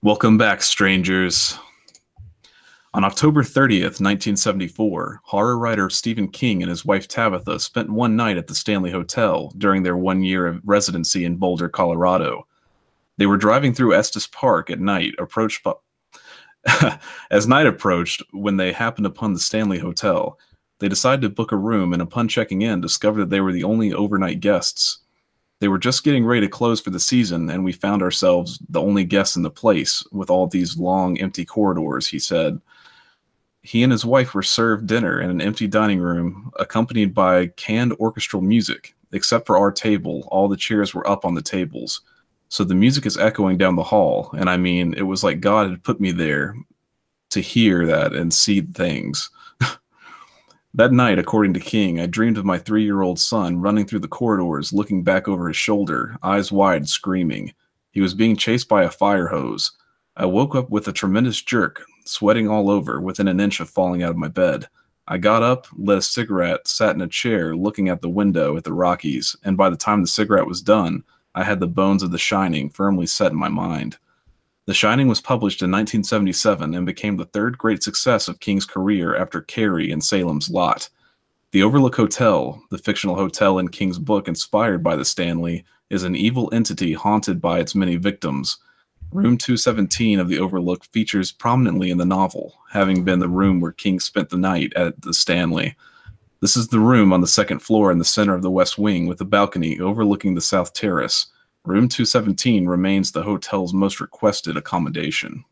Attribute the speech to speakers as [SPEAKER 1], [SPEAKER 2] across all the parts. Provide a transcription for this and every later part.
[SPEAKER 1] Welcome back, strangers. On October 30th, 1974, horror writer Stephen King and his wife Tabitha spent one night at the Stanley Hotel during their 1 year of residency in Boulder, Colorado. They were driving through Estes Park at night, as night approached when they happened upon the Stanley Hotel. They decided to book a room and upon checking in, discovered that they were the only overnight guests. They were just getting ready to close for the season, and we found ourselves the only guests in the place, with all these long, empty corridors, he said. He and his wife were served dinner in an empty dining room, accompanied by canned orchestral music. Except for our table, all the chairs were up on the tables. So the music is echoing down the hall, and I mean, it was like God had put me there to hear that and see things. That night, according to King, I dreamed of my 3-year-old son running through the corridors, looking back over his shoulder, eyes wide, screaming. He was being chased by a fire hose. I woke up with a tremendous jerk, sweating all over, within an inch of falling out of my bed. I got up, lit a cigarette, sat in a chair, looking out the window at the Rockies, and by the time the cigarette was done, I had the bones of The Shining firmly set in my mind. The Shining was published in 1977 and became the third great success of King's career after Carrie and Salem's Lot. The Overlook Hotel, the fictional hotel in King's book inspired by the Stanley, is an evil entity haunted by its many victims. Room 217 of the Overlook features prominently in the novel, having been the room where King spent the night at the Stanley. This is the room on the second floor in the center of the West Wing with a balcony overlooking the South Terrace. Room 217 remains the hotel's most requested accommodation.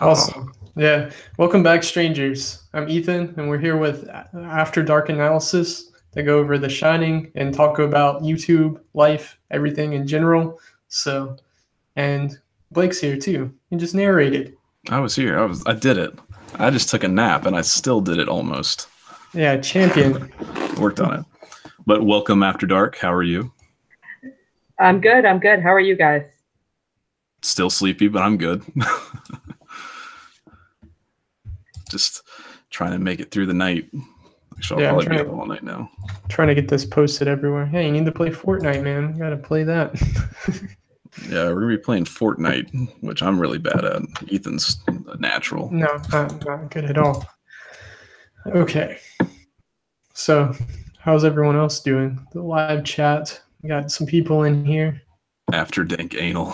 [SPEAKER 2] Awesome. Yeah. Welcome back, strangers. I'm Ethan, and we're here with After Dark Analysis to go over The Shining and talk about YouTube, life, everything in general. And Blake's here too. He just narrated.
[SPEAKER 1] I was here. I did it. I just took a nap, and I still did it almost.
[SPEAKER 2] Yeah, champion.
[SPEAKER 1] Worked on it. But welcome, After Dark. How are you?
[SPEAKER 3] I'm good. How are you guys?
[SPEAKER 1] Still sleepy, but I'm good. Just trying to make it through the night. Actually, I'll probably be up all night now.
[SPEAKER 2] Trying to get this posted everywhere. Hey, you need to play Fortnite, man. You got to play that.
[SPEAKER 1] Yeah, we're going to be playing Fortnite, which I'm really bad at. Ethan's a natural.
[SPEAKER 2] No, not good at all. Okay. So, how's everyone else doing? The live chat. We got some people in here.
[SPEAKER 1] After dank anal.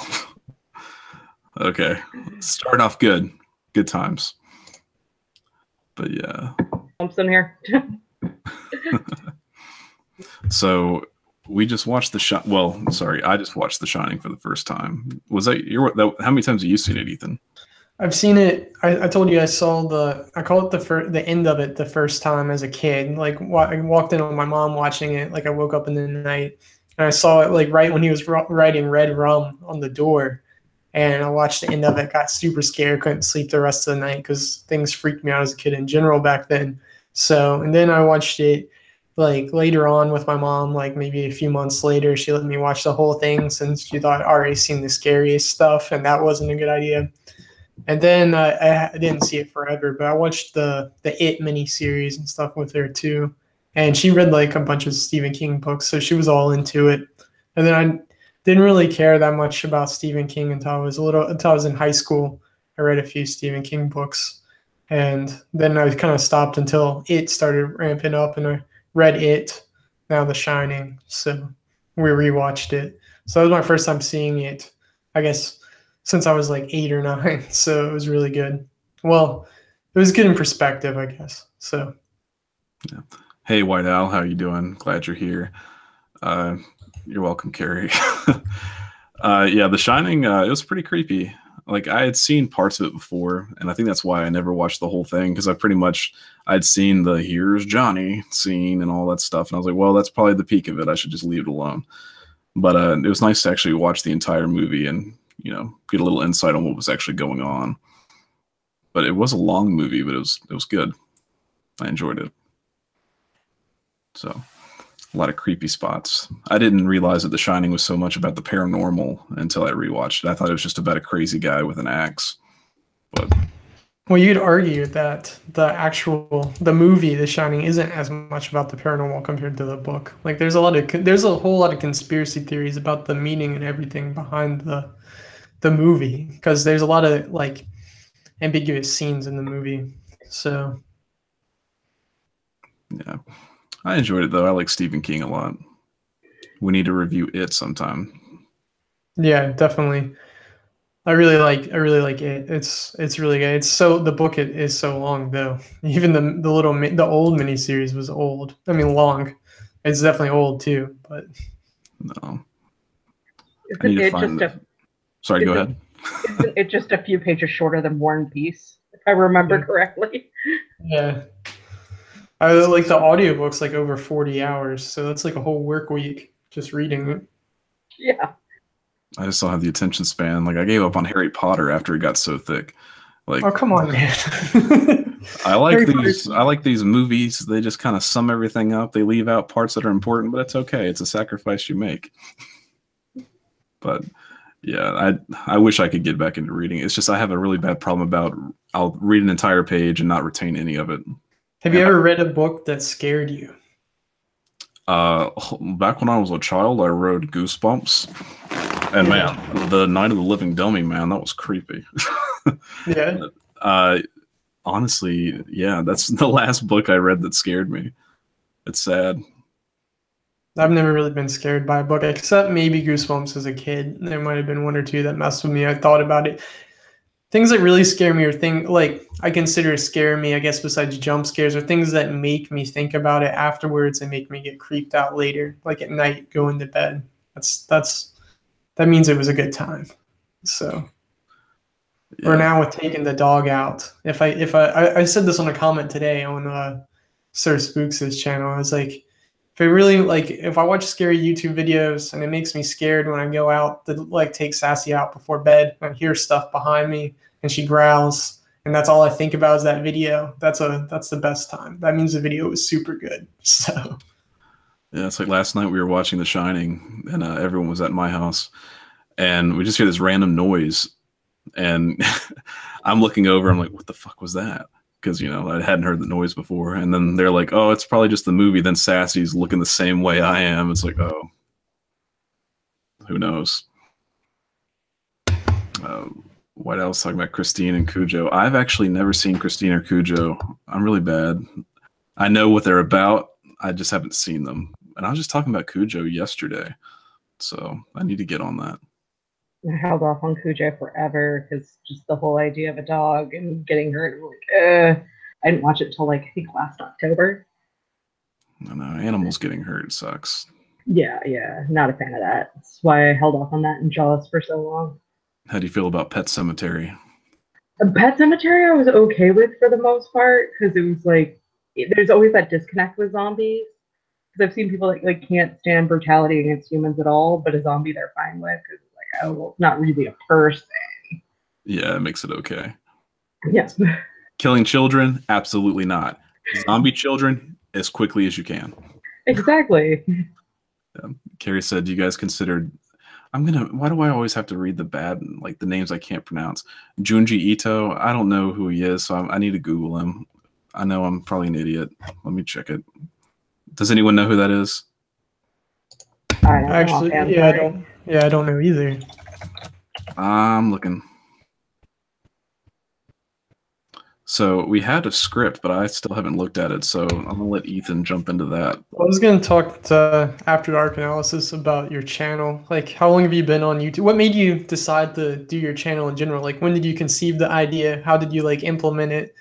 [SPEAKER 1] Okay. Starting off good. Good times. But yeah.
[SPEAKER 3] I'm still here.
[SPEAKER 1] So we just watched I just watched The Shining for the first time. Was that how many times have you seen it, Ethan?
[SPEAKER 2] I've seen it. I told you I saw I call it the end of it the first time as a kid. Like I walked in on my mom watching it. Like I woke up in the night. And I saw it like right when he was writing Red Rum on the door. And I watched the end of it, got super scared, couldn't sleep the rest of the night because things freaked me out as a kid in general back then. So, and then I watched it like later on with my mom, like maybe a few months later. She let me watch the whole thing since she thought I'd already seen the scariest stuff, and that wasn't a good idea. And then I didn't see it forever, but I watched the It miniseries and stuff with her too. And she read like a bunch of Stephen King books, so she was all into it. And then I didn't really care that much about Stephen King until I was in high school. I read a few Stephen King books, and then I kind of stopped until It started ramping up, and I read It, now The Shining. So we rewatched it. So that was my first time seeing it, I guess, since I was like 8 or 9. So it was really good. Well, it was good in perspective, I guess. So.
[SPEAKER 1] Yeah. Hey, White Owl, how you doing? Glad you're here. You're welcome, Carrie. Yeah, The Shining, it was pretty creepy. Like, I had seen parts of it before, and I think that's why I never watched the whole thing, because I'd seen the "Here's Johnny" scene and all that stuff, and I was like, well, that's probably the peak of it. I should just leave it alone. But it was nice to actually watch the entire movie and, get a little insight on what was actually going on. But it was a long movie, but it was good. I enjoyed it. So, a lot of creepy spots. I didn't realize that The Shining was so much about the paranormal until I rewatched it. I thought it was just about a crazy guy with an axe. But
[SPEAKER 2] well, you'd argue that the movie The Shining isn't as much about the paranormal compared to the book. Like there's a whole lot of conspiracy theories about the meaning and everything behind the movie, because there's a lot of like ambiguous scenes in the movie. So
[SPEAKER 1] Yeah, I enjoyed it though. I like Stephen King a lot. We need to review it sometime.
[SPEAKER 2] yeah, definitely. I really like it. It's really good. It's so the book it is so long though. Even the old miniseries was old. I mean long. It's definitely old too, but
[SPEAKER 1] No, I need
[SPEAKER 3] Isn't
[SPEAKER 1] to
[SPEAKER 3] it
[SPEAKER 1] find
[SPEAKER 3] just
[SPEAKER 1] that.
[SPEAKER 3] a
[SPEAKER 1] Sorry, go
[SPEAKER 3] isn't
[SPEAKER 1] ahead.
[SPEAKER 3] isn't it just a few pages shorter than War and Peace, if I remember
[SPEAKER 2] yeah.
[SPEAKER 3] correctly?
[SPEAKER 2] Yeah. I like the audiobook's like over 40 hours, so that's like a whole work week just reading it.
[SPEAKER 3] Yeah.
[SPEAKER 1] I just don't have the attention span. Like I gave up on Harry Potter after it got so thick. Like
[SPEAKER 2] Oh, come on, man.
[SPEAKER 1] I like
[SPEAKER 2] Harry
[SPEAKER 1] these.
[SPEAKER 2] Potter's
[SPEAKER 1] I like these movies. They just kind of sum everything up. They leave out parts that are important, but it's okay. It's a sacrifice you make. But yeah, I wish I could get back into reading. It's just I have a really bad problem about I'll read an entire page and not retain any of it.
[SPEAKER 2] Have you ever read a book that scared you?
[SPEAKER 1] Back when I was a child, I read Goosebumps, and man, the Night of the Living Dummy, man, that was creepy.
[SPEAKER 2] Yeah.
[SPEAKER 1] uh, honestly, yeah, that's the last book I read that scared me. It's sad.
[SPEAKER 2] I've never really been scared by a book, except maybe Goosebumps as a kid. There might have been one or two that messed with me. I thought about it. Things that really scare me, or thing like I consider scare me, I guess, besides jump scares, are things that make me think about it afterwards and make me get creeped out later, like at night going to bed. That means it was a good time. So, or
[SPEAKER 1] Yeah.
[SPEAKER 2] now with taking the dog out, if I said this on a comment today on Sir Spooks' channel, I was like, if I really like, if I watch scary YouTube videos and it makes me scared when I go out to like take Sassy out before bed, and I hear stuff behind me and she growls, and that's all I think about is that video. That's the best time. That means the video was super good. So
[SPEAKER 1] Yeah, it's like last night we were watching The Shining, and everyone was at my house, and we just hear this random noise, and I'm looking over. I'm like, "What the fuck was that?" Because I hadn't heard the noise before. And then they're like, "Oh, it's probably just the movie." Then Sassy's looking the same way I am. It's like, oh, who knows? What else? Talking about Christine and Cujo. I've actually never seen Christine or Cujo. I'm really bad. I know what they're about. I just haven't seen them. And I was just talking about Cujo yesterday, so I need to get on that.
[SPEAKER 3] I held off on Cujo forever because just the whole idea of a dog and getting hurt, I didn't watch it until like I think last October.
[SPEAKER 1] I know animals getting hurt sucks.
[SPEAKER 3] Yeah, not a fan of that. That's why I held off on that in Jaws for so long.
[SPEAKER 1] How do you feel about Pet Cemetery?
[SPEAKER 3] Pet Cemetery I was okay with for the most part because it was like there's always that disconnect with zombies. Because I've seen people that like can't stand brutality against humans at all, but a zombie they're fine with because it's like, oh well, it's not really a person.
[SPEAKER 1] Yeah, it makes it okay.
[SPEAKER 3] Yes.
[SPEAKER 1] Killing children? Absolutely not. Zombie children? As quickly as you can.
[SPEAKER 3] Exactly.
[SPEAKER 1] Carrie said, "Do you guys consider?" Why do I always have to read the bad, like the names I can't pronounce? Junji Ito. I don't know who he is, so I need to Google him. I know I'm probably an idiot. Let me check it. Does anyone know who that is?
[SPEAKER 3] I don't
[SPEAKER 2] actually,
[SPEAKER 3] know.
[SPEAKER 2] I don't know either.
[SPEAKER 1] I'm looking. So we had a script, but I still haven't looked at it. So I'm gonna let Ethan jump into that.
[SPEAKER 2] I was going to talk to After Dark Analysis about your channel. Like, how long have you been on YouTube? What made you decide to do your channel in general? Like, when did you conceive the idea? How did you like implement it?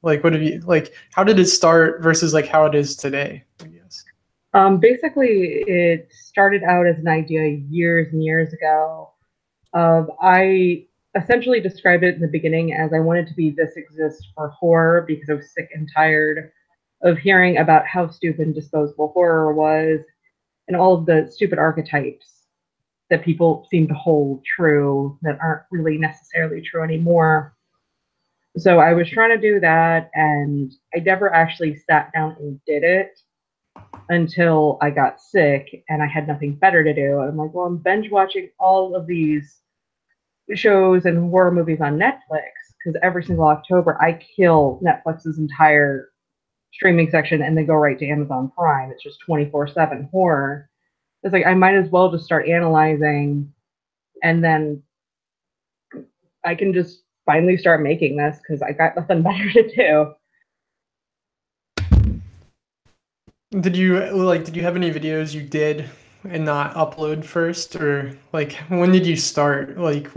[SPEAKER 2] Like, what have you like? How did it start versus like how it is today? I guess.
[SPEAKER 3] Basically, it started out as an idea years and years ago. I essentially described it in the beginning as I wanted to be This Exists for horror because I was sick and tired of hearing about how stupid and disposable horror was and all of the stupid archetypes that people seem to hold true that aren't really necessarily true anymore. So I was trying to do that, and I never actually sat down and did it until I got sick and I had nothing better to do. I'm like, well, I'm binge watching all of these shows and horror movies on Netflix because every single October I kill Netflix's entire streaming section and then go right to Amazon Prime. It's just 24/7 horror. It's like I might as well just start analyzing and then I can just finally start making this because I got nothing better to do.
[SPEAKER 2] Did you have any videos you did and not upload first, or like when did you start? Like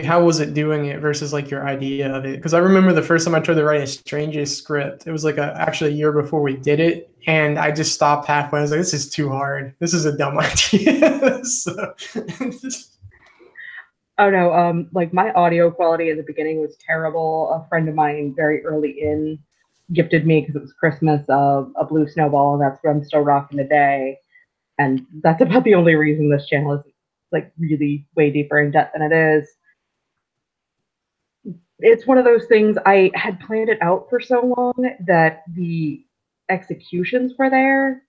[SPEAKER 2] how was it doing it versus like your idea of it? Because I remember the first time I tried to write a Strangest script, it was like actually a year before we did it, and I just stopped halfway. I was like, this is too hard. This is a dumb idea. So,
[SPEAKER 3] oh no, like my audio quality at the beginning was terrible. A friend of mine very early in gifted me, because it was Christmas, a blue snowball, and that's what I'm still rocking today. And that's about the only reason this channel is like really way deeper in depth than it is. It's one of those things, I had planned it out for so long that the executions were there,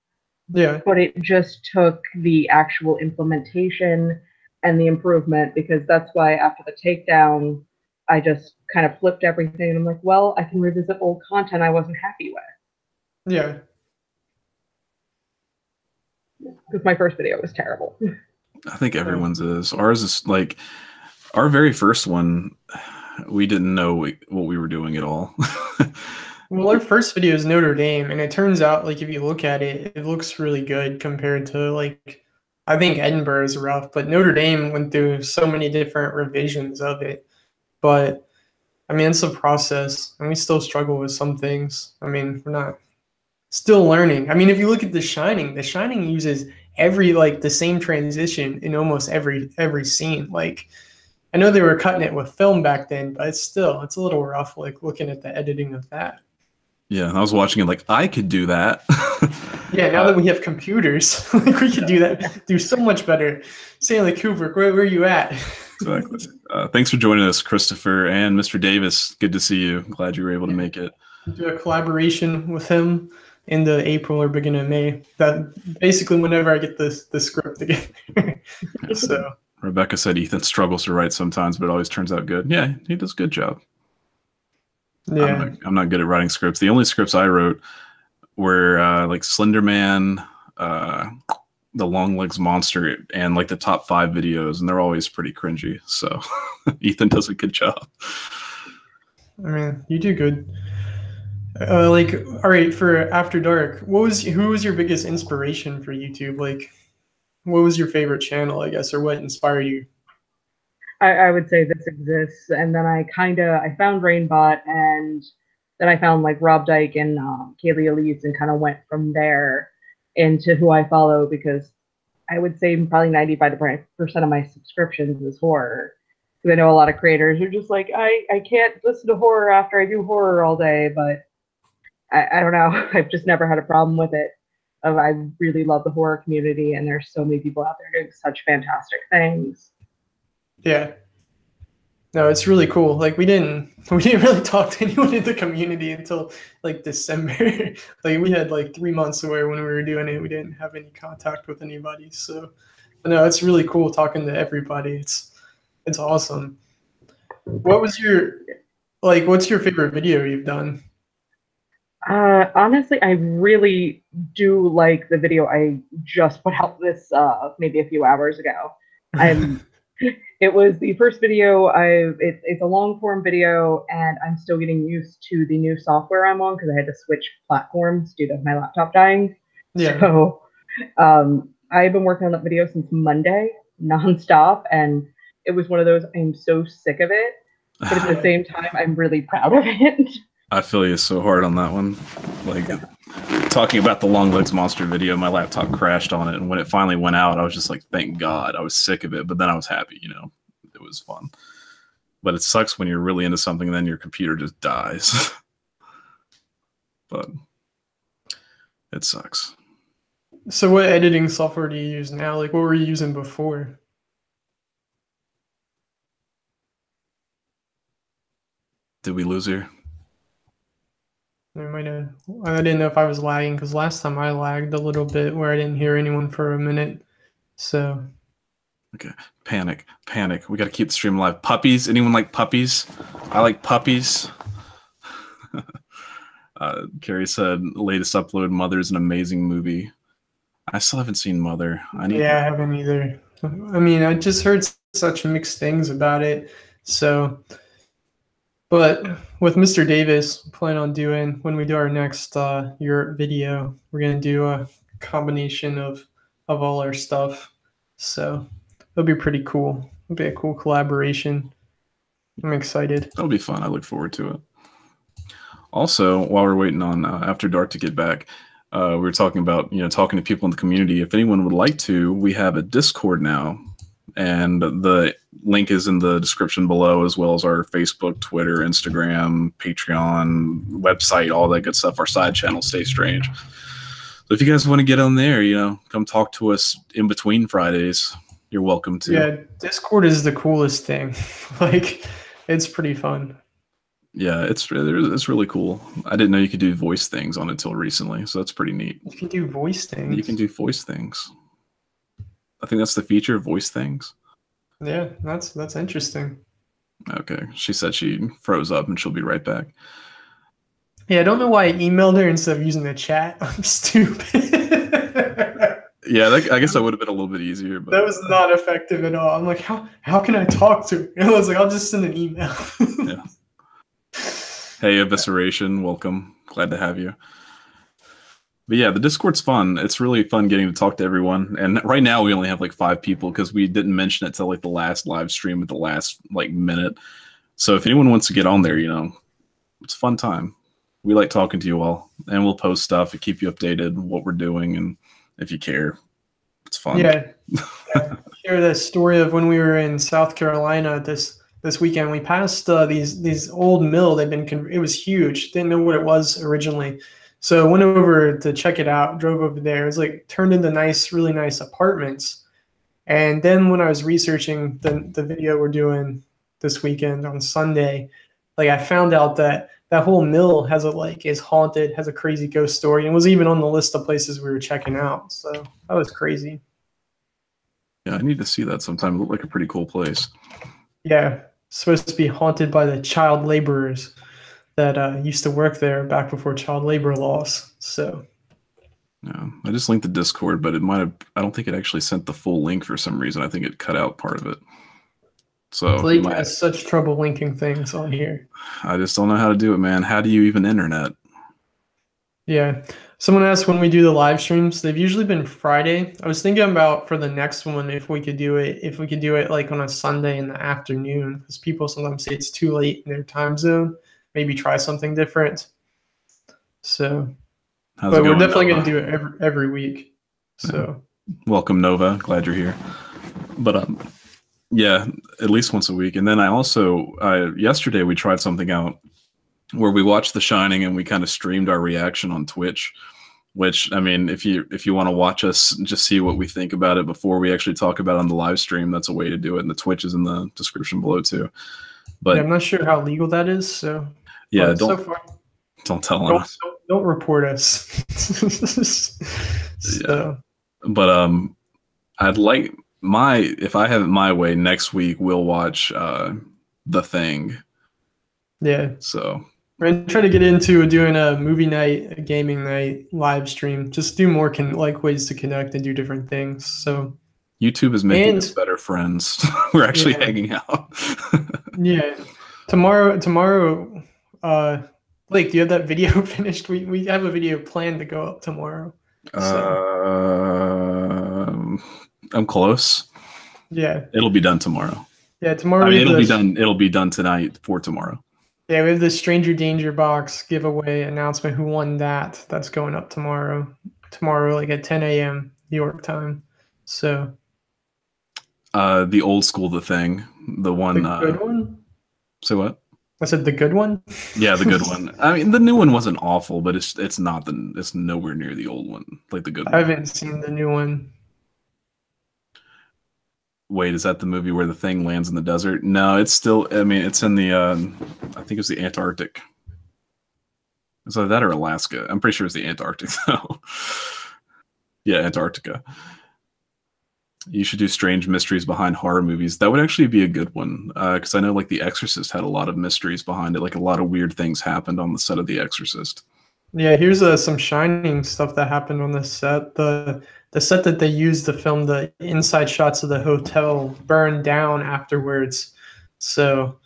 [SPEAKER 2] yeah.
[SPEAKER 3] but it just took the actual implementation and the improvement, because that's why after the takedown, I just kind of flipped everything and I'm like, well, I can revisit old content I wasn't happy with.
[SPEAKER 2] Yeah.
[SPEAKER 3] Because my first video was terrible.
[SPEAKER 1] I think everyone's is. Ours is like our very first one. We didn't know what we were doing at all.
[SPEAKER 2] Well, our first video is Notre Dame, and it turns out, like, if you look at it, it looks really good compared to, like, I think Edinburgh is rough, but Notre Dame went through so many different revisions of it. But, I mean, it's a process, and we still struggle with some things. I mean, we're not still learning. I mean, if you look at The Shining uses the same transition in almost every scene. Like, I know they were cutting it with film back then, but it's a little rough, like, looking at the editing of that.
[SPEAKER 1] Yeah, I was watching it like, I could do that.
[SPEAKER 2] Yeah, now that we have computers, like, we could do that, do so much better. Stanley Kubrick, where are you at?
[SPEAKER 1] Exactly. Thanks for joining us, Christopher and Mr. Davis. Good to see you. Glad you were able to make it.
[SPEAKER 2] Do a collaboration with him in the April or beginning of May. That basically whenever I get the script together. So
[SPEAKER 1] Rebecca said Ethan struggles to write sometimes, but it always turns out good. Yeah, he does a good job.
[SPEAKER 2] yeah,
[SPEAKER 1] I'm not good at writing scripts. The only scripts I wrote were like Slender Man, The Long Legs Monster, and like the top 5 videos, and they're always pretty cringy. So Ethan does a good job.
[SPEAKER 2] I mean, you do good. Like, all right, for After Dark, who was your biggest inspiration for YouTube? Like, what was your favorite channel, I guess, or what inspired you?
[SPEAKER 3] I would say this exists, and then I found Rainbot, and then I found like Rob Dyke and Kaylee Elise, and kind of went from there into who I follow, because I would say probably 95% of my subscriptions is horror. Because I know a lot of creators who are just like, I can't listen to horror after I do horror all day, but I don't know. I've just never had a problem with it. I really love the horror community, and there's so many people out there doing such fantastic things.
[SPEAKER 2] Yeah. No, it's really cool. Like, we didn't really talk to anyone in the community until like December. Like, we had like 3 months where when we were doing it, we didn't have any contact with anybody. So, but no, it's really cool talking to everybody. It's awesome. What's your favorite video you've done?
[SPEAKER 3] Honestly, I really do like the video I just put out this maybe a few hours ago. It was the first video. It's a long form video, and I'm still getting used to the new software I'm on, because I had to switch platforms due to my laptop dying.
[SPEAKER 2] Yeah.
[SPEAKER 3] So I've been working on that video since Monday, nonstop, and it was one of those, I'm so sick of it, but at the same time, I'm really proud of it.
[SPEAKER 1] I feel you so hard on that one. Like, talking about the Long Legs Monster video, my laptop crashed on it, and when it finally went out, I was just like, thank God. I was sick of it, but then I was happy, It was fun. But it sucks when you're really into something and then your computer just dies. But it sucks.
[SPEAKER 2] So what editing software do you use now? Like, what were you using before?
[SPEAKER 1] Did we lose her?
[SPEAKER 2] I didn't know if I was lagging, because last time I lagged a little bit where I didn't hear anyone for a minute. So.
[SPEAKER 1] Okay. Panic. We got to keep the stream alive. Puppies. Anyone like puppies? I like puppies. Carrie said, latest upload, Mother's an amazing movie. I still haven't seen Mother.
[SPEAKER 2] I haven't either. I mean, I just heard such mixed things about it. So, but with Mr. Davis, plan on doing when we do our next Europe video, we're gonna do a combination of all our stuff. So it'll be pretty cool. It'll be a cool collaboration. I'm excited.
[SPEAKER 1] That'll be fun. I look forward to it. Also, while we're waiting on After Dark to get back, we were talking about talking to people in the community. If anyone would like to, we have a Discord now, and the link is in the description below, as well as our Facebook, Twitter, Instagram, Patreon, website, all that good stuff. Our side channel, Stay Strange. So if you guys want to get on there, come talk to us in between Fridays. You're welcome to.
[SPEAKER 2] Yeah, Discord is the coolest thing. Like, it's pretty fun.
[SPEAKER 1] Yeah, it's really cool. I didn't know you could do voice things on it until recently, so that's pretty neat.
[SPEAKER 2] You can do voice things.
[SPEAKER 1] You can do voice things. I think that's the feature, voice things.
[SPEAKER 2] Yeah, that's interesting.
[SPEAKER 1] Okay, she said she froze up and she'll be right back.
[SPEAKER 2] Yeah, I don't know why I emailed her instead of using the chat. I'm stupid.
[SPEAKER 1] Yeah, I guess that would have been a little bit easier. But
[SPEAKER 2] that was not effective at all. I'm like, how can I talk to her? And I was like, I'll just send an email.
[SPEAKER 1] Yeah. Hey, Evisceration, welcome. Glad to have you. But yeah, the Discord's fun. It's really fun getting to talk to everyone. And right now we only have like 5 people because we didn't mention it till like the last live stream at the last like minute. So if anyone wants to get on there, it's a fun time. We like talking to you all, and we'll post stuff and keep you updated what we're doing, and if you care, it's fun.
[SPEAKER 2] Yeah. Share the story of when we were in South Carolina this weekend. We passed these old mill. It was huge. Didn't know what it was originally. So went over to check it out, drove over there. It was like turned into really nice apartments. And then when I was researching the video we're doing this weekend on Sunday, like I found out that whole mill is haunted, has a crazy ghost story, and was even on the list of places we were checking out. So that was crazy.
[SPEAKER 1] Yeah, I need to see that sometime. It looked like a pretty cool place.
[SPEAKER 2] Yeah, supposed to be haunted by the child laborers that used to work there back before child labor laws. So
[SPEAKER 1] yeah, I just linked the Discord, but I don't think it actually sent the full link for some reason. I think it cut out part of it. So
[SPEAKER 2] Blake has such trouble linking things on here.
[SPEAKER 1] I just don't know how to do it, man. How do you even internet?
[SPEAKER 2] Yeah. Someone asked when we do the live streams. They've usually been Friday. I was thinking about for the next one if we could do it like on a Sunday in the afternoon, because people sometimes say it's too late in their time zone. Maybe try something different. So, but we're definitely going to do it every week. So,
[SPEAKER 1] welcome, Nova. Glad you're here. But yeah, at least once a week. And then I also yesterday we tried something out where we watched The Shining and we kind of streamed our reaction on Twitch. Which, I mean, if you want to watch us, just see what we think about it before we actually talk about it on the live stream, that's a way to do it. And the Twitch is in the description below too. But
[SPEAKER 2] yeah, I'm not sure how legal that is. So
[SPEAKER 1] yeah, don't tell us.
[SPEAKER 2] Don't report us.
[SPEAKER 1] So. Yeah. But I'd like if I have it my way, next week we'll watch The Thing.
[SPEAKER 2] Yeah.
[SPEAKER 1] So
[SPEAKER 2] we're gonna try to get into doing a movie night, a gaming night, live stream. Just do more ways to connect and do different things. So
[SPEAKER 1] YouTube is making us better friends. We're actually hanging out.
[SPEAKER 2] Yeah. Tomorrow, Blake, do you have that video finished? We have a video planned to go up tomorrow. So.
[SPEAKER 1] I'm close.
[SPEAKER 2] Yeah.
[SPEAKER 1] It'll be done tomorrow.
[SPEAKER 2] Yeah, tomorrow.
[SPEAKER 1] I mean, it'll be done tonight for tomorrow.
[SPEAKER 2] Yeah, we have the Stranger Danger box giveaway announcement. Who won that? That's going up tomorrow. Tomorrow, like at 10 a.m. New York time. So.
[SPEAKER 1] The old school, The Thing, the one.
[SPEAKER 2] The good one.
[SPEAKER 1] Say what?
[SPEAKER 2] I said the good one.
[SPEAKER 1] Yeah, the good one. I mean, the new one wasn't awful, but it's nowhere near the old one, like the good one.
[SPEAKER 2] I haven't seen the new one.
[SPEAKER 1] Wait, is that the movie where the thing lands in the desert? No, it's still. I mean, it's in the. I think it's the Antarctic. Is that or Alaska? I'm pretty sure it's the Antarctic though. Yeah, Antarctica. You should do strange mysteries behind horror movies. That would actually be a good one, because I know like The Exorcist had a lot of mysteries behind it. Like a lot of weird things happened on the set of The Exorcist.
[SPEAKER 2] Yeah, here's some Shining stuff that happened on the set. The set that they used to film the inside shots of the hotel burned down afterwards. So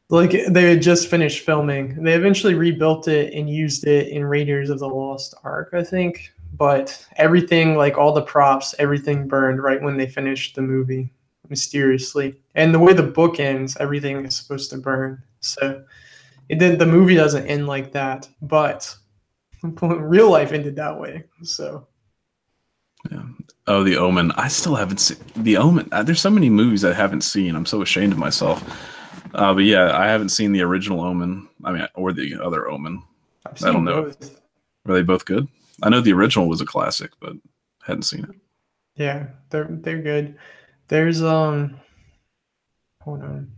[SPEAKER 2] Like they had just finished filming. They eventually rebuilt it and used it in Raiders of the Lost Ark, I think. But everything, like all the props, everything burned right when they finished the movie, mysteriously. And the way the book ends, everything is supposed to burn. So it did. The movie doesn't end like that, but real life ended that way. So
[SPEAKER 1] Yeah. Oh, The Omen. I still haven't seen The Omen. There's so many movies I haven't seen. I'm so ashamed of myself. But yeah, I haven't seen the original Omen. I mean, or the other Omen.
[SPEAKER 2] I've
[SPEAKER 1] I don't
[SPEAKER 2] seen
[SPEAKER 1] know.
[SPEAKER 2] both.
[SPEAKER 1] Are they both good? I know the original was a classic, but hadn't seen it.
[SPEAKER 2] Yeah, they're good. There's hold on.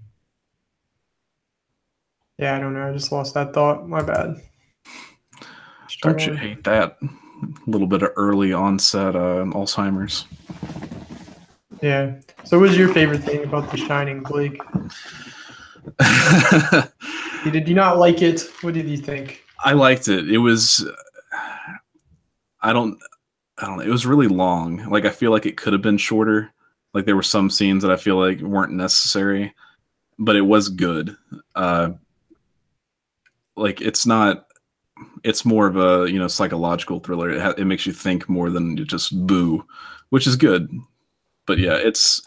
[SPEAKER 2] Yeah, I don't know. I just lost that thought. My bad.
[SPEAKER 1] Don't you
[SPEAKER 2] Struggling.
[SPEAKER 1] hate that? A little bit of early onset Alzheimer's.
[SPEAKER 2] Yeah. So, what was your favorite thing about The Shining, Blake? Did you not like it? What did you think?
[SPEAKER 1] I liked it. It was. I don't know. It was really long. Like I feel like it could have been shorter. Like there were some scenes that I feel like weren't necessary, but it was good. Like it's not. It's more of a psychological thriller. It makes you think more than just boo, which is good. But yeah, it's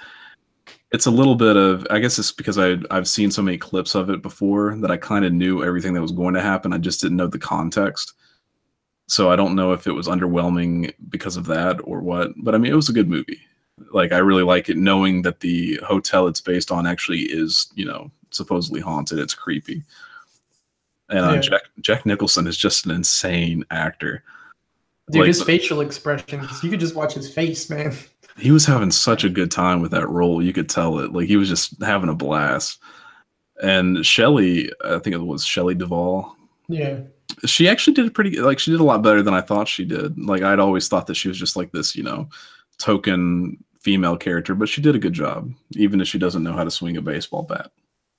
[SPEAKER 1] a little bit of, I guess it's because I've seen so many clips of it before that I kind of knew everything that was going to happen. I just didn't know the context. So I don't know if it was underwhelming because of that or what. But I mean, it was a good movie. Like I really like it, knowing that the hotel it's based on actually is, supposedly haunted. It's creepy. And
[SPEAKER 2] Yeah.
[SPEAKER 1] Jack Nicholson is just an insane actor.
[SPEAKER 2] Dude,
[SPEAKER 1] Like
[SPEAKER 2] his facial expressions, you could just watch his face, man.
[SPEAKER 1] he was having such a good time with that role. You could tell it. Like he was just having a blast. And Shelley, I think it was Shelley Duvall.
[SPEAKER 2] Yeah.
[SPEAKER 1] She actually did she did a lot better than I thought she did. Like I'd always thought that she was just like this, token female character, but she did a good job, even if she doesn't know how to swing a baseball bat.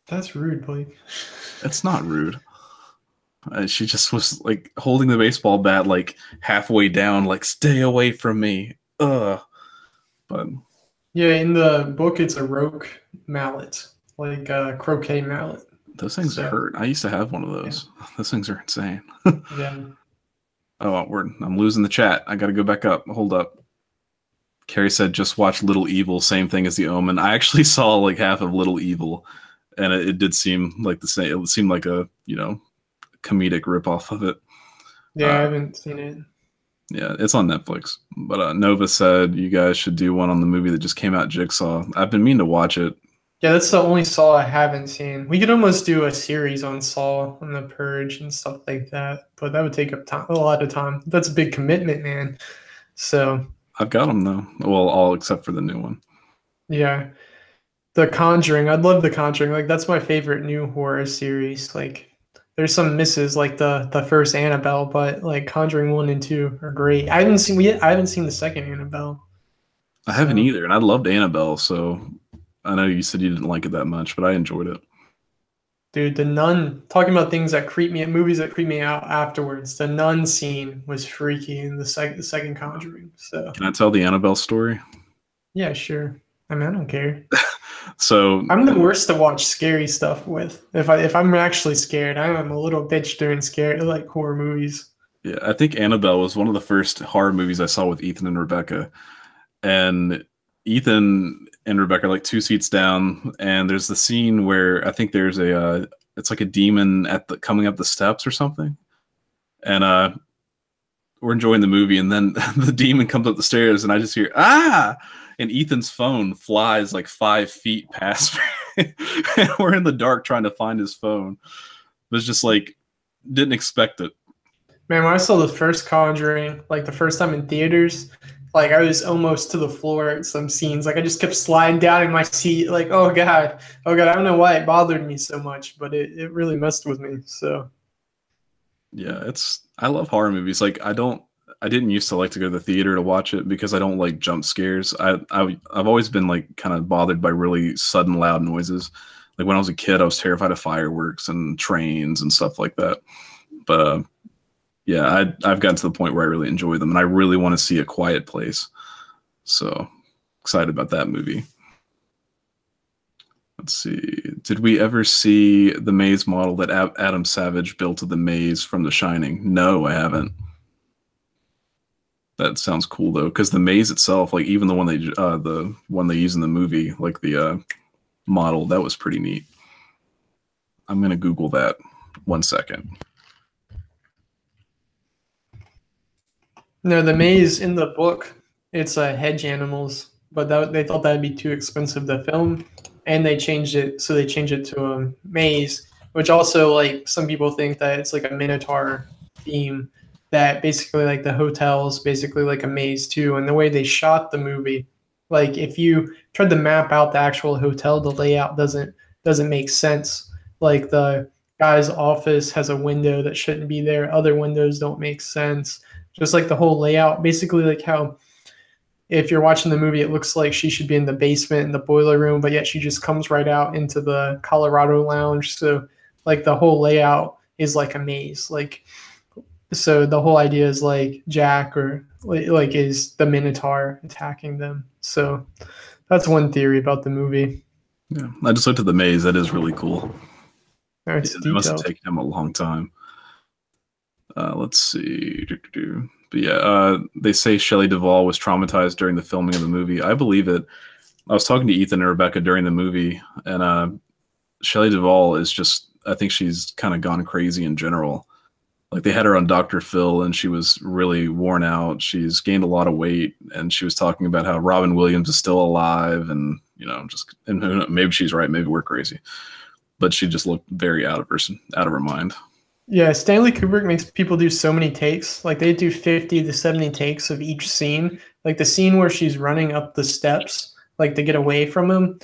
[SPEAKER 2] That's rude, Blake.
[SPEAKER 1] It's not rude. She just was like holding the baseball bat like halfway down, like stay away from me. Ugh. But
[SPEAKER 2] Yeah, in the book, it's a roque mallet, like a croquet mallet.
[SPEAKER 1] those things
[SPEAKER 2] So,
[SPEAKER 1] hurt. I used to have one of those. Yeah. Those things are insane.
[SPEAKER 2] yeah.
[SPEAKER 1] Oh, I'm losing the chat. I got to go back up. Hold up. Carrie said, just watch Little Evil. Same thing as The Omen. I actually saw like half of Little Evil, and it did seem like the same. It seemed like a, comedic ripoff of it.
[SPEAKER 2] Yeah, I haven't seen it.
[SPEAKER 1] Yeah, it's on Netflix. But Nova said you guys should do one on the movie that just came out, Jigsaw. I've been meaning to watch it.
[SPEAKER 2] Yeah, that's the only Saw I haven't seen. We could almost do a series on Saw and The Purge and stuff like that, but that would take up a lot of time. That's a big commitment, man. So
[SPEAKER 1] I've got them though. Well, all except for the new one.
[SPEAKER 2] yeah, The Conjuring. I'd love The Conjuring. Like that's my favorite new horror series. Like there's some misses, like the first Annabelle, but like Conjuring 1 and 2 are great. I haven't seen the second Annabelle.
[SPEAKER 1] I haven't either, and I loved Annabelle, so I know you said you didn't like it that much, but I enjoyed it.
[SPEAKER 2] Dude, The Nun, talking about things that creep me, movies that creep me out afterwards. The Nun scene was freaky in the second Conjuring. So
[SPEAKER 1] can I tell the Annabelle story?
[SPEAKER 2] yeah, sure. I mean, I don't care.
[SPEAKER 1] So
[SPEAKER 2] I'm the worst to watch scary stuff with. If I'm actually scared, I'm a little bitch during like horror movies.
[SPEAKER 1] Yeah, I think Annabelle was one of the first horror movies I saw with Ethan and Rebecca. And Ethan and Rebecca are like two seats down, and there's the scene where I think there's it's like a demon coming up the steps or something. And we're enjoying the movie, and then the demon comes up the stairs, and I just hear ah, and Ethan's phone flies like 5 feet past me. And we're in the dark trying to find his phone. It was just like didn't expect it.
[SPEAKER 2] Man, when I saw the first Conjuring, like the first time in theaters, like I was almost to the floor at some scenes. Like I just kept sliding down in my seat, like, oh God. I don't know why it bothered me so much, but it really messed with me. So
[SPEAKER 1] yeah, I love horror movies. Like I didn't used to like to go to the theater to watch it because I don't like jump scares. I've always been like kind of bothered by really sudden loud noises. Like when I was a kid, I was terrified of fireworks and trains and stuff like that. But yeah, I've gotten to the point where I really enjoy them, and I really want to see A Quiet Place. So excited about that movie. Let's see. Did we ever see the maze model that Adam Savage built of the maze from The Shining? No, I haven't. That sounds cool though, because the maze itself, like even the one they use in the movie, like the model, that was pretty neat. I'm gonna Google that. 1 second.
[SPEAKER 2] No, the maze in the book, it's hedge animals, but they thought that'd be too expensive to film, and they changed it. So they changed it to a maze, which also like some people think that it's like a Minotaur theme. That basically like the hotel's basically like a maze too, and the way they shot the movie, like if you tried to map out the actual hotel, the layout doesn't make sense. Like the guy's office has a window that shouldn't be there. Other windows don't make sense. Just like the whole layout, basically like how if you're watching the movie, it looks like she should be in the basement in the boiler room, but yet she just comes right out into the Colorado lounge. So like the whole layout is like a maze. Like so the whole idea is like Jack or like is the Minotaur attacking them. So that's one theory about the movie.
[SPEAKER 1] Yeah, I just looked at the maze. That is really cool.
[SPEAKER 2] It's
[SPEAKER 1] It must have taken him a long time. Let's see. But yeah, they say Shelley Duvall was traumatized during the filming of the movie. I believe it. I was talking to Ethan and Rebecca during the movie, and Shelley Duvall is just, I think she's kind of gone crazy in general. Like they had her on Dr. Phil and she was really worn out. She's gained a lot of weight, and she was talking about how Robin Williams is still alive, and and maybe she's right, maybe we're crazy. But she just looked very out of her mind.
[SPEAKER 2] Yeah, Stanley Kubrick makes people do so many takes. Like they do 50 to 70 takes of each scene. Like the scene where she's running up the steps, like to get away from him.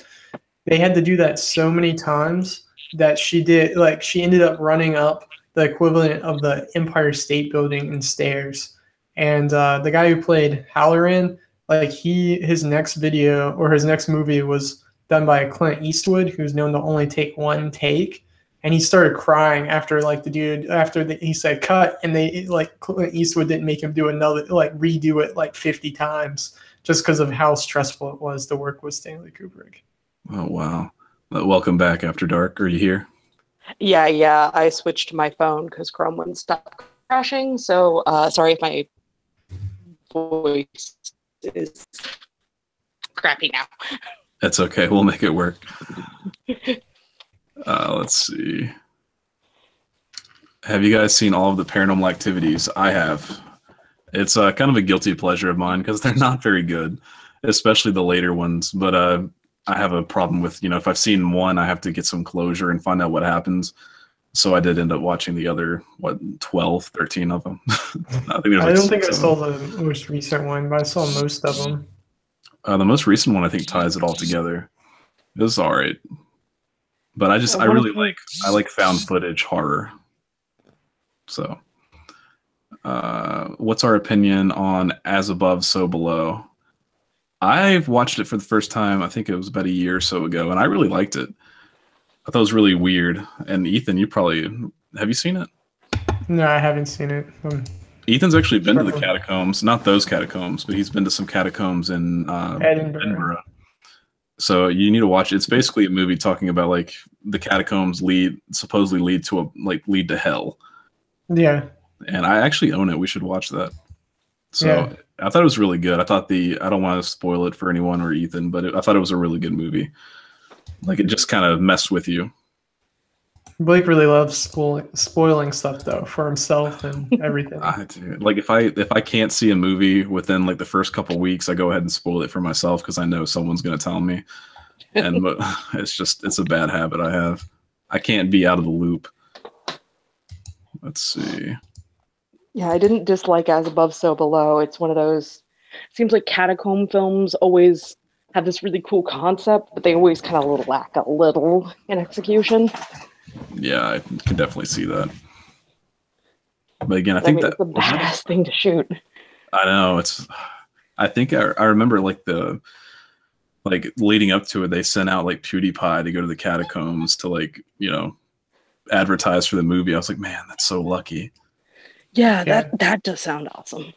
[SPEAKER 2] They had to do that so many times that she ended up running up the equivalent of the Empire State Building and stairs. And the guy who played Halloran, like his next video or his next movie was done by Clint Eastwood, who's known to only take one take. And he started crying after he said cut, and they like Clint Eastwood didn't make him do another, like redo it like 50 times just because of how stressful it was to work with Stanley Kubrick.
[SPEAKER 1] Oh wow. Welcome back After Dark. Are you here?
[SPEAKER 4] Yeah. I switched to my phone because Chrome wouldn't stop crashing. So sorry if my voice is crappy now.
[SPEAKER 1] That's okay. We'll make it work. Let's see. Have you guys seen all of the Paranormal Activities? I have. It's kind of a guilty pleasure of mine because they're not very good, especially the later ones. But I have a problem with, if I've seen one, I have to get some closure and find out what happens. So I did end up watching the other, 12, 13 of them. I
[SPEAKER 2] don't think I saw the most recent one, but I saw most of them.
[SPEAKER 1] The most recent one, I think, ties it all together. It was all right. But I really like found footage horror. So, what's our opinion on As Above, So Below? I've watched it for the first time, I think it was about a year or so ago, and I really liked it. I thought it was really weird. And Ethan, have you seen it?
[SPEAKER 2] No, I haven't seen it.
[SPEAKER 1] Ethan's actually been to the catacombs, not those catacombs, but he's been to some catacombs in Edinburgh. So you need to watch it. It's basically a movie talking about like the catacombs supposedly lead to hell. Yeah. And I actually own it. We should watch that. So yeah. I thought it was really good. I don't want to spoil it for anyone or Ethan, but I thought it was a really good movie. Like it just kind of messed with you.
[SPEAKER 2] Blake really loves spoiling stuff though for himself and everything.
[SPEAKER 1] I do. Like if I can't see a movie within like the first couple weeks, I go ahead and spoil it for myself because I know someone's going to tell me, and it's a bad habit I have. I can't be out of the loop. Let's see.
[SPEAKER 4] Yeah, I didn't dislike As Above, So Below. It's one of those. Seems like catacomb films always have this really cool concept, but they always kind of lack a little in execution.
[SPEAKER 1] Yeah, I can definitely see that. But again, I think
[SPEAKER 4] it's the badass thing to shoot.
[SPEAKER 1] I know I think I remember like leading up to it, they sent out like PewDiePie to go to the catacombs to advertise for the movie. I was like, man, that's so lucky.
[SPEAKER 4] Yeah, that does sound awesome.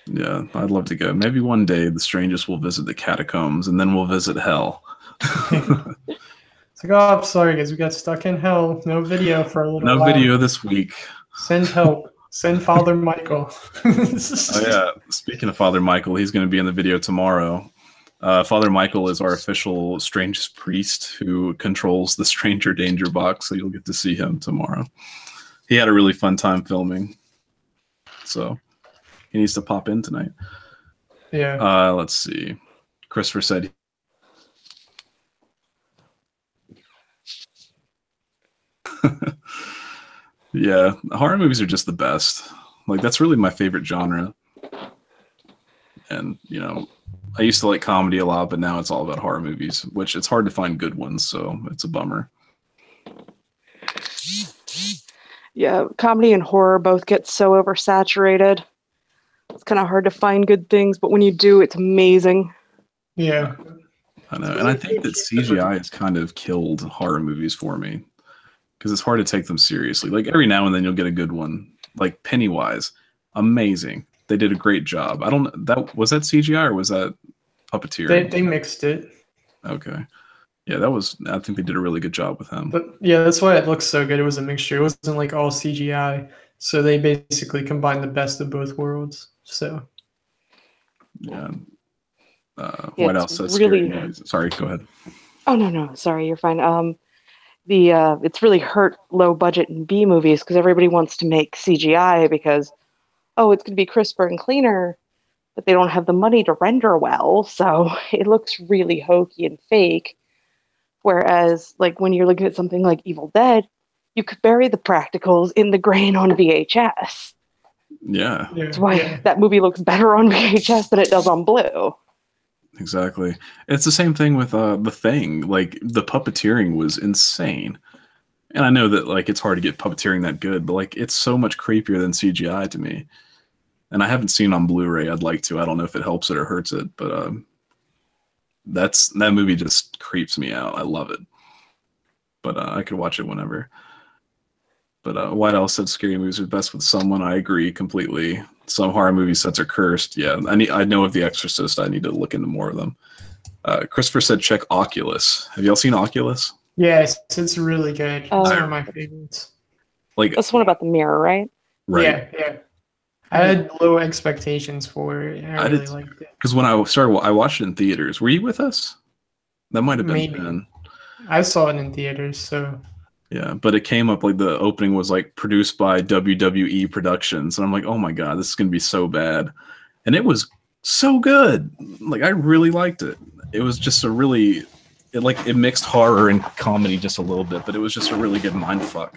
[SPEAKER 1] Yeah, I'd love to go. Maybe one day the Strangest will visit the catacombs, and then we'll visit hell.
[SPEAKER 2] It's like, oh, I'm sorry, guys. We got stuck in hell. No video for a little
[SPEAKER 1] No
[SPEAKER 2] while.
[SPEAKER 1] video this week.
[SPEAKER 2] Send help. Send Father Michael.
[SPEAKER 1] Oh yeah. Speaking of Father Michael, he's going to be in the video tomorrow. Father Michael is our official Strangest priest who controls the Stranger Danger box, so you'll get to see him tomorrow. He had a really fun time filming, so he needs to pop in tonight.
[SPEAKER 2] Yeah.
[SPEAKER 1] Let's see. Christopher said. Yeah, horror movies are just the best. Like, that's really my favorite genre. And, you know, I used to like comedy a lot, but now it's all about horror movies, which it's hard to find good ones, so it's a bummer.
[SPEAKER 4] Yeah, comedy and horror both get so oversaturated. It's kind of hard to find good things, but when you do, it's amazing.
[SPEAKER 2] Yeah.
[SPEAKER 1] I know, and I think that CGI has kind of killed horror movies for me because it's hard to take them seriously. Like, every now and then you'll get a good one, like Pennywise, amazing. They did a great job. I don't know, was that CGI or was that puppeteering?
[SPEAKER 2] They mixed it.
[SPEAKER 1] Okay. Yeah, I think they did a really good job with him.
[SPEAKER 2] But yeah, that's why it looks so good. It was a mixture. It wasn't like all CGI. So they basically combined the best of both worlds. So
[SPEAKER 1] yeah. What else? Says
[SPEAKER 4] really...
[SPEAKER 1] scary noise. Sorry, go ahead.
[SPEAKER 4] Oh no, sorry, you're fine. It's really hurt low budget and B movies because everybody wants to make CGI because it's going to be crisper and cleaner, but they don't have the money to render well, so it looks really hokey and fake. Whereas, like, when you're looking at something like Evil Dead, you could bury the practicals in the grain on VHS.
[SPEAKER 1] Yeah.
[SPEAKER 4] That's why that movie looks better on VHS than it does on blue.
[SPEAKER 1] Exactly. It's the same thing with The Thing. Like, the puppeteering was insane. And I know that, like, it's hard to get puppeteering that good, but, like, it's so much creepier than CGI to me. And I haven't seen on Blu-ray. I'd like to. I don't know if it helps it or hurts it, but that movie just creeps me out. I love it. But I could watch it whenever. But White Owl said scary movies are best with someone. I agree completely. Some horror movie sets are cursed. Yeah, I know of The Exorcist. I need to look into more of them. Christopher said check Oculus. Have y'all seen Oculus?
[SPEAKER 2] Yes, it's really good. It's one of my favorites.
[SPEAKER 1] Like,
[SPEAKER 4] that's one about the mirror, right?
[SPEAKER 2] Right. Yeah. I had low expectations for it. I really liked it.
[SPEAKER 1] Because when I watched it in theaters. Were you with us? That might have been
[SPEAKER 2] Maybe.
[SPEAKER 1] Ben.
[SPEAKER 2] I saw it in theaters, so.
[SPEAKER 1] Yeah, but it came up like the opening was like produced by WWE Productions, and I'm like, oh my god, this is gonna be so bad, and it was so good. Like, I really liked it. It was just it mixed horror and comedy just a little bit, but it was just a really good mindfuck.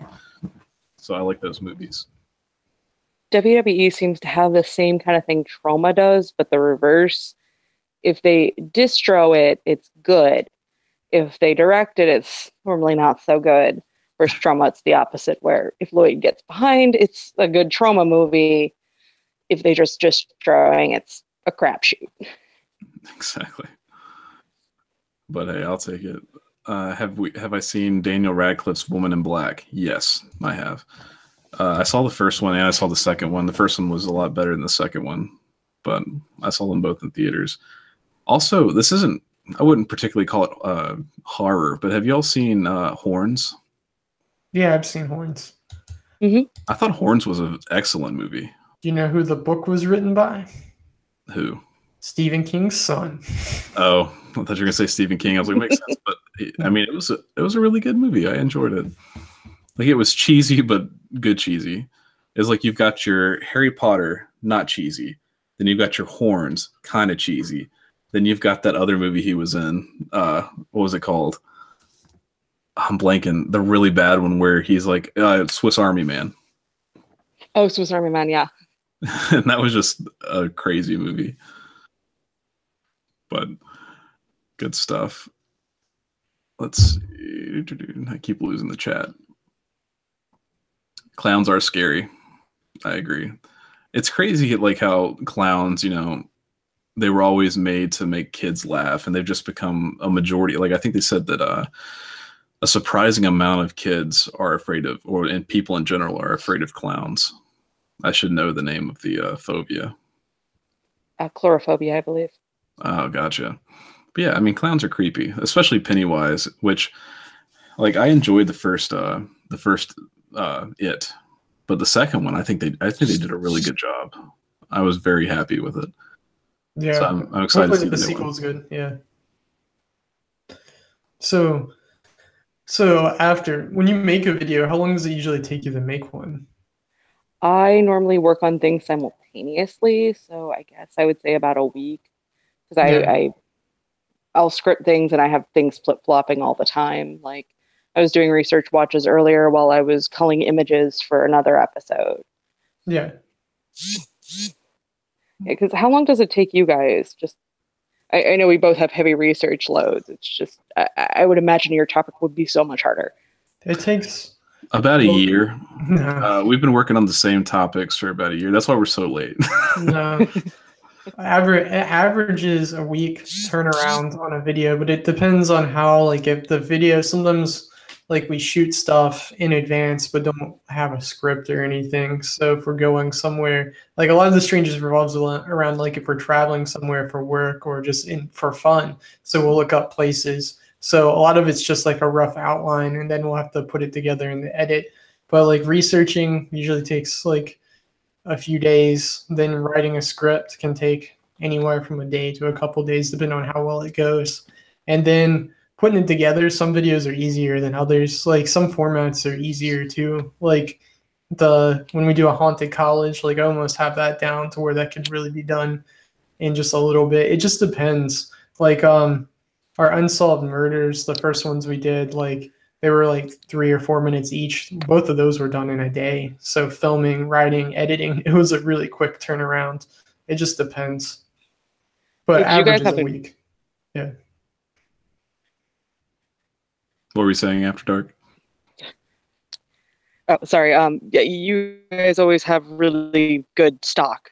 [SPEAKER 1] So I like those movies.
[SPEAKER 4] WWE seems to have the same kind of thing Trauma does, but the reverse. If they distro it, it's good. If they direct it, it's normally not so good. Whereas Trauma, it's the opposite, where if Lloyd gets behind, it's a good Trauma movie. If they just destroying, it's a crapshoot.
[SPEAKER 1] Exactly. But hey, I'll take it. Have I seen Daniel Radcliffe's Woman in Black? Yes, I have. I saw the first one and I saw the second one. The first one was a lot better than the second one, but I saw them both in theaters. Also, I wouldn't particularly call it horror, but have y'all seen Horns?
[SPEAKER 2] Yeah, I've seen Horns.
[SPEAKER 4] Mm-hmm.
[SPEAKER 1] I thought Horns was an excellent movie.
[SPEAKER 2] Do you know who the book was written by?
[SPEAKER 1] Who?
[SPEAKER 2] Stephen King's son.
[SPEAKER 1] Oh, I thought you were gonna say Stephen King. I was like, makes sense, but I mean, it was a really good movie. I enjoyed it. Like, it was cheesy, but good cheesy. It's like you've got your Harry Potter, not cheesy. Then you've got your Horns, kind of cheesy. Then you've got that other movie he was in. What was it called? I'm blanking. The really bad one where he's like Swiss Army Man.
[SPEAKER 4] Oh, Swiss Army Man, yeah.
[SPEAKER 1] And that was just a crazy movie. But good stuff. Let's see. I keep losing the chat. Clowns are scary. I agree. It's crazy, like, how clowns, they were always made to make kids laugh, and they've just become a majority. Like, I think they said that a surprising amount of kids are afraid of, and people in general are afraid of clowns. I should know the name of the phobia.
[SPEAKER 4] Chlorophobia, I believe.
[SPEAKER 1] Oh, gotcha. But yeah, I mean, clowns are creepy, especially Pennywise, which Like I enjoyed the first It, but the second one, I think they did a really good job. I was very happy with it. So
[SPEAKER 2] Yeah.
[SPEAKER 1] I'm excited to
[SPEAKER 2] Hopefully
[SPEAKER 1] see
[SPEAKER 2] the
[SPEAKER 1] the new one.
[SPEAKER 2] sequel's good. Yeah. So after when you make a video, how long does it usually take you to make one?
[SPEAKER 4] I normally work on things simultaneously, so I guess I would say about a week because
[SPEAKER 2] Yeah.
[SPEAKER 4] I'll script things and I have things flip-flopping all the time. Like I was doing research watches earlier while I was culling images for another episode.
[SPEAKER 2] Yeah.
[SPEAKER 4] Because how long does it take you guys? Just I know we both have heavy research loads. It's just I would imagine your topic would be so much harder.
[SPEAKER 2] It takes
[SPEAKER 1] About a year.
[SPEAKER 2] no.
[SPEAKER 1] We've been working on the same topics for about a year. That's why we're so late.
[SPEAKER 2] No. Averages a week turnaround on a video, but it depends on how, like, if the video sometimes, like, we shoot stuff in advance but don't have a script or anything. So if we're going somewhere, like a lot of the Strangest revolves around like if we're traveling somewhere for work or just in for fun. So we'll look up places. So a lot of it's just like a rough outline, and then we'll have to put it together in the edit. But like researching usually takes like a few days. Then writing a script can take anywhere from a day to a couple days, depending on how well it goes. And then putting it together, some videos are easier than others. Like some formats are easier too. Like when we do a haunted college, like I almost have that down to where that could really be done in just a little bit. It just depends. Like our unsolved murders, the first ones we did, like they were like 3 or 4 minutes each. Both of those were done in a day. So filming, writing, editing, it was a really quick turnaround. It just depends. But
[SPEAKER 4] Did you guys
[SPEAKER 2] average is
[SPEAKER 4] have
[SPEAKER 2] a week. Yeah.
[SPEAKER 1] What were we saying after dark?
[SPEAKER 4] Oh, sorry. Yeah, you guys always have really good stock.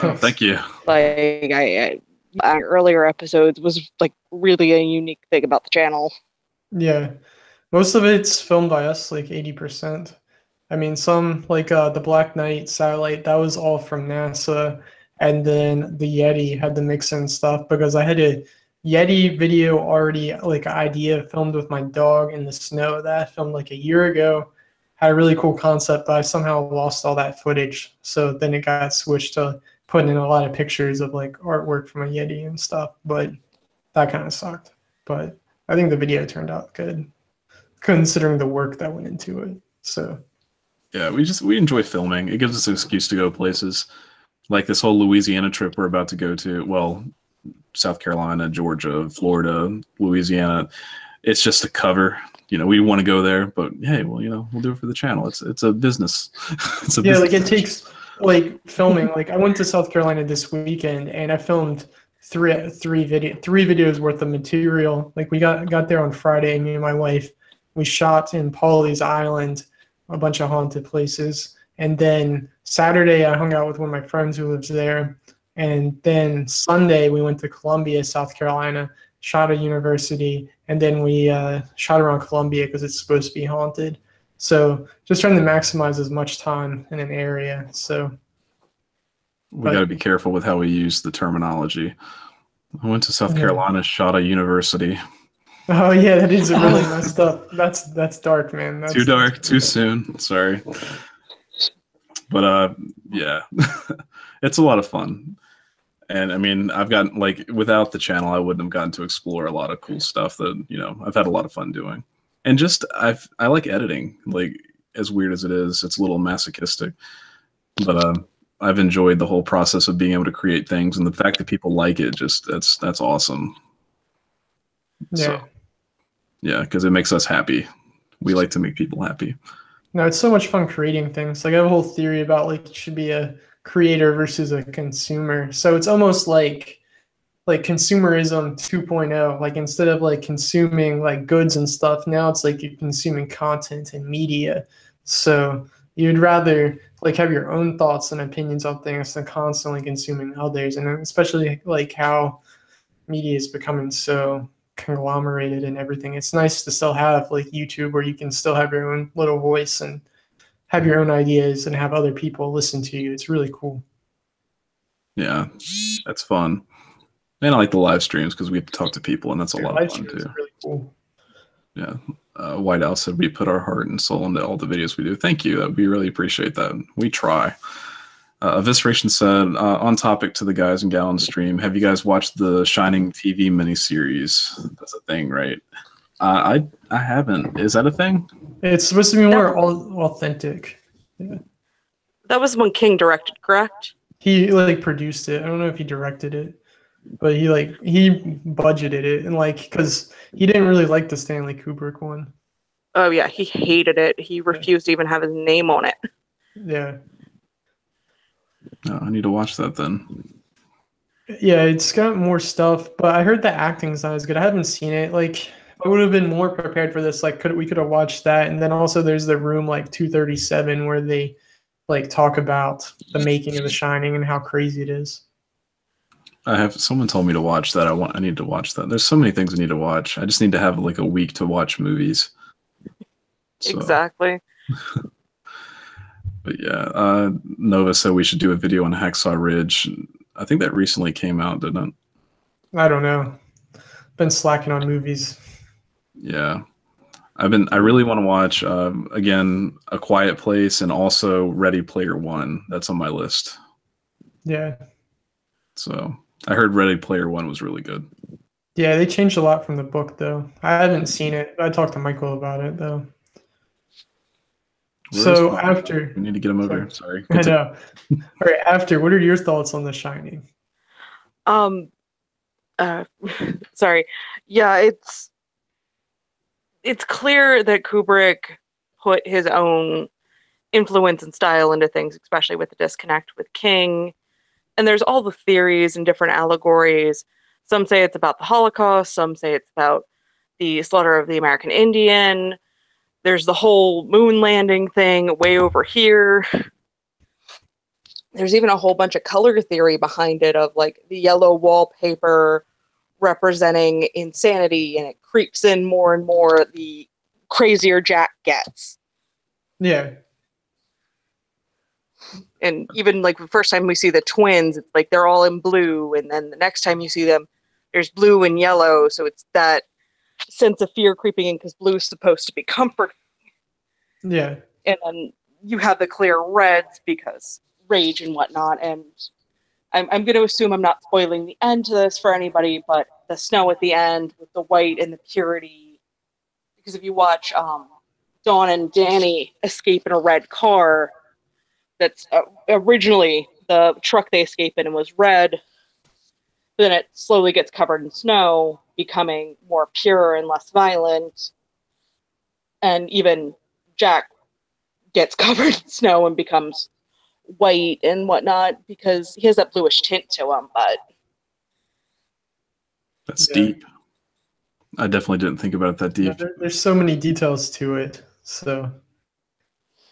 [SPEAKER 1] Oh, thank you.
[SPEAKER 4] Like our earlier episodes was like really a unique thing about the channel.
[SPEAKER 2] Yeah. Most of it's filmed by us, like 80%. I mean, some like the Black Knight satellite, that was all from NASA. And then the Yeti had the mix and stuff because I had a Yeti video already, like idea filmed with my dog in the snow that I filmed like a year ago. Had a really cool concept, but I somehow lost all that footage. So then it got switched to putting in a lot of pictures of like artwork from a Yeti and stuff. But that kind of sucked. But I think the video turned out good considering the work that went into it. So
[SPEAKER 1] yeah, we enjoy filming. It gives us an excuse to go places. Like this whole Louisiana trip we're about to go to. Well, South Carolina, Georgia, Florida, Louisiana. It's just a cover. We want to go there, but hey, well, we'll do it for the channel. It's a business. It's a
[SPEAKER 2] yeah,
[SPEAKER 1] business.
[SPEAKER 2] like it takes like filming. Like I went to South Carolina this weekend and I filmed three videos worth of material. Like we got there on Friday, me and my wife. We shot in Pawleys Island, a bunch of haunted places. And then Saturday, I hung out with one of my friends who lives there. And then Sunday, we went to Columbia, South Carolina, shot at university. And then we shot around Columbia because it's supposed to be haunted. So just trying to maximize as much time in an area. So
[SPEAKER 1] we got to be careful with how we use the terminology. I went to South Carolina, shot a university.
[SPEAKER 2] Oh yeah, that is really messed up. That's dark, man. That's
[SPEAKER 1] too dark, too soon. Sorry, but yeah, it's a lot of fun. And I mean, I've gotten like without the channel, I wouldn't have gotten to explore a lot of cool stuff that I've had a lot of fun doing. And just I like editing. Like as weird as it is, it's a little masochistic, but I've enjoyed the whole process of being able to create things, and the fact that people like it, just that's awesome.
[SPEAKER 2] Yeah.
[SPEAKER 1] So, yeah, because it makes us happy. We like to make people happy.
[SPEAKER 2] No, it's so much fun creating things. Like I have a whole theory about like it should be a creator versus a consumer. So it's almost like consumerism 2.0. Like instead of like consuming like goods and stuff, now it's like you're consuming content and media. So you'd rather like have your own thoughts and opinions on things than constantly consuming others. And especially like how media is becoming so conglomerated and everything. It's nice to still have like YouTube where you can still have your own little voice and have your own ideas and have other people listen to you. It's really cool.
[SPEAKER 1] Yeah, that's fun. And I like the live streams because we get to talk to people, and that's a lot of fun too.
[SPEAKER 2] Really cool.
[SPEAKER 1] Yeah, White Owl said we put our heart and soul into all the videos we do. Thank you. We really appreciate that. We try. Evisceration said, on topic to the guys and gals stream, have you guys watched the Shining TV miniseries? That's a thing, right? I haven't. Is that a thing?
[SPEAKER 2] It's supposed to be more authentic. Yeah.
[SPEAKER 4] That was when King directed, correct?
[SPEAKER 2] He like produced it. I don't know if he directed it, but he budgeted it, and like because he didn't really like the Stanley Kubrick one.
[SPEAKER 4] Oh yeah, he hated it. He refused to even have his name on it.
[SPEAKER 2] Yeah.
[SPEAKER 1] Oh, I need to watch that then.
[SPEAKER 2] Yeah, it's got more stuff, but I heard the acting's not as good. I haven't seen it. Like, I would have been more prepared for this. Like, we could have watched that, and then also there's the room like 237 where they like talk about the making of The Shining and how crazy it is.
[SPEAKER 1] Someone told me to watch that. I need to watch that. There's so many things I need to watch. I just need to have like a week to watch movies. So.
[SPEAKER 4] Exactly.
[SPEAKER 1] But yeah, Nova said we should do a video on Hacksaw Ridge. I think that recently came out, didn't it?
[SPEAKER 2] I don't know. Been slacking on movies.
[SPEAKER 1] Yeah. I really want to watch again A Quiet Place and also Ready Player One. That's on my list.
[SPEAKER 2] Yeah.
[SPEAKER 1] So I heard Ready Player One was really good.
[SPEAKER 2] Yeah, they changed a lot from the book though. I haven't seen it. I talked to Michael about it though. So after
[SPEAKER 1] we need to get him over. Sorry.
[SPEAKER 2] I know. All right, after, what are your thoughts on The Shining?
[SPEAKER 4] Sorry. Yeah, it's clear that Kubrick put his own influence and style into things, especially with the disconnect with King. And there's all the theories and different allegories. Some say it's about the Holocaust, some say it's about the slaughter of the American Indian. There's the whole moon landing thing way over here. There's even a whole bunch of color theory behind it of like the yellow wallpaper representing insanity, and it creeps in more and more the crazier Jack gets.
[SPEAKER 2] Yeah.
[SPEAKER 4] And even like the first time we see the twins, it's like they're all in blue, and then the next time you see them, there's blue and yellow, so it's that sense of fear creeping in because blue is supposed to be comforting.
[SPEAKER 2] Yeah.
[SPEAKER 4] And then you have the clear reds because rage and whatnot. And I'm going to assume I'm not spoiling the end to this for anybody, but the snow at the end with the white and the purity. Because if you watch Dawn and Danny escape in a red car, that's originally the truck they escape in was red. Then it slowly gets covered in snow, becoming more pure and less violent. And even Jack gets covered in snow and becomes white and whatnot because he has that bluish tint to him. But
[SPEAKER 1] that's deep. I definitely didn't think about it that deep.
[SPEAKER 2] Yeah, there's so many details to it. So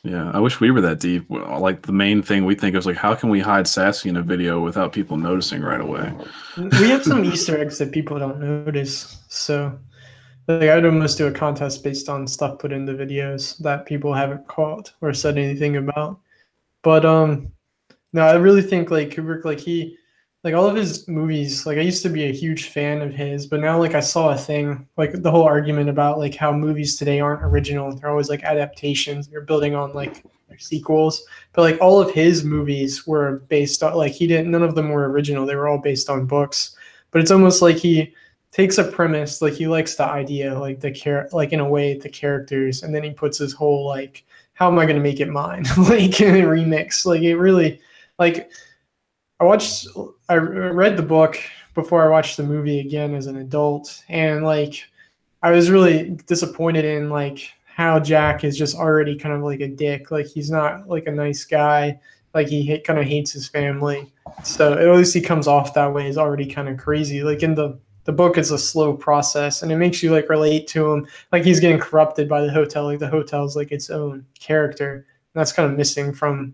[SPEAKER 1] yeah, I wish we were that deep. Like the main thing we think is like, how can we hide Sassy in a video without people noticing right away?
[SPEAKER 2] We have some Easter eggs that people don't notice. So like, I'd almost do a contest based on stuff put in the videos that people haven't caught or said anything about. But no, I really think like Kubrick, like all of his movies, like I used to be a huge fan of his, but now like I saw a thing, like the whole argument about like how movies today aren't original. They're always like adaptations. They're building on like their sequels. But like all of his movies were based on like none of them were original. They were all based on books. But it's almost like he takes a premise, like he likes the idea, like like in a way the characters, and then he puts his whole like, how am I gonna make it mine? Like in a remix. Like it really like I read the book before I watched the movie again as an adult, and like I was really disappointed in like how Jack is just already kind of like a dick. Like he's not like a nice guy. Like he kind of hates his family. So at least he comes off that way is already kind of crazy. Like in the book, it's a slow process, and it makes you like relate to him. Like he's getting corrupted by the hotel. Like the hotel's like its own character. And that's kind of missing from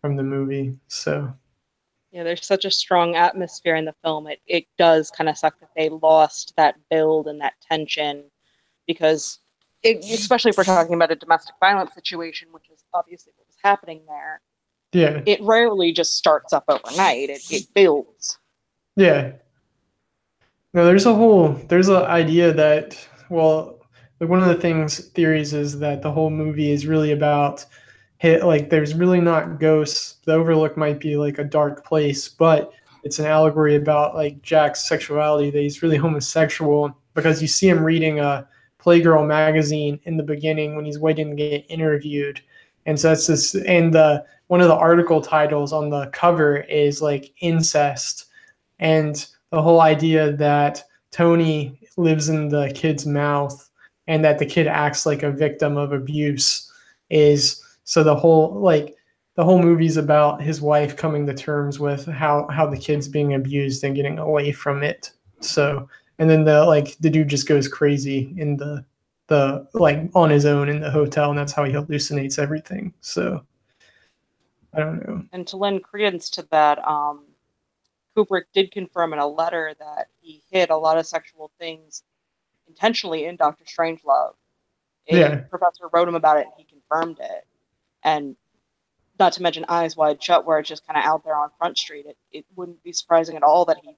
[SPEAKER 2] the movie. So.
[SPEAKER 4] Yeah, there's such a strong atmosphere in the film. It does kind of suck that they lost that build and that tension because, especially if we're talking about a domestic violence situation, which is obviously what was happening there.
[SPEAKER 2] Yeah.
[SPEAKER 4] It rarely just starts up overnight. It builds.
[SPEAKER 2] Yeah. No, there's an idea that, well, like one of the theories is that the whole movie is really about like there's really not ghosts. The Overlook might be like a dark place, but it's an allegory about like Jack's sexuality, that he's really homosexual, because you see him reading a Playgirl magazine in the beginning when he's waiting to get interviewed. And so that's this, and one of the article titles on the cover is like incest. And the whole idea that Tony lives in the kid's mouth and that the kid acts like a victim of abuse is, so the whole movie's about his wife coming to terms with how the kid's being abused and getting away from it. So, and then the dude just goes crazy in the like on his own in the hotel, and that's how he hallucinates everything. So I don't know.
[SPEAKER 4] And to lend credence to that, Kubrick did confirm in a letter that he hid a lot of sexual things intentionally in Dr. Strangelove. A professor wrote him about it, and he confirmed it. And not to mention Eyes Wide Shut, where it's just kind of out there on Front Street. It wouldn't be surprising at all that he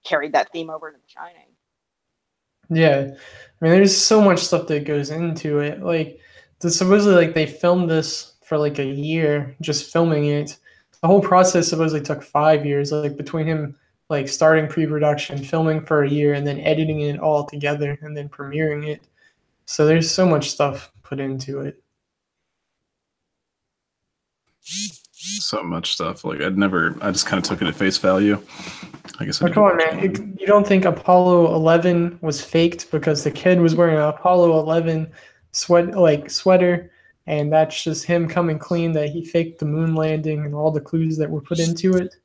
[SPEAKER 4] carried that theme over to The Shining.
[SPEAKER 2] Yeah. I mean, there's so much stuff that goes into it. Like, supposedly, like, they filmed this for like a year, just filming it. The whole process supposedly took 5 years, like between him like starting pre-production, filming for a year, and then editing it all together, and then premiering it. So there's so much stuff put into it.
[SPEAKER 1] So much stuff. Like I just kind of took it at face value. I guess.
[SPEAKER 2] Come on, man! You don't think Apollo 11 was faked because the kid was wearing an Apollo 11 sweater, and that's just him coming clean that he faked the moon landing and all the clues that were put into it?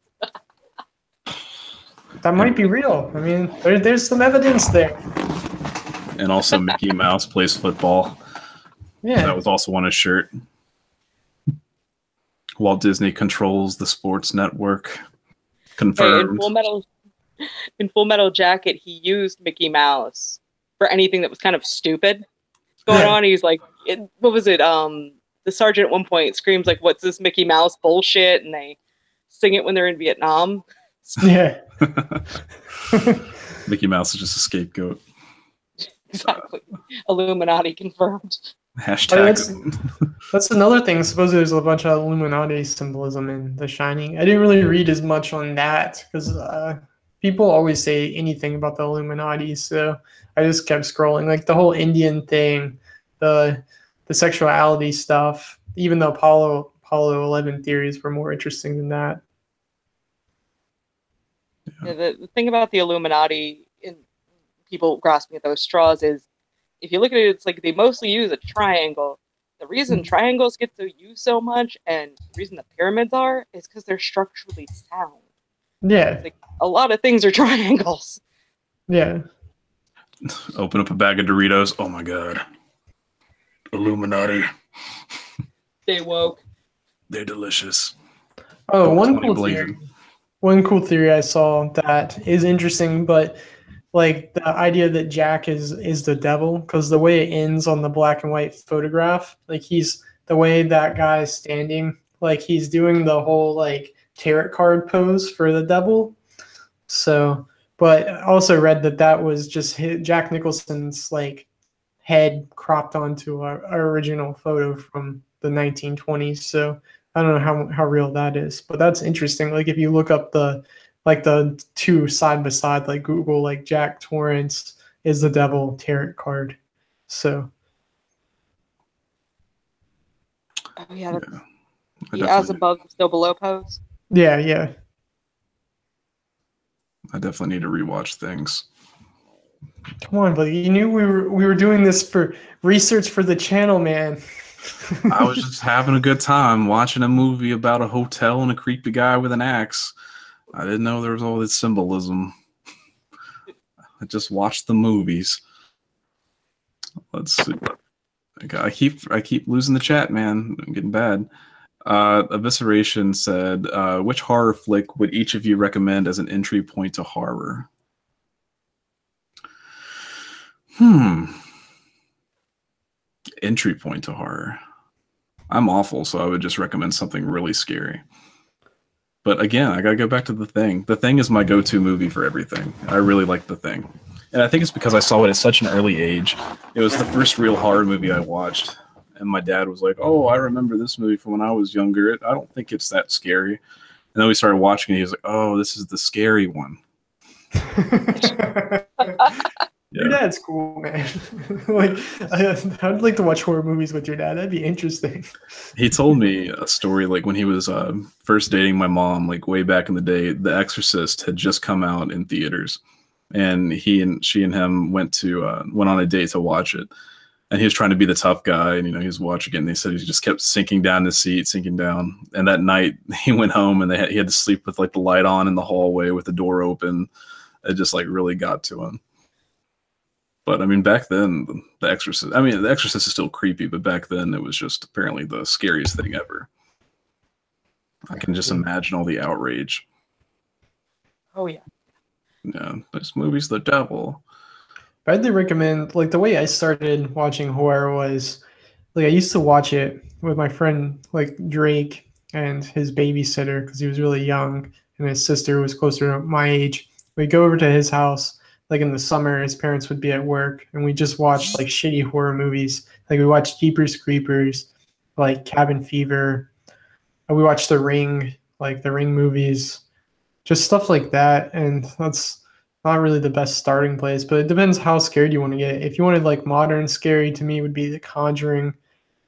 [SPEAKER 2] That might be real. I mean, there's some evidence there.
[SPEAKER 1] And also, Mickey Mouse plays football.
[SPEAKER 2] Yeah,
[SPEAKER 1] that was also on his shirt. Walt Disney controls the sports network. Confirmed.
[SPEAKER 4] In Full Metal Jacket, he used Mickey Mouse for anything that was kind of stupid going on. He's like, what was it? The sergeant at one point screams like, "What's this Mickey Mouse bullshit?" And they sing it when they're in Vietnam.
[SPEAKER 2] Yeah.
[SPEAKER 1] Mickey Mouse is just a scapegoat.
[SPEAKER 4] Exactly. Illuminati confirmed.
[SPEAKER 1] Hashtag.
[SPEAKER 2] That's another thing. Supposedly there's a bunch of Illuminati symbolism in The Shining. I didn't really read as much on that because people always say anything about the Illuminati, so I just kept scrolling. Like the whole Indian thing, the sexuality stuff, even the Apollo 11 theories were more interesting than that.
[SPEAKER 4] Yeah, the thing about the Illuminati and people grasping at those straws is, if you look at it, it's like they mostly use a triangle. The reason triangles get to use so much, and the reason the pyramids are, is because they're structurally sound.
[SPEAKER 2] Yeah.
[SPEAKER 4] It's like a lot of things are triangles.
[SPEAKER 2] Yeah.
[SPEAKER 1] Open up a bag of Doritos. Oh my god. Illuminati.
[SPEAKER 4] They woke.
[SPEAKER 1] They're delicious.
[SPEAKER 2] Oh, one cool theory I saw that is interesting, but like the idea that Jack is the devil, because the way it ends on the black and white photograph, like the way that guy is standing, like he's doing the whole like tarot card pose for the devil. So, but I also read that was just Jack Nicholson's like head cropped onto our original photo from the 1920s. So I don't know how real that is, but that's interesting. Like if you look up the two side by side, like Google, like Jack Torrance is the devil tarot card. So.
[SPEAKER 4] Oh yeah, that's the as above, so below pose.
[SPEAKER 2] Yeah, yeah.
[SPEAKER 1] I definitely need to rewatch things.
[SPEAKER 2] Come on, buddy. You knew we were doing this for research for the channel, man.
[SPEAKER 1] I was just having a good time watching a movie about a hotel and a creepy guy with an axe. I didn't know there was all this symbolism. I just watched the movies. Let's see. I keep losing the chat, man. I'm getting bad. Evisceration said, which horror flick would each of you recommend as an entry point to horror? Entry point to horror. I'm awful, so I would just recommend something really scary. But again, I gotta go back to The Thing. The Thing is my go-to movie for everything. I really like The Thing. And I think it's because I saw it at such an early age. It was the first real horror movie I watched. And my dad was like, "Oh, I remember this movie from when I was younger. I don't think it's that scary." And then we started watching it. He was like, "Oh, this is the scary one."
[SPEAKER 2] Your dad's cool, man. Like, I'd like to watch horror movies with your dad. That'd be interesting.
[SPEAKER 1] He told me a story like when he was first dating my mom, like way back in the day. The Exorcist had just come out in theaters, and she and him went on a date to watch it. And he was trying to be the tough guy, and he was watching it. And they said he just kept sinking down in the seat, sinking down. And that night he went home, and he had to sleep with like the light on in the hallway with the door open. It just like really got to him. But I mean, back then, The Exorcist is still creepy, but back then it was just apparently the scariest thing ever. I can just imagine all the outrage.
[SPEAKER 4] Oh yeah.
[SPEAKER 1] Yeah, this movie's the devil.
[SPEAKER 2] I'd recommend, like, the way I started watching horror was, like, I used to watch it with my friend, like, Drake and his babysitter, because he was really young, and his sister was closer to my age. We'd go over to his house, like, in the summer. His parents would be at work, and we just watched, like, shitty horror movies. Like, we watched Jeepers Creepers, like, Cabin Fever. We watched The Ring, like, the Ring movies. Just stuff like that, and that's not really the best starting place, but it depends how scared you want to get. If you wanted like modern scary, to me would be The Conjuring.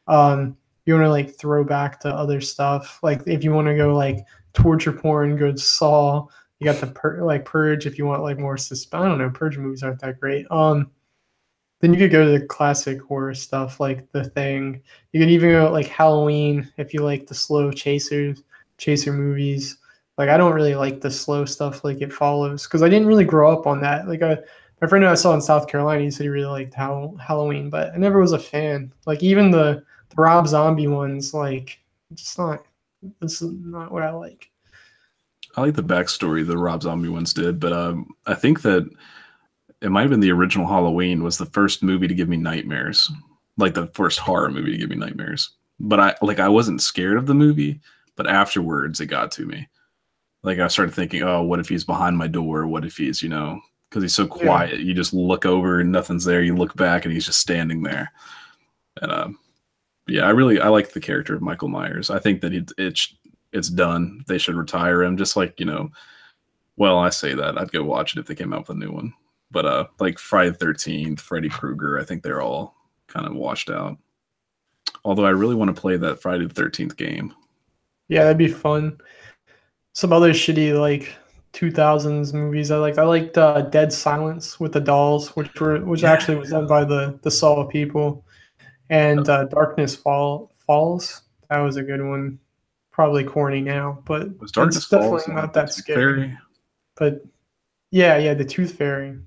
[SPEAKER 2] You want to like throw back to other stuff. Like if you want to go like torture porn, go to Saw. You got the Purge. If you want like more suspense, I don't know. Purge movies aren't that great. Then you could go to the classic horror stuff like The Thing. You could even go like Halloween if you like the slow chaser movies. Like, I don't really like the slow stuff like It Follows because I didn't really grow up on that. Like, my friend who I saw in South Carolina, he said he really liked Halloween, but I never was a fan. Like, even the Rob Zombie ones, like, this is not what I like.
[SPEAKER 1] I like the backstory the Rob Zombie ones did, but I think that it might have been the original Halloween was the first movie to give me nightmares, like the first horror movie to give me nightmares. But I wasn't scared of the movie, but afterwards it got to me. Like I started thinking, oh, what if he's behind my door? What if he's, because he's so quiet, you just look over and nothing's there. You look back and he's just standing there. And yeah, I like the character of Michael Myers. I think that it's done. They should retire him. Just like, well, I say that I'd go watch it if they came out with a new one. But like Friday the 13th, Freddy Krueger, I think they're all kind of washed out. Although I really want to play that Friday the 13th game.
[SPEAKER 2] Yeah, that'd be fun. Some other shitty like 2000s movies I liked. I liked Dead Silence with the dolls, which actually was done by the Saw people, and Darkness Falls. That was a good one. Probably corny now, but it's definitely not that scary. But yeah, the Tooth Fairy.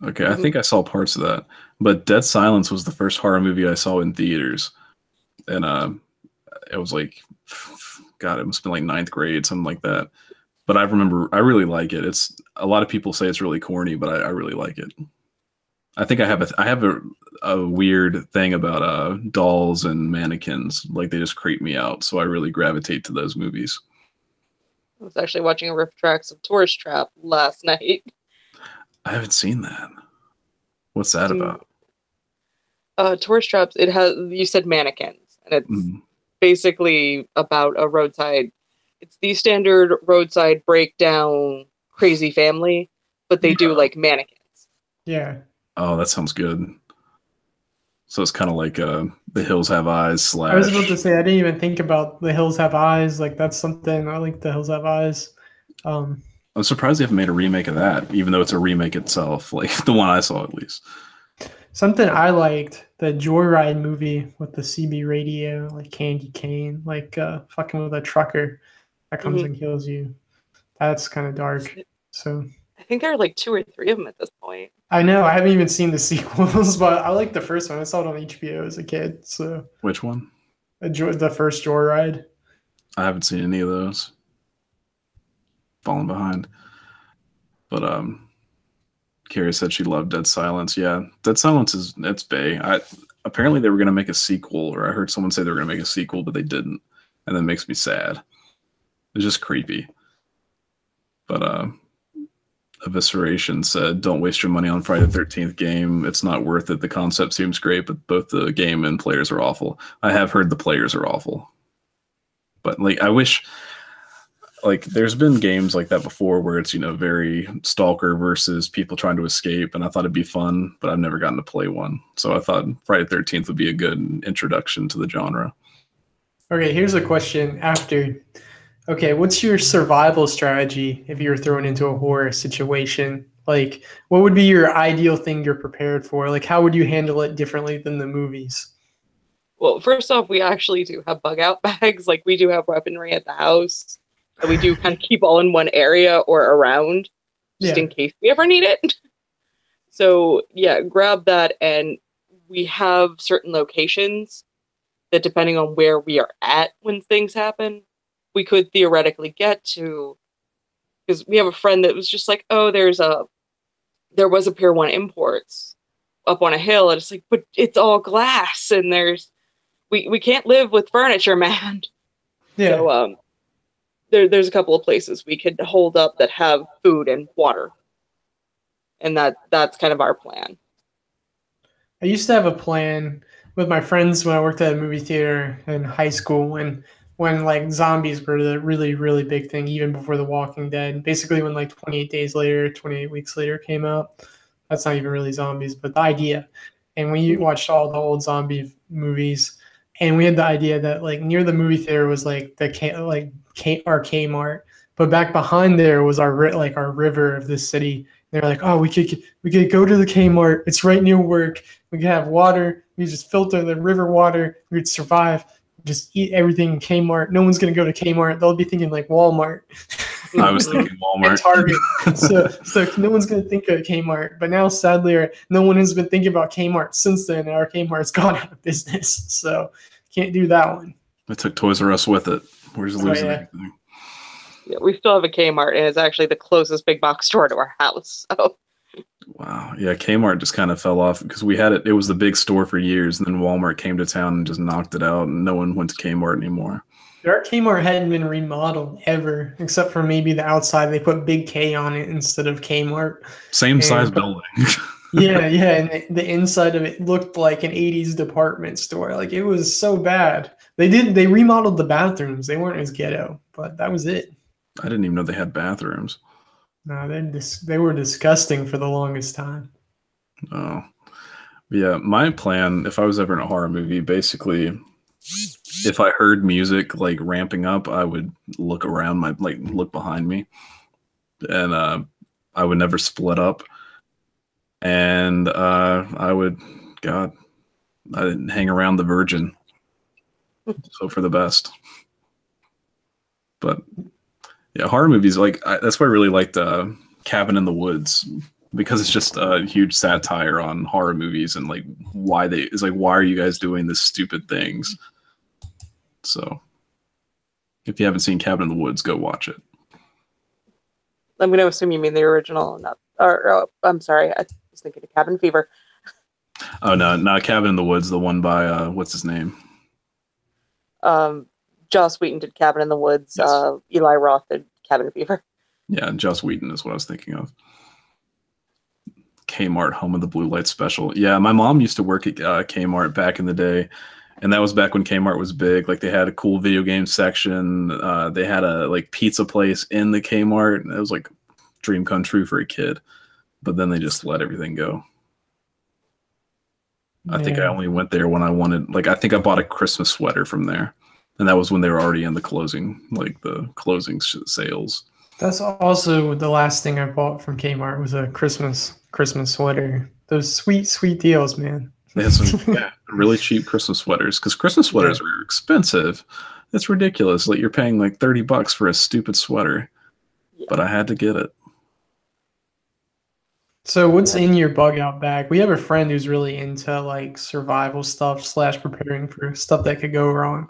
[SPEAKER 1] Okay, I think I saw parts of that, but Dead Silence was the first horror movie I saw in theaters, and it was like, God, it must have been like ninth grade, something like that. But I really like it. It's a lot of people say it's really corny, but I really like it. I think I have a weird thing about dolls and mannequins. Like they just creep me out, so I really gravitate to those movies.
[SPEAKER 4] I was actually watching a riff tracks of Tourist Trap last night.
[SPEAKER 1] I haven't seen that. What's that about?
[SPEAKER 4] Tourist Traps. It has, you said mannequins, and it's basically about a roadside. It's the standard roadside breakdown crazy family, but they do like mannequins.
[SPEAKER 2] Yeah.
[SPEAKER 1] Oh, that sounds good. So it's kind of like The Hills Have Eyes /
[SPEAKER 2] I was about to say, I didn't even think about The Hills Have Eyes. Like, that's something. I like The Hills Have Eyes.
[SPEAKER 1] I'm surprised they haven't made a remake of that, even though it's a remake itself, like the one I saw at least.
[SPEAKER 2] Something I liked, the Joyride movie with the CB radio, like Candy Cane, like fucking with a trucker that comes and kills you. That's kind of dark. So
[SPEAKER 4] I think there are like 2 or 3 of them at this point.
[SPEAKER 2] I know. I haven't even seen the sequels, but I like the first one. I saw it on HBO as a kid. So
[SPEAKER 1] which one?
[SPEAKER 2] The first Joyride. I
[SPEAKER 1] haven't seen any of those. Falling behind. But Carrie said she loved Dead Silence. Yeah, Dead Silence it's bae. Apparently they were going to make a sequel, or I heard someone say they were going to make a sequel, but they didn't, and that makes me sad. It's just creepy. But Evisceration said, "Don't waste your money on Friday the 13th game. It's not worth it. The concept seems great, but both the game and players are awful." I have heard the players are awful, but like I wish, like there's been games like that before where it's very stalker versus people trying to escape, and I thought it'd be fun, but I've never gotten to play one. So I thought Friday the 13th would be a good introduction to the genre.
[SPEAKER 2] Okay, here's a question after. Okay, what's your survival strategy if you're thrown into a horror situation? Like, what would be your ideal thing you're prepared for? Like, how would you handle it differently than the movies?
[SPEAKER 4] Well, first off, we actually do have bug out bags. Like, we do have weaponry at the house that we do kind of keep all in one area or around just in case we ever need it. So, yeah, grab that. And we have certain locations that, depending on where we are at when things happen, we could theoretically get to, because we have a friend that was just like, oh, there was a Pier 1 Imports up on a hill, and it's like, but it's all glass, and we can't live with furniture, man.
[SPEAKER 2] Yeah.
[SPEAKER 4] So there's a couple of places we could hold up that have food and water, and that's kind of our plan.
[SPEAKER 2] I used to have a plan with my friends when I worked at a movie theater in high school, and when like zombies were the really, really big thing, even before The Walking Dead. Basically, when like 28 Days Later, 28 Weeks Later came out. That's not even really zombies, but the idea. And we watched all the old zombie movies, and we had the idea that like near the movie theater was like our Kmart, but back behind there was our river of the city. They're like, oh, we could go to the Kmart. It's right near work. We could have water. We just filter the river water. We'd survive. Just eat everything in Kmart. No one's gonna go to Kmart. They'll be thinking like Walmart.
[SPEAKER 1] I was thinking Walmart.
[SPEAKER 2] And Target. So no one's gonna think of Kmart. But now, sadly, no one has been thinking about Kmart since then. Our Kmart's gone out of business, so can't do that one.
[SPEAKER 1] I took Toys R Us with it. We're just losing
[SPEAKER 4] everything. Yeah, we still have a Kmart, and it's actually the closest big box store to our house. So.
[SPEAKER 1] Wow. Yeah, Kmart just kind of fell off because we had it. It was the big store for years, and then Walmart came to town and just knocked it out, and no one went to Kmart anymore.
[SPEAKER 2] Our Kmart hadn't been remodeled ever, except for maybe the outside. They put big K on it instead of Kmart.
[SPEAKER 1] Same size building.
[SPEAKER 2] yeah, and the inside of it looked like an 80s department store. Like, it was so bad. They remodeled the bathrooms. They weren't as ghetto, but that was it.
[SPEAKER 1] I didn't even know they had bathrooms.
[SPEAKER 2] No, they were disgusting for the longest time.
[SPEAKER 1] Oh. Yeah, my plan, if I was ever in a horror movie, basically, if I heard music like ramping up, I would look around look behind me. And I would never split up. And I'd hang around the Virgin. So for the best. But yeah, horror movies, that's why I really liked Cabin in the Woods, because it's just a huge satire on horror movies and why are you guys doing this stupid things? So if you haven't seen Cabin in the Woods, go watch it.
[SPEAKER 4] I'm going to assume you mean the original, I'm sorry, I was thinking of Cabin Fever.
[SPEAKER 1] Oh no, not Cabin in the Woods, the one by what's his name?
[SPEAKER 4] Joss Whedon did Cabin in the Woods. Yes. Eli Roth did Cabin Fever.
[SPEAKER 1] Yeah, Joss Whedon is what I was thinking of. Kmart, home of the blue light special. Yeah, my mom used to work at Kmart back in the day, and that was back when Kmart was big. Like, they had a cool video game section. They had a pizza place in the Kmart. It was like dream come true for a kid. But then they just let everything go. I think I only went there when I wanted, I think I bought a Christmas sweater from there. And that was when they were already in the closing sales.
[SPEAKER 2] That's also the last thing I bought from Kmart was a Christmas sweater. Those sweet deals, man.
[SPEAKER 1] They had some really cheap Christmas sweaters, because Christmas sweaters are expensive. It's ridiculous. You're paying $30 for a stupid sweater. Yeah. But I had to get it.
[SPEAKER 2] So what's in your bug out bag? We have a friend who's really into survival stuff / preparing for stuff that could go wrong.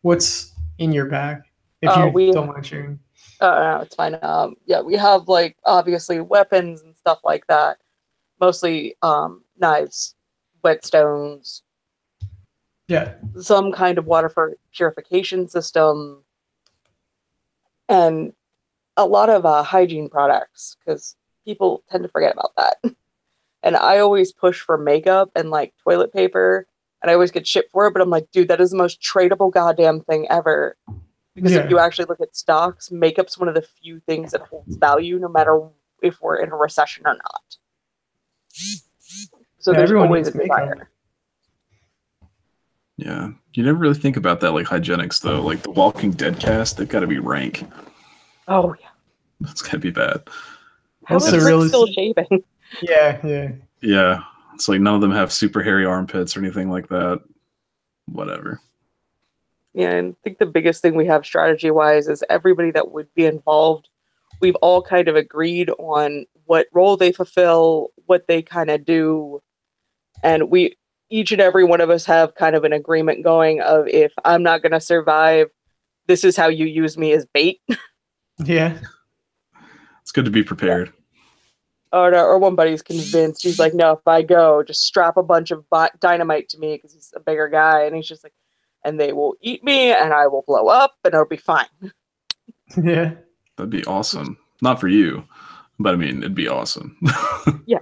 [SPEAKER 2] What's in your bag? If you don't mind sharing.
[SPEAKER 4] No, it's fine. Yeah, we have obviously weapons and stuff like that. Mostly knives, whetstones.
[SPEAKER 2] Yeah.
[SPEAKER 4] Some kind of water purification system, and a lot of hygiene products, because people tend to forget about that. And I always push for makeup and like toilet paper, and I always get shit for it, but I'm like, dude, that is the most tradable goddamn thing ever. Because if you actually look at stocks, makeup's one of the few things that holds value no matter if we're in a recession or not. So there's always a desire.
[SPEAKER 1] Yeah. You never really think about that, like hygienics though. Like the Walking Dead cast, they've got to be rank.
[SPEAKER 4] Oh yeah.
[SPEAKER 1] That's gotta be bad.
[SPEAKER 4] How is Rick still shaving?
[SPEAKER 2] Yeah.
[SPEAKER 1] Yeah. It's like none of them have super hairy armpits or anything like that. Whatever.
[SPEAKER 4] Yeah, and I think the biggest thing we have strategy-wise is everybody that would be involved, we've all kind of agreed on what role they fulfill, what they kind of do, and each and every one of us have kind of an agreement going of, if I'm not going to survive, this is how you use me as bait.
[SPEAKER 2] Yeah.
[SPEAKER 1] It's good to be prepared.
[SPEAKER 4] Or one buddy's convinced. He's like, no, if I go, just strap a bunch of dynamite to me because he's a bigger guy. And he's just like, and they will eat me and I will blow up and it'll be fine.
[SPEAKER 2] Yeah.
[SPEAKER 1] That'd be awesome. Not for you, but I mean, it'd be awesome.
[SPEAKER 4] Yeah.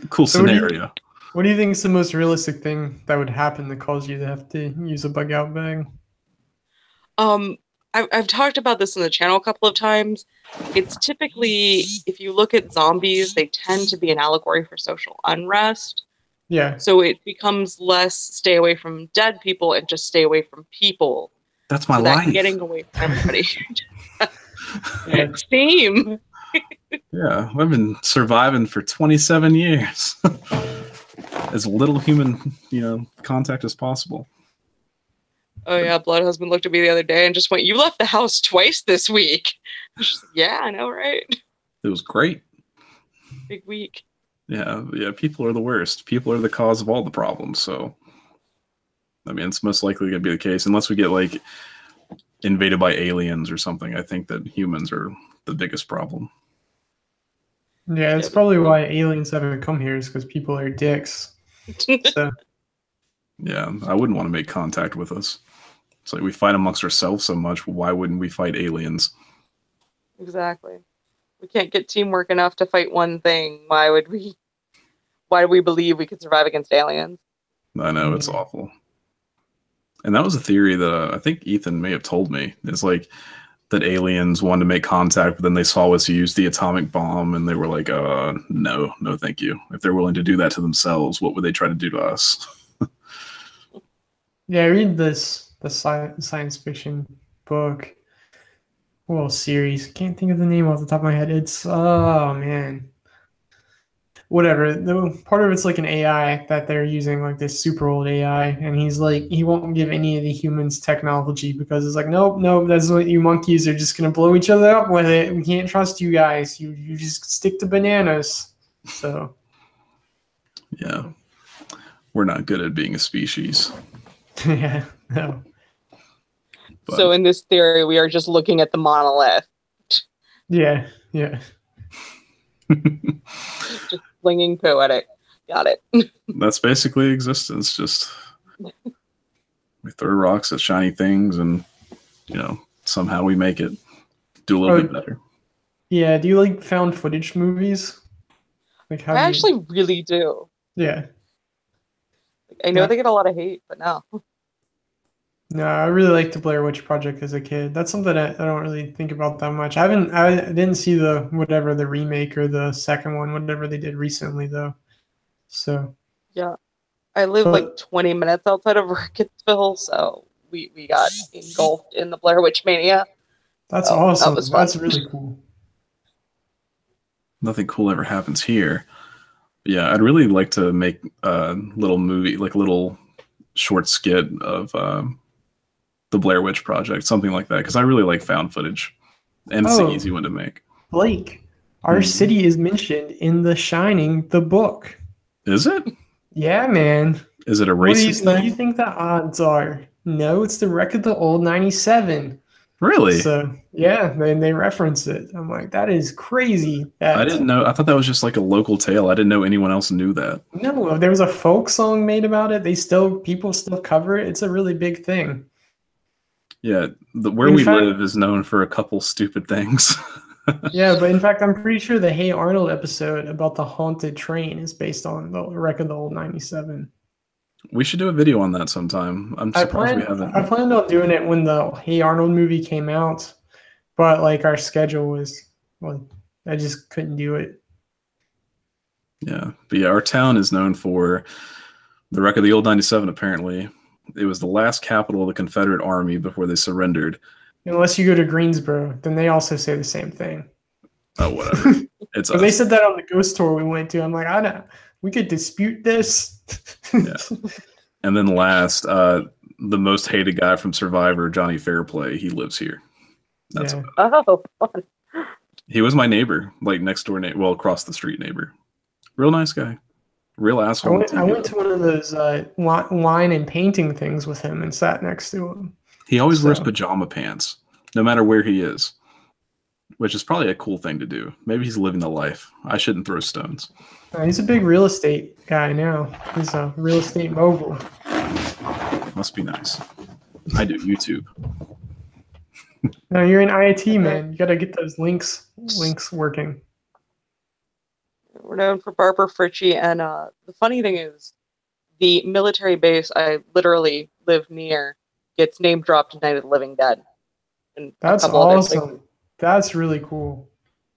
[SPEAKER 1] Cool scenario.
[SPEAKER 2] What do you think is the most realistic thing that would happen that cause you to have to use a bug out bag?
[SPEAKER 4] I've talked about this on the channel a couple of times. It's typically, if you look at zombies, they tend to be an allegory for social unrest.
[SPEAKER 2] Yeah.
[SPEAKER 4] So it becomes less stay away from dead people and just stay away from people.
[SPEAKER 1] That's my life.
[SPEAKER 4] Getting away from everybody. Same.
[SPEAKER 1] Yeah, I've been surviving for 27 years. As little human, contact as possible.
[SPEAKER 4] Oh yeah, Blood Husband looked at me the other day and just went, "You left the house twice this week." Yeah, I know, right?
[SPEAKER 1] It was great.
[SPEAKER 4] Big week.
[SPEAKER 1] Yeah, people are the worst. People are the cause of all the problems, so I mean, it's most likely going to be the case unless we get like invaded by aliens or something. I think that humans are the biggest problem.
[SPEAKER 2] Yeah, it's probably why aliens haven't come here, is because people are dicks. So.
[SPEAKER 1] Yeah, I wouldn't want to make contact with us. It's like we fight amongst ourselves so much. Why wouldn't we fight aliens?
[SPEAKER 4] Exactly. We can't get teamwork enough to fight one thing. Why would we? Why do we believe we could survive against aliens?
[SPEAKER 1] I know, it's awful. And that was a theory that I think Ethan may have told me. It's like that aliens wanted to make contact, but then they saw us use the atomic bomb, and they were like, no, thank you. If they're willing to do that to themselves, what would they try to do to us?
[SPEAKER 2] Yeah, I read the science fiction book, well, series. Can't think of the name off the top of my head. It's, oh man, whatever. Part of it's like an AI that they're using, like this super old AI, and he's like, he won't give any of the humans technology because it's like, nope, that's what you monkeys are just gonna blow each other up with it. We can't trust you guys. You just stick to bananas. So
[SPEAKER 1] yeah, we're not good at being a species.
[SPEAKER 2] Yeah, no.
[SPEAKER 1] But,
[SPEAKER 4] so in this theory, we are just looking at the monolith.
[SPEAKER 2] Yeah.
[SPEAKER 4] Just flinging poo at it. Got it.
[SPEAKER 1] That's basically existence. Just we throw rocks at shiny things, and somehow we make it do a little bit better.
[SPEAKER 2] Yeah. Do you like found footage movies? Like
[SPEAKER 4] I actually really do.
[SPEAKER 2] Yeah.
[SPEAKER 4] I know they get a lot of hate, but no.
[SPEAKER 2] No, I really liked the Blair Witch Project as a kid. That's something I don't really think about that much. I didn't see the remake or the second one, whatever they did recently though. So
[SPEAKER 4] yeah, I live like 20 minutes outside of Rickettsville, so we got engulfed in the Blair Witch mania.
[SPEAKER 2] That's awesome. That's really cool.
[SPEAKER 1] Nothing cool ever happens here. Yeah, I'd really like to make a little movie, like a little short skit of the Blair Witch Project, something like that, because I really like found footage, and it's an easy one to make.
[SPEAKER 2] Blake, our city is mentioned in The Shining, the book.
[SPEAKER 1] Is it?
[SPEAKER 2] Yeah, man.
[SPEAKER 1] Is it a racist thing?
[SPEAKER 2] What do you think the odds are? No, it's the wreck of the old 97.
[SPEAKER 1] Really?
[SPEAKER 2] So, yeah, they reference it. I'm like, that is crazy.
[SPEAKER 1] I didn't know. I thought that was just like a local tale. I didn't know anyone else knew that.
[SPEAKER 2] No, there was a folk song made about it. People still cover it. It's a really big thing.
[SPEAKER 1] Yeah, where we live is known for a couple stupid things.
[SPEAKER 2] Yeah, but in fact, I'm pretty sure the Hey Arnold episode about the haunted train is based on the wreck of the old 97.
[SPEAKER 1] We should do a video on that sometime. I'm surprised we haven't.
[SPEAKER 2] I planned on doing it when the Hey Arnold movie came out, but like our schedule was, well, I just couldn't do it.
[SPEAKER 1] Yeah, but yeah, our town is known for the wreck of the old 97. Apparently, it was the last capital of the Confederate Army before they surrendered.
[SPEAKER 2] Unless you go to Greensboro, then they also say the same thing.
[SPEAKER 1] Oh, whatever. It's
[SPEAKER 2] But they said that on the ghost tour we went to. I'm like, I don't. We could dispute this.
[SPEAKER 1] Yeah. And then last, the most hated guy from Survivor, Johnny Fairplay, he lives here. That's
[SPEAKER 2] Yeah.
[SPEAKER 4] Oh, fun.
[SPEAKER 1] He was my neighbor, like next door neighbor, well, across the street neighbor. Real nice guy. Real asshole.
[SPEAKER 2] I went to one of those wine and painting things with him and sat next to him.
[SPEAKER 1] He always wears pajama pants, no matter where he is, which is probably a cool thing to do. Maybe he's living the life. I shouldn't throw stones.
[SPEAKER 2] He's a big real estate guy now. He's a real estate mogul.
[SPEAKER 1] Must be nice. I do YouTube.
[SPEAKER 2] No, you're in IT, man. You got to get those links working.
[SPEAKER 4] We're known for Barbara Fritchie, and the funny thing is, the military base I literally live near gets name dropped in Night of the Living Dead. And
[SPEAKER 2] That's awesome. That's really cool.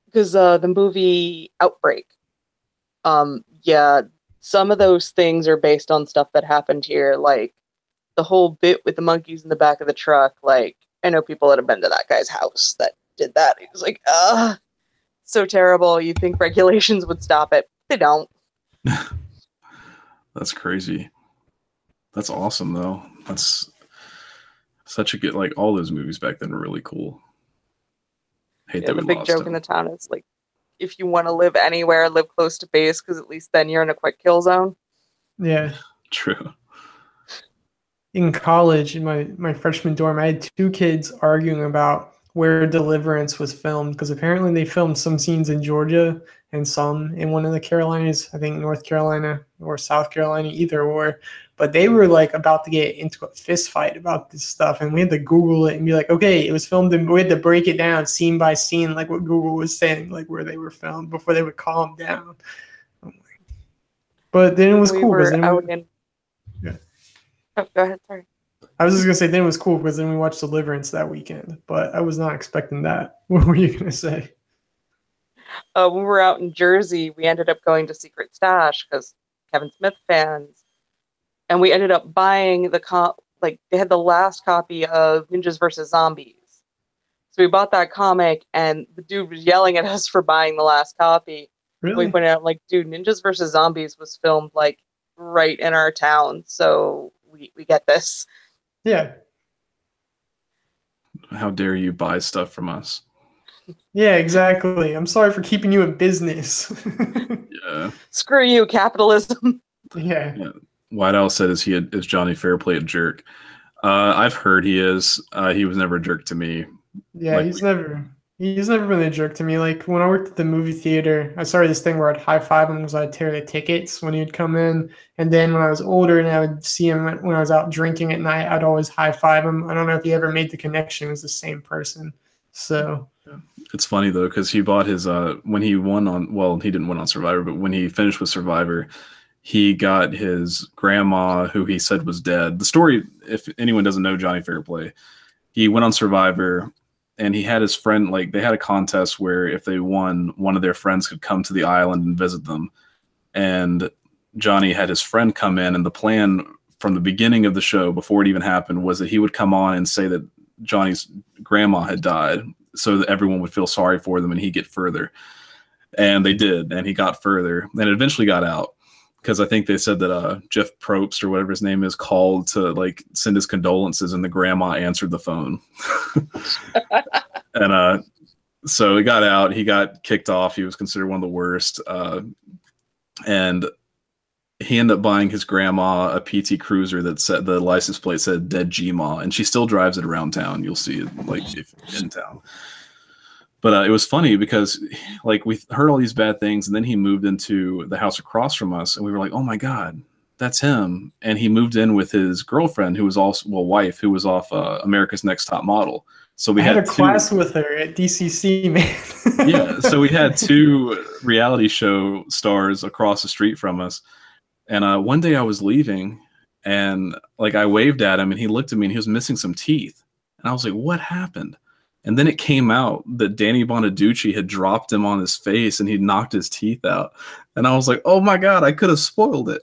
[SPEAKER 4] Because the movie Outbreak, yeah, some of those things are based on stuff that happened here, like the whole bit with the monkeys in the back of the truck. Like, I know people that have been to that guy's house that did that. He was like, so terrible. You'd think regulations would stop it. They don't.
[SPEAKER 1] That's crazy. That's awesome, though. That's such a good, like, all those movies back then were really cool. Hate that
[SPEAKER 4] the
[SPEAKER 1] we
[SPEAKER 4] big
[SPEAKER 1] lost
[SPEAKER 4] joke
[SPEAKER 1] them.
[SPEAKER 4] in the town is like, if you want to live anywhere, live close to base, because at least then you're in a quick kill zone.
[SPEAKER 2] Yeah.
[SPEAKER 1] True.
[SPEAKER 2] In college, in my freshman dorm, I had two kids arguing about where Deliverance was filmed, because apparently they filmed some scenes in Georgia and some in one of the Carolinas, I think North Carolina or South Carolina, either or. But they were like about to get into a fist fight about this stuff, and we had to Google it and be like, okay, it was filmed, and we had to break it down scene by scene, like what Google was saying, like where they were filmed before they would calm down. But then it was cool because
[SPEAKER 4] yeah. Oh, go ahead. Sorry.
[SPEAKER 2] I was just gonna say then it was cool because then we watched Deliverance that weekend, but I was not expecting that. What were you gonna say?
[SPEAKER 4] When we were out in Jersey, we ended up going to Secret Stash because Kevin Smith fans, and we ended up buying they had the last copy of Ninjas vs. Zombies. So we bought that comic, and the dude was yelling at us for buying the last copy.
[SPEAKER 2] Really?
[SPEAKER 4] We pointed out, like, dude, Ninjas vs. Zombies was filmed like right in our town, so we get this.
[SPEAKER 2] Yeah.
[SPEAKER 1] How dare you buy stuff from us?
[SPEAKER 2] Yeah, exactly. I'm sorry for keeping you in business.
[SPEAKER 1] Yeah.
[SPEAKER 4] Screw you, capitalism.
[SPEAKER 2] Yeah.
[SPEAKER 1] White Owl said, is Johnny Fairplay a jerk? I've heard he is. He was never a jerk to me.
[SPEAKER 2] Yeah, he's never been a jerk to me. Like when I worked at the movie theater, I started this thing where I'd high five him because I'd tear the tickets when he'd come in. And then when I was older and I would see him when I was out drinking at night, I'd always high five him. I don't know if he ever made the connection. It was the same person. So
[SPEAKER 1] it's funny though, because he bought his when he won on, well, he didn't win on Survivor, but when he finished with Survivor, he got his grandma, who he said was dead. The story, if anyone doesn't know Johnny Fairplay, he went on Survivor and he had his friend, like they had a contest where if they won, one of their friends could come to the island and visit them. And Johnny had his friend come in, and the plan from the beginning of the show, before it even happened, was that he would come on and say that Johnny's grandma had died so that everyone would feel sorry for them and he'd get further. And they did, and he got further, and it eventually got out. Because I think they said that Jeff Probst or whatever his name is called to like send his condolences, and the grandma answered the phone. And so it got out. He got kicked off. He was considered one of the worst. And he ended up buying his grandma a PT Cruiser that said, the license plate said "Dead Gma," and she still drives it around town. You'll see it like if in town. But it was funny because, like, we heard all these bad things, and then he moved into the house across from us, and we were like, "Oh my God, that's him!" And he moved in with his girlfriend, who was also, well, wife, who was off America's Next Top Model. So we
[SPEAKER 2] I had a
[SPEAKER 1] two,
[SPEAKER 2] class with her at DCC, man.
[SPEAKER 1] yeah. So we had two reality show stars across the street from us. And one day I was leaving, and like I waved at him, and he looked at me, and he was missing some teeth. And I was like, "What happened?" And then it came out that Danny Bonaducci had dropped him on his face, and he'd knocked his teeth out. And I was like, "Oh my God, I could have spoiled it."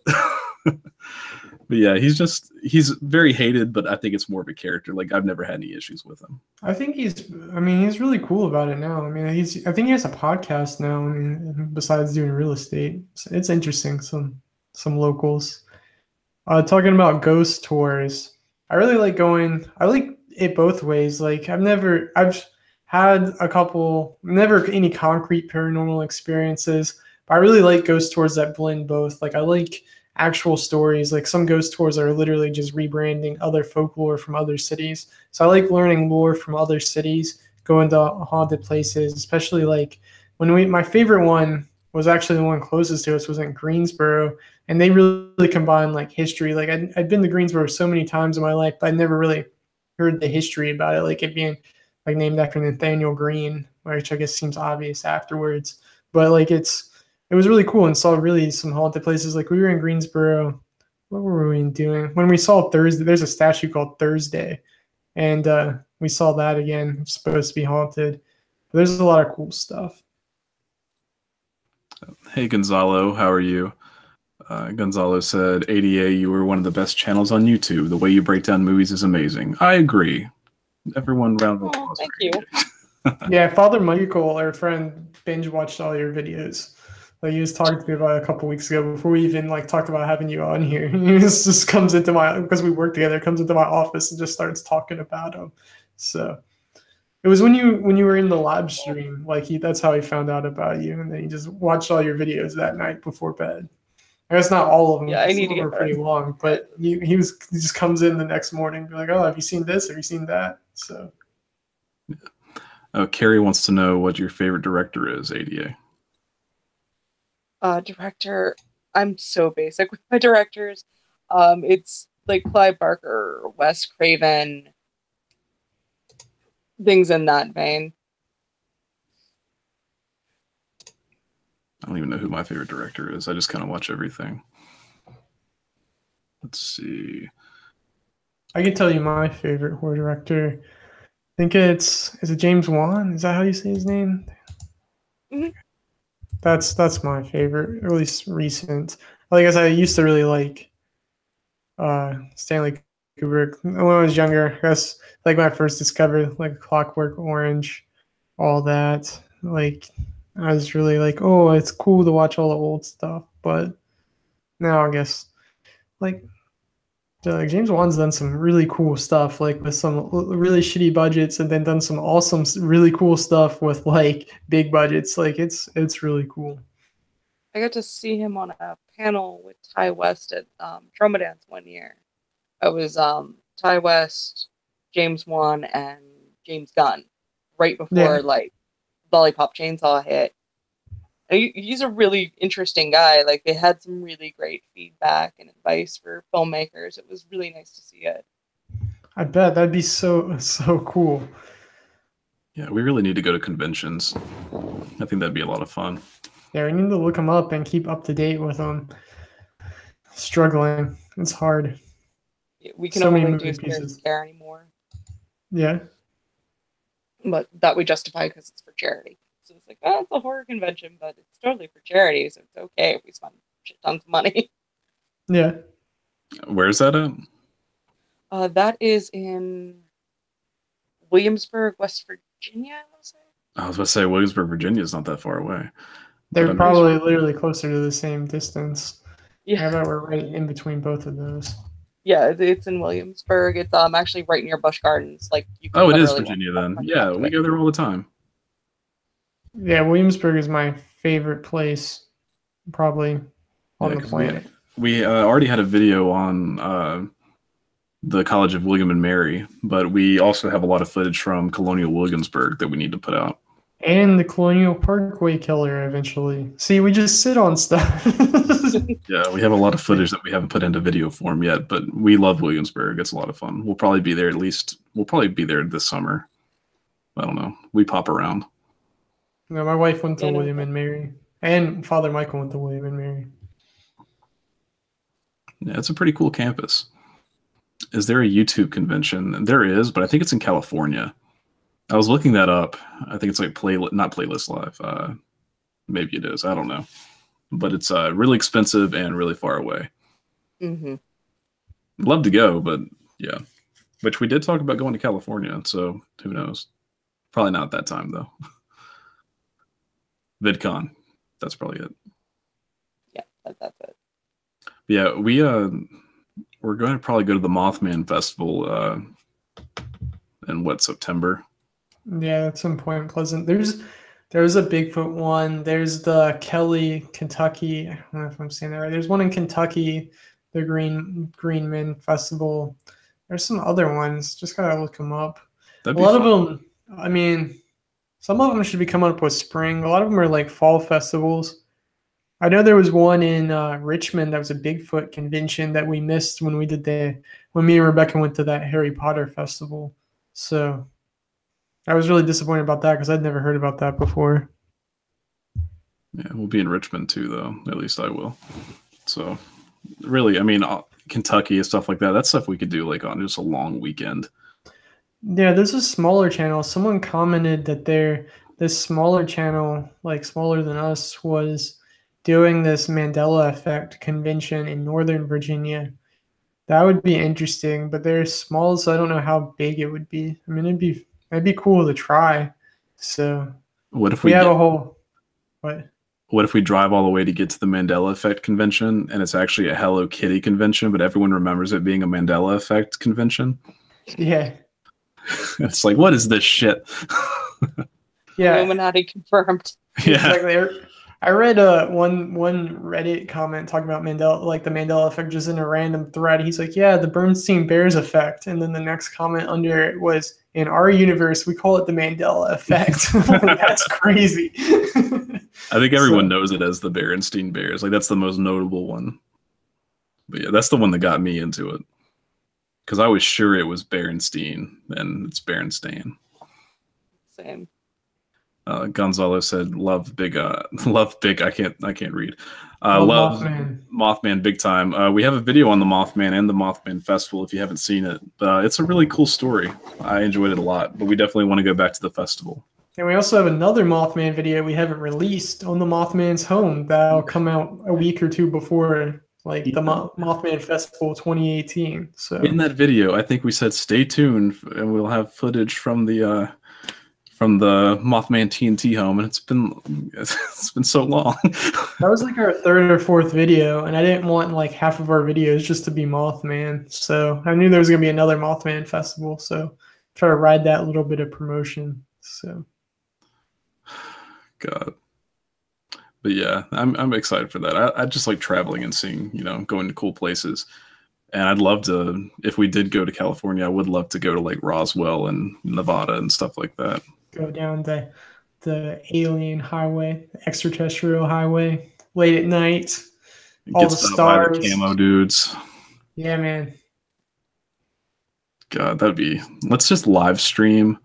[SPEAKER 1] But yeah, he's very hated, but I think it's more of a character. Like I've never had any issues with him.
[SPEAKER 2] I think he's really cool about it now. I mean, I think he has a podcast now. I mean, besides doing real estate, it's interesting. Some locals. Talking about ghost tours, I really like going. I like it both ways. Like I've had a couple, never any concrete paranormal experiences, but I really like ghost tours that blend both. Like I like actual stories. Like some ghost tours are literally just rebranding other folklore from other cities. So I like learning lore from other cities, going to haunted places, especially like my favorite one was actually the one closest to us was in Greensboro, and they really combine like history. Like I'd been to Greensboro so many times in my life, but I never really heard the history about it, like it being like named after Nathaniel Green, which I guess seems obvious afterwards. But like it was really cool and saw really some haunted places. Like we were in Greensboro. What were we doing? When we saw Thursday, there's a statue called Thursday, and we saw that again. It's supposed to be haunted. But there's a lot of cool stuff.
[SPEAKER 1] Hey Gonzalo, how are you? Gonzalo said, "ADA, you were one of the best channels on YouTube. The way you break down movies is amazing." I agree. Everyone round of applause.
[SPEAKER 4] Thank you.
[SPEAKER 2] Yeah, Father Michael, our friend, binge watched all your videos. Like he was talking to me about a couple weeks ago before we even like talked about having you on here. He just comes into because we work together, comes into my office and just starts talking about him. So it was when you were in the live stream, like that's how he found out about you, and then he just watched all your videos that night before bed. I guess not all of them.
[SPEAKER 4] Yeah, I need to
[SPEAKER 2] get pretty long, but he just comes in the next morning, be like, "Oh, have you seen this? Have you seen that?" So.
[SPEAKER 1] Carrie wants to know what your favorite director is, ADA.
[SPEAKER 4] Director, I'm so basic with my directors. It's like Clive Barker, Wes Craven, things in that vein.
[SPEAKER 1] I don't even know who my favorite director is. I just kind of watch everything. Let's see.
[SPEAKER 2] I can tell you my favorite horror director. I think is it James Wan? Is that how you say his name?
[SPEAKER 4] Mm-hmm.
[SPEAKER 2] That's my favorite, at least recent. Like I used to really like Stanley Kubrick when I was younger. That's like when I first discovered like Clockwork Orange, all that. Like I was really like, oh, it's cool to watch all the old stuff. But now I guess like James Wan's done some really cool stuff, like with some really shitty budgets, and then done some awesome, really cool stuff with like big budgets. Like it's really cool.
[SPEAKER 4] I got to see him on a panel with Ty West at Trauma Dance one year. It was Ty West, James Wan, and James Gunn right before like Lollipop Chainsaw hit. He's a really interesting guy. Like they had some really great feedback and advice for filmmakers. It was really nice to see it.
[SPEAKER 2] I bet that'd be so cool.
[SPEAKER 1] Yeah, we really need to go to conventions. I think that'd be a lot of fun.
[SPEAKER 2] Yeah, we need to look them up and keep up to date with them. Struggling, it's hard.
[SPEAKER 4] We can only do scare anymore.
[SPEAKER 2] Yeah,
[SPEAKER 4] but that we justify because it's for charity. So it's like, oh, it's a horror convention, but it's totally for charity, so it's okay if we spend shit tons of money.
[SPEAKER 2] Yeah.
[SPEAKER 1] Where's that at?
[SPEAKER 4] That is in Williamsburg, West Virginia,
[SPEAKER 1] I was about to say Williamsburg, Virginia is not that far away.
[SPEAKER 2] They're probably literally closer to the same distance.
[SPEAKER 4] Yeah.
[SPEAKER 2] I bet we're right in between both of those.
[SPEAKER 4] Yeah, it's in Williamsburg. It's actually right near Busch Gardens. Like you can
[SPEAKER 1] it is Virginia then. Yeah, we go there all the time.
[SPEAKER 2] Yeah, Williamsburg is my favorite place, probably on the planet.
[SPEAKER 1] We already had a video on the College of William and Mary, but we also have a lot of footage from Colonial Williamsburg that we need to put out.
[SPEAKER 2] And the Colonial Parkway Killer eventually. See, we just sit on stuff.
[SPEAKER 1] Yeah, we have a lot of footage that we haven't put into video form yet, but we love Williamsburg. It's a lot of fun. We'll probably be there this summer. I don't know. We pop around.
[SPEAKER 2] No, my wife went to
[SPEAKER 3] Yeah, no,
[SPEAKER 2] William and Mary, and Father Michael went to William and Mary.
[SPEAKER 1] Yeah, it's a pretty cool campus. Is there a YouTube convention? There is, but I think it's in California. I was looking that up. I think it's like not Playlist Live. Maybe it is. I don't know. But it's really expensive and really far away.
[SPEAKER 4] Mm-hmm.
[SPEAKER 1] Love to go, but yeah. Which we did talk about going to California, so who knows? Probably not at that time though. VidCon. That's probably it.
[SPEAKER 4] Yeah, that's it.
[SPEAKER 1] Yeah, we're going to probably go to the Mothman Festival in what, September?
[SPEAKER 2] Yeah, at some point in Pleasant. There's a Bigfoot one. There's the Kelly, Kentucky. I don't know if I'm saying that right. There's one in Kentucky, the Green Men Festival. There's some other ones. Just gotta look them up.
[SPEAKER 1] That'd
[SPEAKER 2] A
[SPEAKER 1] be
[SPEAKER 2] lot
[SPEAKER 1] fun.
[SPEAKER 2] of them. I mean, some of them should be coming up with spring. A lot of them are like fall festivals. I know there was one in Richmond that was a Bigfoot convention that we missed when me and Rebecca went to that Harry Potter festival. So I was really disappointed about that because I'd never heard about that before.
[SPEAKER 1] Yeah, we'll be in Richmond too, though. At least I will. So, really, I mean, Kentucky and stuff like that. That's stuff we could do like on just a long weekend.
[SPEAKER 2] Yeah, there's a smaller channel. Someone commented that this smaller channel, like smaller than us, was doing this Mandela Effect convention in Northern Virginia. That would be interesting, but they're small, so I don't know how big it would be. I mean, it'd be cool to try. So
[SPEAKER 1] What if
[SPEAKER 2] we
[SPEAKER 1] we
[SPEAKER 2] have
[SPEAKER 1] get,
[SPEAKER 2] a whole what?
[SPEAKER 1] what if we drive all the way to get to the Mandela Effect convention and it's actually a Hello Kitty convention, but everyone remembers it being a Mandela Effect convention?
[SPEAKER 2] Yeah.
[SPEAKER 1] It's like, what is this shit?
[SPEAKER 2] Yeah.
[SPEAKER 4] Illuminati confirmed.
[SPEAKER 1] Yeah.
[SPEAKER 2] Exactly. I read one Reddit comment talking about Mandela, like the Mandela effect, just in a random thread. He's like, "Yeah, the Bernstein Bears effect," and then the next comment under it was, "In our universe, we call it the Mandela effect." Like, that's crazy.
[SPEAKER 1] I think everyone knows it as the Berenstain Bears. Like, that's the most notable one. But yeah, that's the one that got me into it. Because I was sure it was Berenstein, and it's Berenstain.
[SPEAKER 4] Same.
[SPEAKER 1] Gonzalo said, "Love big, love big." I can't read.
[SPEAKER 2] Love
[SPEAKER 1] Mothman big time. We have a video on the Mothman and the Mothman Festival if you haven't seen it. It's a really cool story. I enjoyed it a lot, but we definitely want to go back to the festival.
[SPEAKER 2] And we also have another Mothman video we haven't released on the Mothman's home that'll come out a week or two before, like the Mothman Festival 2018. So
[SPEAKER 1] in that video, I think we said stay tuned, and we'll have footage from the Mothman TNT home, and it's been so long.
[SPEAKER 2] That was like our third or fourth video, and I didn't want like half of our videos just to be Mothman. So I knew there was gonna be another Mothman festival, so try to ride that little bit of promotion. So
[SPEAKER 1] God. But yeah, I'm excited for that. I just like traveling and seeing, going to cool places. And I'd love to, if we did go to California, I would love to go to like Roswell and Nevada and stuff like that.
[SPEAKER 2] Go down the alien highway, the extraterrestrial highway, late at night. All the stars.
[SPEAKER 1] By the camo dudes.
[SPEAKER 2] Yeah, man.
[SPEAKER 1] God, let's just live stream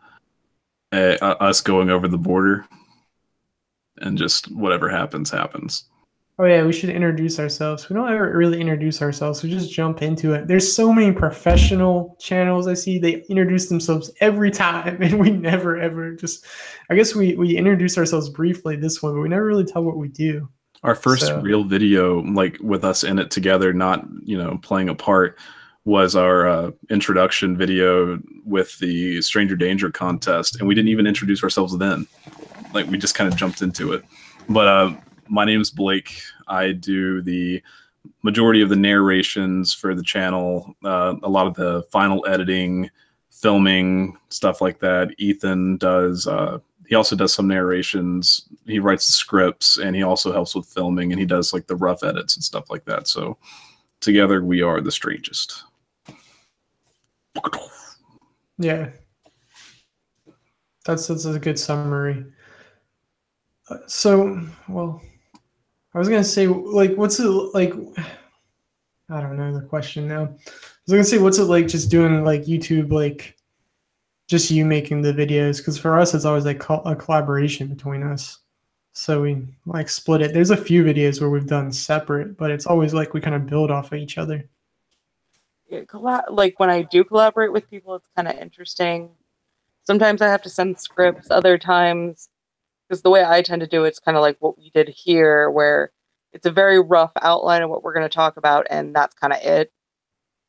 [SPEAKER 1] us going over the border, and just whatever happens.
[SPEAKER 2] Oh yeah, we should introduce ourselves. We don't ever really introduce ourselves. We just jump into it. There's so many professional channels I see. They introduce themselves every time, and we never ever just. I guess we introduce ourselves briefly this one, but we never really tell what we do.
[SPEAKER 1] Our first real video, like with us in it together, not playing a part, was our introduction video with the Stranger Danger contest, and we didn't even introduce ourselves then. Like, we just kind of jumped into it. But my name's Blake. I do the majority of the narrations for the channel, a lot of the final editing, filming, stuff like that. Ethan does, he also does some narrations. He writes the scripts, and he also helps with filming, and he does like the rough edits and stuff like that. So together we are the Strangest.
[SPEAKER 2] Yeah. That's a good summary. I was gonna say, like, what's it like? I don't know the question now. I was gonna say, what's it like just doing like YouTube, like just you making the videos, because for us it's always like a collaboration between us. So we like split it. There's a few videos where we've done separate, but it's always like we kind of build off of each other.
[SPEAKER 4] Like when I do collaborate with people, it's kind of interesting. Sometimes I have to send scripts, other times, because the way I tend to do it's kind of like what we did here, where it's a very rough outline of what we're going to talk about, and that's kind of it.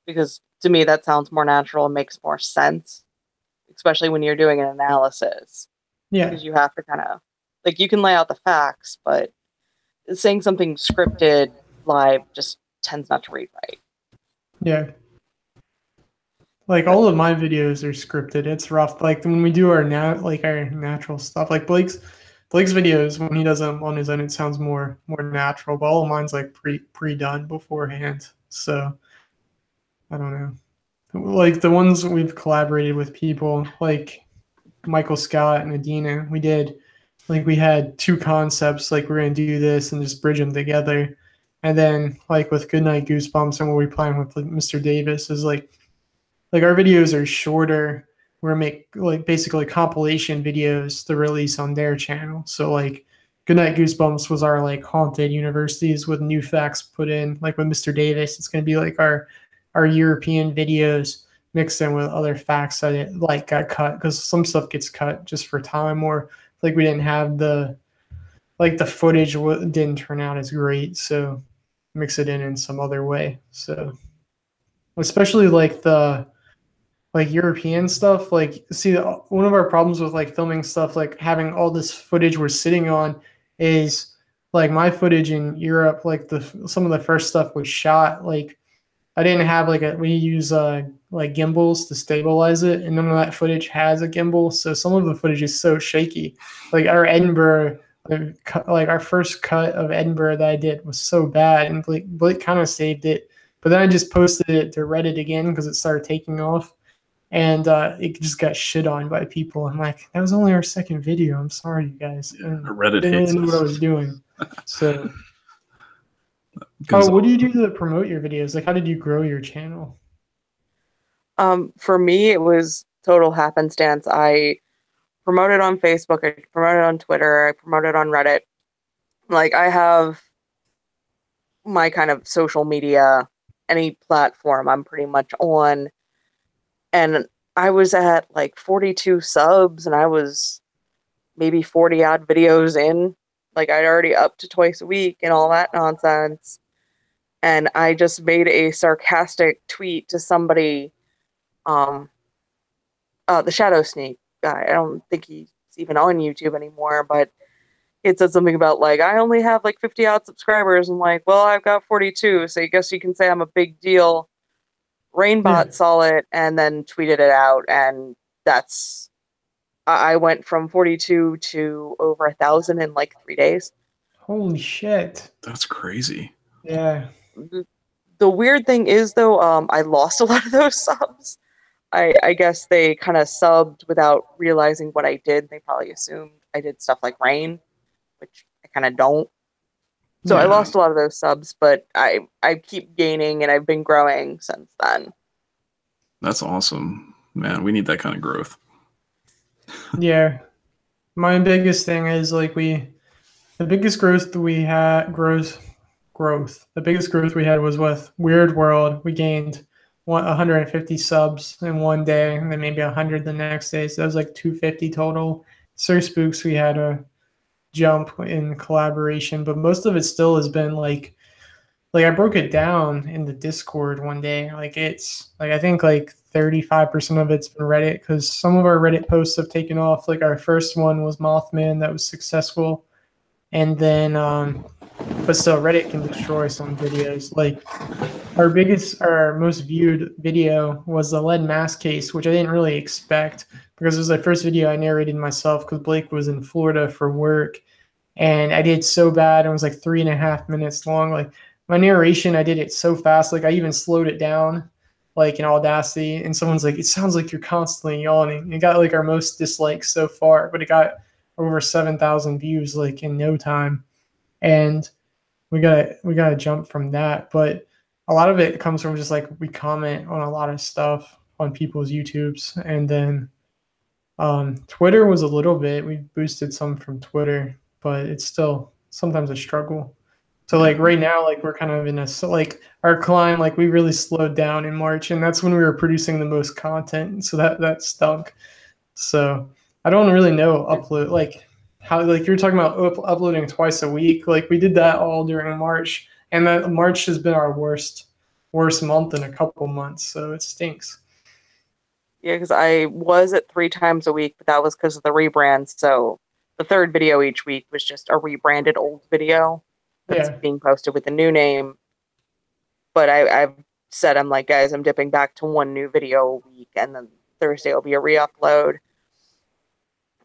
[SPEAKER 4] Because to me, that sounds more natural and makes more sense, especially when you're doing an analysis.
[SPEAKER 2] Yeah.
[SPEAKER 4] Because you have to kind of, like, you can lay out the facts, but saying something scripted live just tends not to read right.
[SPEAKER 2] Yeah. Like all of my videos are scripted. It's rough. Like when we do our our natural stuff, like Blake's videos when he does them on his own, it sounds more natural. But all of mine's like pre-done beforehand. So I don't know. Like the ones we've collaborated with people like Michael Scott and Adina, we had two concepts, like we're gonna do this and just bridge them together. And then like with Goodnight Goosebumps and what we plan with Mr. Davis is like our videos are shorter. We're make like basically compilation videos to release on their channel. So like Goodnight Goosebumps was our like haunted universities with new facts put in. Like with Mr. Davis, it's gonna be like our European videos mixed in with other facts that it like got cut, because some stuff gets cut just for time, or like we didn't have the footage didn't turn out as great, so mix it in some other way. So especially like the European stuff, like see one of our problems with like filming stuff, like having all this footage we're sitting on, is like my footage in Europe, like some of the first stuff was shot like I didn't have we use like gimbals to stabilize it, and none of that footage has a gimbal, so some of the footage is so shaky. Like our Edinburgh, like our first cut of Edinburgh that I did was so bad, and Blake kind of saved it, but then I just posted it to Reddit again because it started taking off, and it just got shit on by people. I'm like, that was only our second video. I'm sorry, you guys.
[SPEAKER 1] Reddit
[SPEAKER 2] didn't
[SPEAKER 1] hates
[SPEAKER 2] really know
[SPEAKER 1] us.
[SPEAKER 2] what I was doing, so. Oh, what do you do to promote your videos? Like, how did you grow your channel?
[SPEAKER 4] For me, it was total happenstance. I promoted on Facebook, I promoted on Twitter, I promoted on Reddit. Like, I have my kind of social media, any platform I'm pretty much on. And I was at like 42 subs, and I was maybe 40 odd videos in. Like, I'd already up to twice a week and all that nonsense. And I just made a sarcastic tweet to somebody, the Shadow Sneak guy. I don't think he's even on YouTube anymore, but it said something about like, I only have like 50 odd subscribers. I'm like, well, I've got 42, so I guess you can say I'm a big deal. Rainbot saw it and then tweeted it out, and I went from 42 to over 1,000 in like 3 days.
[SPEAKER 2] Holy shit.
[SPEAKER 1] That's crazy.
[SPEAKER 2] Yeah.
[SPEAKER 4] The weird thing is, though, I lost a lot of those subs. I guess they kind of subbed without realizing what I did. They probably assumed I did stuff like Rain, which I kind of don't. So I lost a lot of those subs, but I keep gaining, and I've been growing since then.
[SPEAKER 1] That's awesome. Man, we need that kind of growth.
[SPEAKER 2] Yeah. My biggest thing is like the biggest growth we had the biggest growth we had was with Weird World. We gained 150 subs in one day, and then maybe 100 the next day. So that was like 250 total. Sir Spooks, we had a jump in collaboration, but most of it still has been like I broke it down in the Discord one day. Like it's like I think like 35% of it's been Reddit, because some of our Reddit posts have taken off. Like our first one was Mothman, that was successful, and then but still Reddit can destroy some videos. Like our most viewed video was the lead mask case, which I didn't really expect, because it was the first video I narrated myself, because Blake was in Florida for work, and I did so bad. It was like 3.5 minutes long. Like my narration, I did it so fast. Like I even slowed it down, like in Audacity, and someone's like, it sounds like you're constantly yawning. It got like our most dislikes so far, but it got over 7,000 views like in no time. And we got to jump from that. But a lot of it comes from just like we comment on a lot of stuff on people's YouTubes, and then Twitter was a little bit. We boosted some from Twitter, but it's still sometimes a struggle. So like right now, like we're kind of in a like our climb, like we really slowed down in March, and that's when we were producing the most content. So that stunk. So I don't really know upload like how like you were talking about uploading twice a week. Like we did that all during March, and that March has been our worst month in a couple months. So it stinks.
[SPEAKER 4] Yeah, because I was at 3 times a week, but that was because of the rebrand. So the third video each week was just a rebranded old video that's
[SPEAKER 2] Yeah.
[SPEAKER 4] being posted with a new name. But I've said, I'm like, guys, I'm dipping back to one new video a week, and then Thursday will be a re-upload.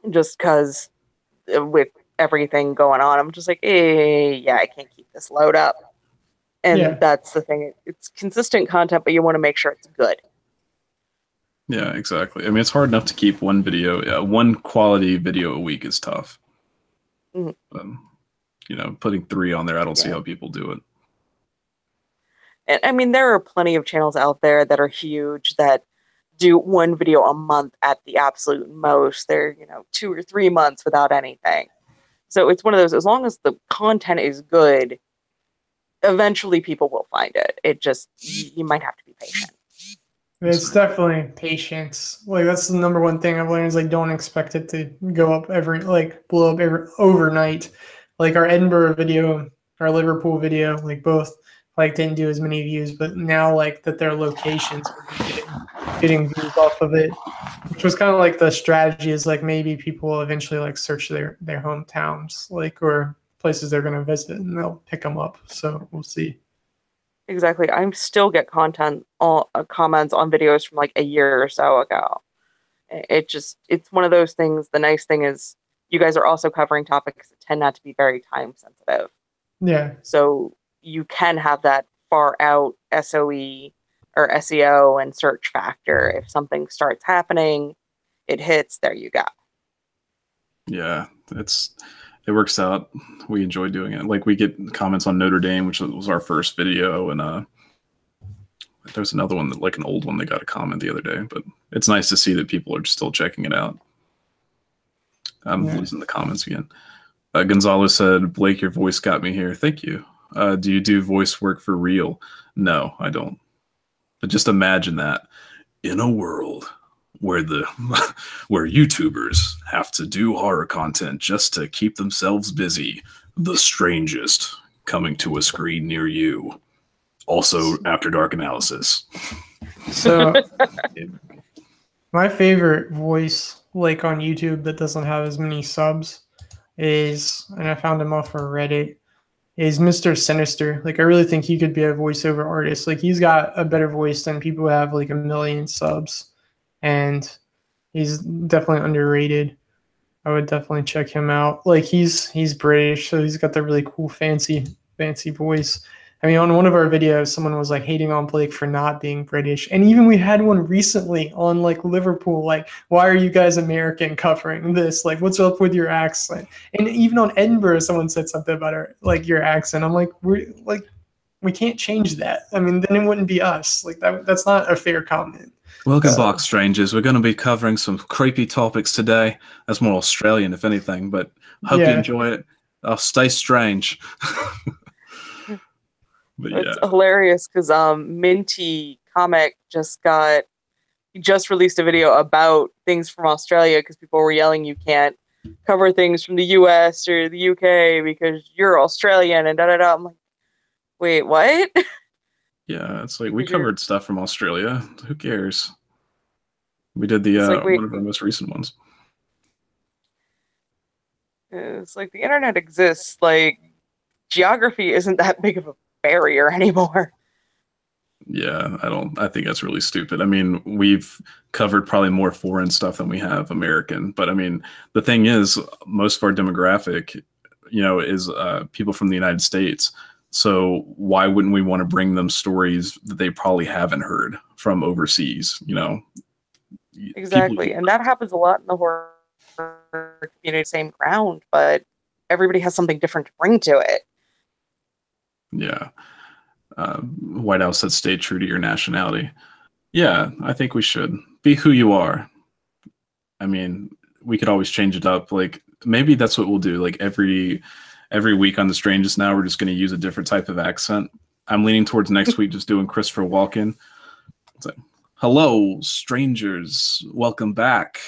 [SPEAKER 4] Just because with everything going on, I'm just like, yeah, I can't keep this load up. And
[SPEAKER 2] Yeah.
[SPEAKER 4] that's the thing. It's consistent content, but you want to make sure it's good.
[SPEAKER 1] Yeah, exactly. I mean, it's hard enough to keep one video, one quality video a week is tough.
[SPEAKER 4] Mm-hmm.
[SPEAKER 1] You know, putting 3 on there, I don't see
[SPEAKER 4] Yeah.
[SPEAKER 1] how people do it.
[SPEAKER 4] And I mean, there are plenty of channels out there that are huge that do one video a month at the absolute most. They're, 2 or 3 months without anything. So it's one of those, as long as the content is good, eventually people will find it. It just, you might have to be patient.
[SPEAKER 2] It's definitely patience. Like that's the number one thing I've learned is like don't expect it to go up blow up overnight. Like our Edinburgh video, our Liverpool video, like both like didn't do as many views, but now like that their locations will be getting views off of it, which was kind of like the strategy is like maybe people will eventually like search their hometowns like or places they're going to visit and they'll pick them up. So we'll see.
[SPEAKER 4] Exactly. I still get comments on videos from like a year or so ago. It's one of those things. The nice thing is you guys are also covering topics that tend not to be very time sensitive.
[SPEAKER 2] Yeah.
[SPEAKER 4] So you can have that far out SOE or SEO and search factor. If something starts happening, it hits, there you go.
[SPEAKER 1] Yeah, it works out. We enjoy doing it. Like we get comments on Notre Dame, which was our first video, and there's another one that like an old one that got a comment the other day. But it's nice to see that people are still checking it out. I'm losing the comments again. Gonzalo said, "Blake, your voice got me here. Thank you. Do you do voice work for real?" No, I don't. But just imagine that in a world where where YouTubers have to do horror content just to keep themselves busy. The Strangest coming to a screen near you. Also, After Dark analysis.
[SPEAKER 2] So, my favorite voice, like on YouTube, that doesn't have as many subs, is, and I found him off of Reddit, is Mr. Sinister. Like, I really think he could be a voiceover artist. Like, he's got a better voice than people who have like 1 million subs, and he's definitely underrated. I would definitely check him out. Like, he's British, so he's got the really cool, fancy voice. I mean, on one of our videos, someone was like hating on Blake for not being British. And even we had one recently on like Liverpool, like, why are you guys American covering this? Like, what's up with your accent? And even on Edinburgh, someone said something about your accent. I'm like, we can't change that. I mean, then it wouldn't be us. Like that's not a fair comment.
[SPEAKER 1] Welcome back, strangers. We're going to be covering some creepy topics today. That's more Australian, if anything, but hope you enjoy it. Stay strange. But
[SPEAKER 4] it's hilarious because Minty Comic just released a video about things from Australia because people were yelling you can't cover things from the US or the UK because you're Australian and da-da-da. I'm like, wait, what?
[SPEAKER 1] Yeah, it's like we covered stuff from Australia. Who cares? We did the one of our most recent ones.
[SPEAKER 4] It's like the internet exists. Like geography isn't that big of a barrier anymore.
[SPEAKER 1] Yeah, I think that's really stupid. I mean, we've covered probably more foreign stuff than we have American. But I mean, the thing is, most of our demographic, is people from the United States. So why wouldn't we want to bring them stories that they probably haven't heard from overseas?
[SPEAKER 4] Exactly, and that happens a lot in the horror community. Same ground, but everybody has something different to bring to it.
[SPEAKER 1] Yeah. White House said, "Stay true to your nationality." Yeah, I think we should be who you are. I mean, we could always change it up. Like maybe that's what we'll do. Like every week on The Strangest now, we're just going to use a different type of accent. I'm leaning towards next week just doing Christopher Walken. It's like, hello, strangers. Welcome back.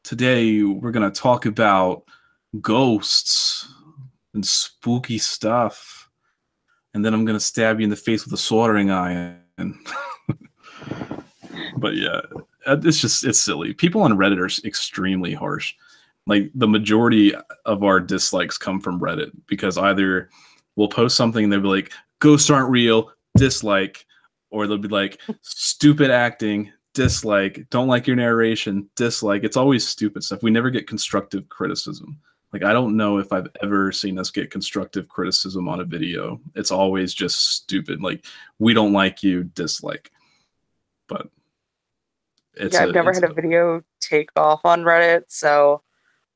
[SPEAKER 1] Today, we're going to talk about ghosts and spooky stuff. And then I'm going to stab you in the face with a soldering iron. But yeah, it's silly. People on Reddit are extremely harsh. Like the majority of our dislikes come from Reddit because either we'll post something and they'll be like, ghosts aren't real, dislike, or they'll be like, stupid acting, dislike, don't like your narration, dislike. It's always stupid stuff. We never get constructive criticism. Like, I don't know if I've ever seen us get constructive criticism on a video. It's always just stupid. Like, we don't like you, dislike. But
[SPEAKER 4] I've never had a video take off on Reddit, so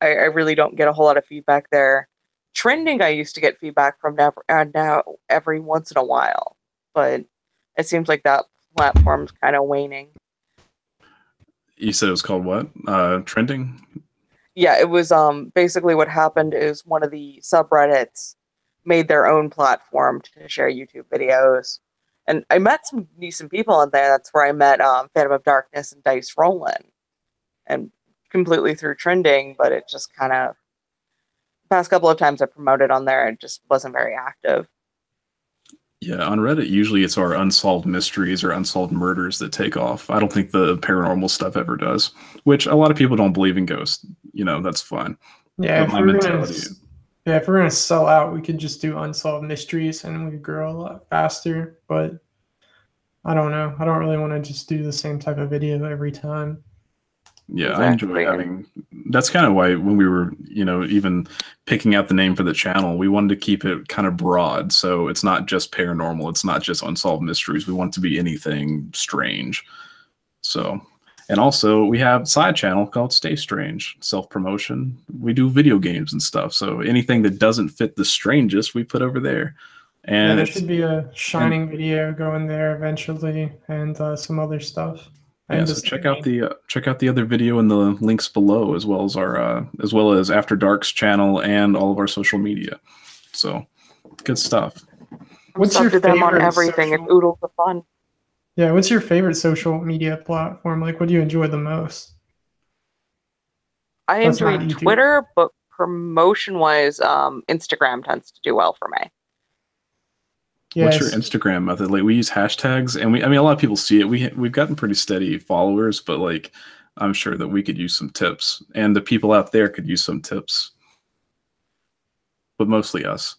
[SPEAKER 4] I really don't get a whole lot of feedback there. Trending, I used to get feedback from now every once in a while, but it seems like that platform's kind of waning.
[SPEAKER 1] You said it was called what? Trending?
[SPEAKER 4] Yeah, it was basically what happened is one of the subreddits made their own platform to share YouTube videos. And I met some decent people in there. That's where I met Phantom of Darkness and Dice Rollin'. And completely through trending, but it just kind of, past couple of times I promoted on there, it just wasn't very active.
[SPEAKER 1] Yeah, on Reddit, usually it's our unsolved mysteries or unsolved murders that take off. I don't think the paranormal stuff ever does, which a lot of people don't believe in ghosts. You know, that's fine.
[SPEAKER 2] Yeah,
[SPEAKER 1] but my mentality.
[SPEAKER 2] If we're gonna sell out, we could just do unsolved mysteries and we grow a lot faster. But I don't know. I don't really want to just do the same type of video every time.
[SPEAKER 1] Yeah, exactly. I enjoy having. That's kind of why when we were, even picking out the name for the channel, we wanted to keep it kind of broad. So it's not just paranormal. It's not just unsolved mysteries. We want it to be anything strange. So, and also we have a side channel called Stay Strange, self-promotion. We do video games and stuff. So anything that doesn't fit the strangest, we put over there. And
[SPEAKER 2] there should be a Shining video going there eventually, and some other stuff.
[SPEAKER 1] Yeah, so check out the other video in the links below, as well as our After Dark's channel and all of our social media. So good stuff.
[SPEAKER 2] What's your favorite
[SPEAKER 4] them on everything? It's oodles of fun.
[SPEAKER 2] Yeah, what's your favorite social media platform? Like, what do you enjoy the most?
[SPEAKER 4] I enjoy Twitter, but promotion-wise, Instagram tends to do well for me.
[SPEAKER 1] Yes. What's your Instagram method? Like, we use hashtags, and a lot of people see it. We've gotten pretty steady followers, but like, I'm sure that we could use some tips, and the people out there could use some tips, but mostly us.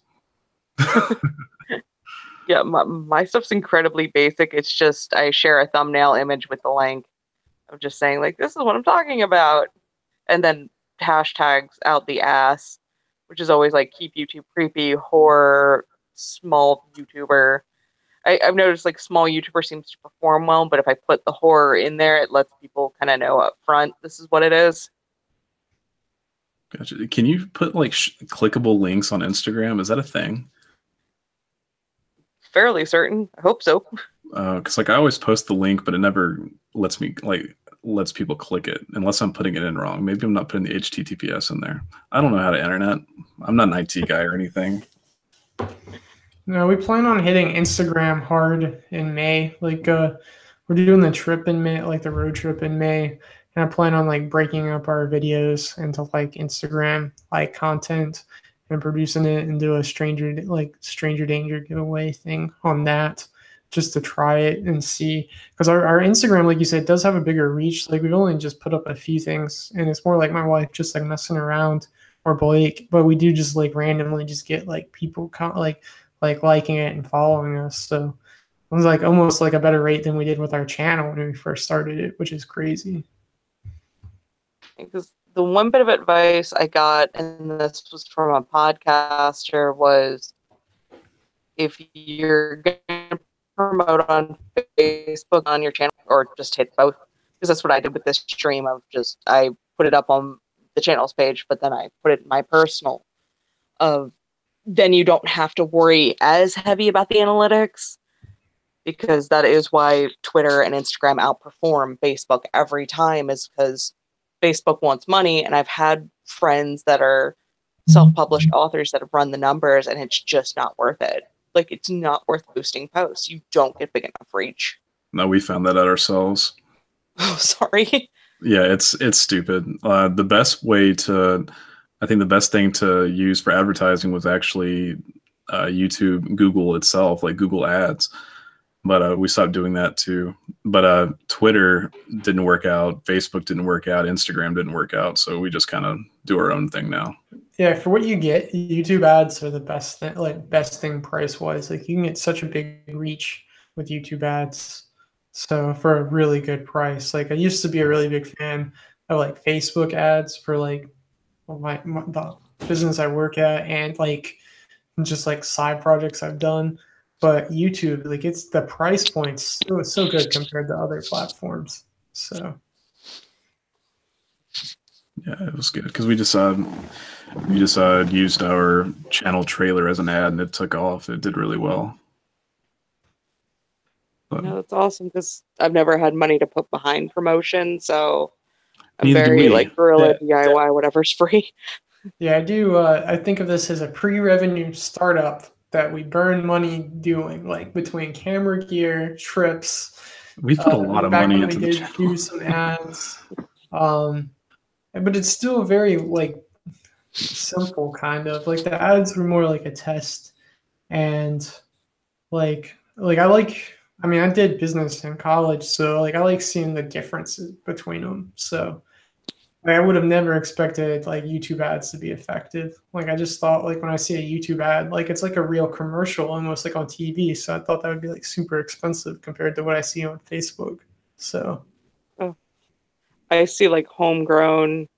[SPEAKER 4] Yeah, my stuff's incredibly basic. It's just I share a thumbnail image with the link of just saying like, this is what I'm talking about, and then hashtags out the ass, which is always like keep YouTube creepy, horror, small YouTuber. I've noticed like small YouTuber seems to perform well, but if I put the horror in there, it lets people kind of know up front this is what it is.
[SPEAKER 1] Gotcha. Can you put like clickable links on Instagram? Is that a thing?
[SPEAKER 4] Fairly certain. I hope so.
[SPEAKER 1] Because like I always post the link, but it never lets people click it unless I'm putting it in wrong. Maybe I'm not putting the HTTPS in there. I don't know how to internet. I'm not an IT guy or anything.
[SPEAKER 2] No, we plan on hitting Instagram hard in May. Like, we're doing the trip in May, like the road trip in May. And I plan on like breaking up our videos into like Instagram like content and producing it into a stranger danger giveaway thing on that, just to try it and see. Because our Instagram, like you said, does have a bigger reach. Like, we've only just put up a few things, and it's more like my wife just like messing around, or Blake, but we do just like randomly just get like people like liking it and following us. So it was like almost like a better rate than we did with our channel when we first started it, which is crazy.
[SPEAKER 4] Because the one bit of advice I got, and this was from a podcaster, was if you're going to promote on Facebook on your channel, or just hit both, because that's what I did with this stream of just, I put it up on the channel's page, but then I put it in my personal of, then you don't have to worry as heavy about the analytics, because that is why Twitter and Instagram outperform Facebook every time, is because Facebook wants money, and I've had friends that are self-published authors that have run the numbers, and it's just not worth it. Like, it's not worth boosting posts. You don't get big enough reach.
[SPEAKER 1] No, we found that out ourselves.
[SPEAKER 4] Oh, sorry.
[SPEAKER 1] Yeah, it's stupid. The best way to, I think the best thing to use for advertising was actually YouTube, Google itself, like Google Ads. But we stopped doing that too. But Twitter didn't work out. Facebook didn't work out. Instagram didn't work out. So we just kind of do our own thing now.
[SPEAKER 2] Yeah, for what you get, YouTube ads are the best thing, like best thing price wise. Like you can get such a big reach with YouTube ads. So for a really good price. Like I used to be a really big fan of like Facebook ads for like the business I work at and like just like side projects I've done. But YouTube, like it's the price point's so good compared to other platforms. So
[SPEAKER 1] yeah, it was good because we just used our channel trailer as an ad and it took off. It did really well. But
[SPEAKER 4] No, that's awesome because I've never had money to put behind promotion, so I'm
[SPEAKER 1] neither do
[SPEAKER 4] very
[SPEAKER 1] we.
[SPEAKER 4] like guerrilla DIY, whatever's free.
[SPEAKER 2] yeah, I do. I think of this as a pre-revenue startup that we burn money doing, like between camera gear, trips.
[SPEAKER 1] We put a lot of money into the
[SPEAKER 2] did
[SPEAKER 1] channel.
[SPEAKER 2] do some ads, but it's still very like simple, kind of like the ads were more like a test, and like I like. I mean, I did business in college, so like I like seeing the differences between them. So like, I would have never expected like YouTube ads to be effective. Like I just thought like when I see a YouTube ad, like it's like a real commercial almost like on TV. So I thought that would be like super expensive compared to what I see on Facebook. So
[SPEAKER 4] I see like homegrown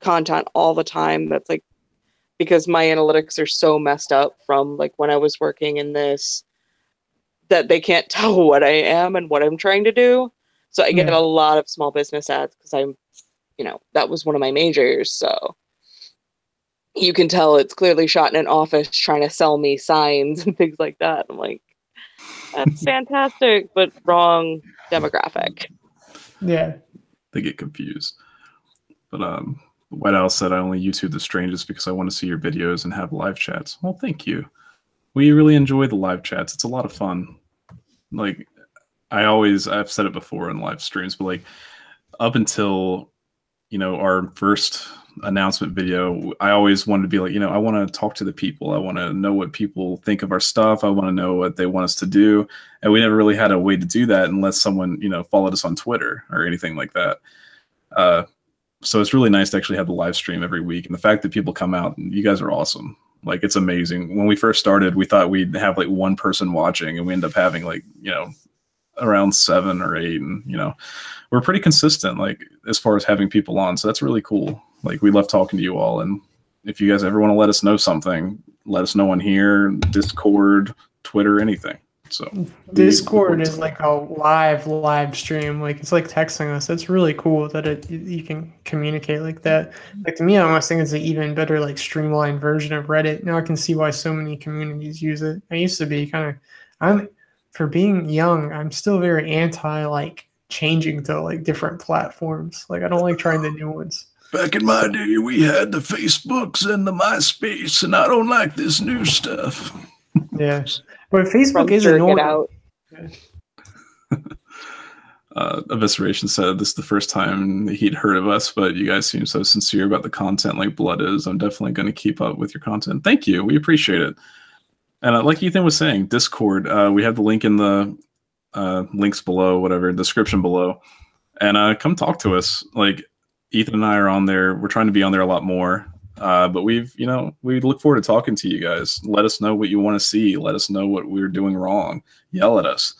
[SPEAKER 4] content all the time that's like, because my analytics are so messed up from like when I was working in this, that they can't tell what I am and what I'm trying to do. So I get a lot of small business ads because I'm, that was one of my majors. So you can tell it's clearly shot in an office trying to sell me signs and things like that. I'm like, that's fantastic, but wrong demographic.
[SPEAKER 2] Yeah.
[SPEAKER 1] They get confused. But White Owl said I only YouTube the Strangest because I want to see your videos and have live chats. Well, thank you. We really enjoy the live chats. It's a lot of fun. Like I've said it before in live streams, but like up until, our first announcement video, I always wanted to be like, I want to talk to the people. I want to know what people think of our stuff. I want to know what they want us to do. And we never really had a way to do that unless someone, followed us on Twitter or anything like that. So it's really nice to actually have the live stream every week. And the fact that people come out, you guys are awesome. Like, it's amazing. When we first started, we thought we'd have like one person watching, and we end up having like, around 7 or 8. And, we're pretty consistent, like, as far as having people on. So that's really cool. Like, we love talking to you all. And if you guys ever want to let us know something, let us know on here, Discord, Twitter, anything. So
[SPEAKER 2] Discord is like a live stream. Like it's like texting us. It's really cool that you can communicate like that. Like to me, I almost think it's an even better like streamlined version of Reddit. Now I can see why so many communities use it. I used to be for being young, I'm still very anti like changing to like different platforms. Like I don't like trying the new ones.
[SPEAKER 1] Back in my day, we had the Facebooks and the MySpace, and I don't like this new stuff.
[SPEAKER 2] Yeah. But Facebook is annoying.
[SPEAKER 4] Out.
[SPEAKER 1] Evisceration said this is the first time he'd heard of us, but you guys seem so sincere about the content like Blood is. I'm definitely going to keep up with your content. Thank you. We appreciate it. And like Ethan was saying, Discord, we have the link in the links below, whatever, description below. And come talk to us. Like, Ethan and I are on there. We're trying to be on there a lot more. But we look forward to talking to you guys. Let us know what you want to see. Let us know what we're doing wrong. Yell at us.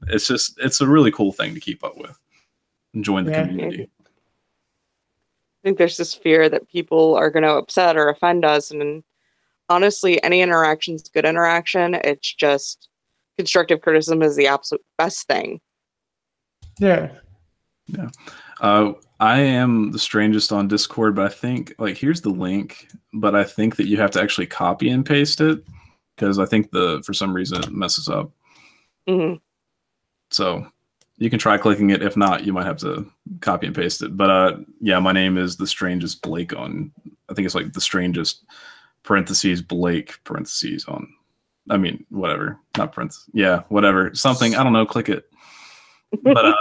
[SPEAKER 1] It's a really cool thing to keep up with. Join the community.
[SPEAKER 4] I think there's this fear that people are going to upset or offend us. And honestly, any interaction is good interaction. It's just constructive criticism is the absolute best thing.
[SPEAKER 2] Yeah.
[SPEAKER 1] Yeah. I am the Strangest on Discord, but I think, like, here's the link, but I think that you have to actually copy and paste it because I think for some reason it messes up.
[SPEAKER 4] Mm-hmm.
[SPEAKER 1] So You can try clicking it. If not, you might have to copy and paste it. But yeah, my name is the Strangest Blake on. I think it's like the Strangest parentheses Blake parentheses on. I mean, whatever. Not parentheses. Yeah, whatever. Something. I don't know. Click it. But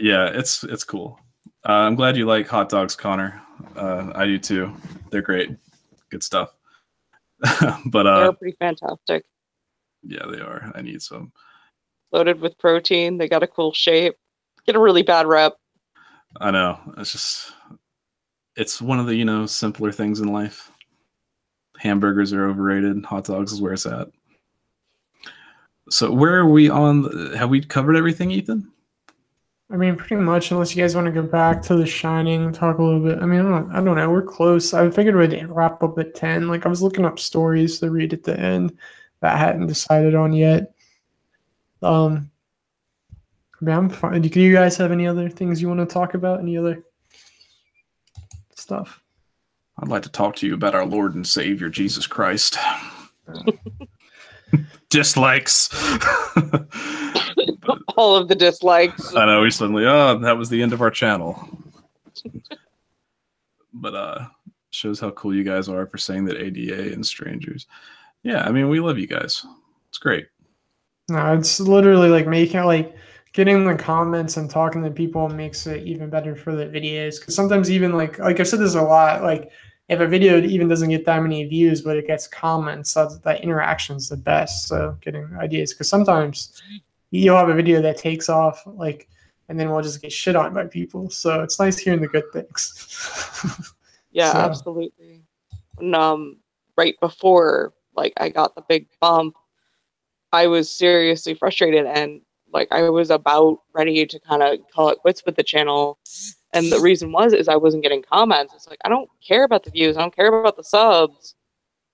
[SPEAKER 1] yeah, it's cool. I'm glad you like hot dogs, Connor. I do too. They're great. Good stuff. But
[SPEAKER 4] They're pretty fantastic.
[SPEAKER 1] Yeah, they are. I need some.
[SPEAKER 4] Loaded with protein. They got a cool shape. Get a really bad rep.
[SPEAKER 1] I know. It's one of the, simpler things in life. Hamburgers are overrated. Hot dogs is where it's at. So where are we on? Have we covered everything, Ethan?
[SPEAKER 2] I mean, pretty much, unless you guys want to go back to The Shining, talk a little bit. I mean, I don't know. We're close. I figured we'd wrap up at 10. Like, I was looking up stories to read at the end that I hadn't decided on yet. I mean, I'm fine. Do you guys have any other things you want to talk about? Any other stuff?
[SPEAKER 1] I'd like to talk to you about our Lord and Savior, Jesus Christ. Dislikes.
[SPEAKER 4] All of the dislikes.
[SPEAKER 1] I know, we suddenly, that was the end of our channel. But shows how cool you guys are for saying that ADA and strangers. Yeah, I mean, we love you guys. It's great.
[SPEAKER 2] No, it's literally like getting the comments and talking to people makes it even better for the videos. Because sometimes even like I've said this a lot, like if a video even doesn't get that many views, but it gets comments, that interaction is the best. So getting ideas, because sometimes you'll have a video that takes off, and then we'll just get shit on by people. So it's nice hearing the good things.
[SPEAKER 4] Yeah,
[SPEAKER 2] so.
[SPEAKER 4] Absolutely. And, right before I got the big bump, I was seriously frustrated, and I was about ready to kind of call it quits with the channel. And the reason is I wasn't getting comments. It's I don't care about the views. I don't care about the subs.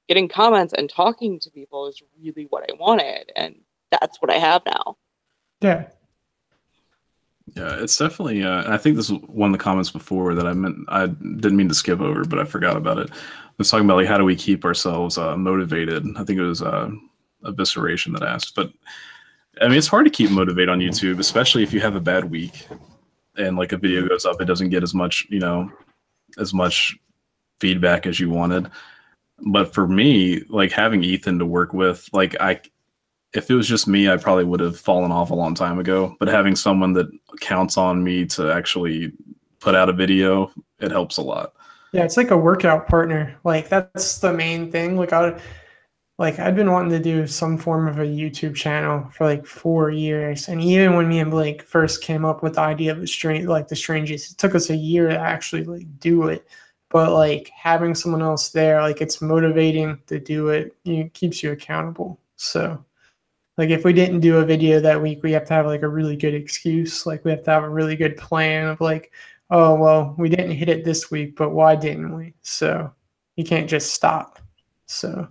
[SPEAKER 4] Getting comments and talking to people is really what I wanted. And that's what I have now.
[SPEAKER 2] Yeah.
[SPEAKER 1] Yeah, it's definitely, I think this was one of the comments before that I didn't mean to skip over, but I forgot about it. I was talking about how do we keep ourselves motivated. I think it was Evisceration that asked, but I mean, it's hard to keep motivated on YouTube, especially if you have a bad week and a video goes up, it doesn't get as much, as much feedback as you wanted. But for me, having Ethan to work with, if it was just me, I probably would have fallen off a long time ago. But having someone that counts on me to actually put out a video, it helps a lot.
[SPEAKER 2] Yeah, it's like a workout partner. That's the main thing. I'd been wanting to do some form of a YouTube channel for 4 years. And even when me and Blake first came up with the idea of the Strangest, it took us a year to actually do it. But having someone else there, it's motivating to do it. It keeps you accountable. So if we didn't do a video that week, we have to have a really good excuse. We have to have a really good plan of oh, well, we didn't hit it this week, but why didn't we? So you can't just stop. So.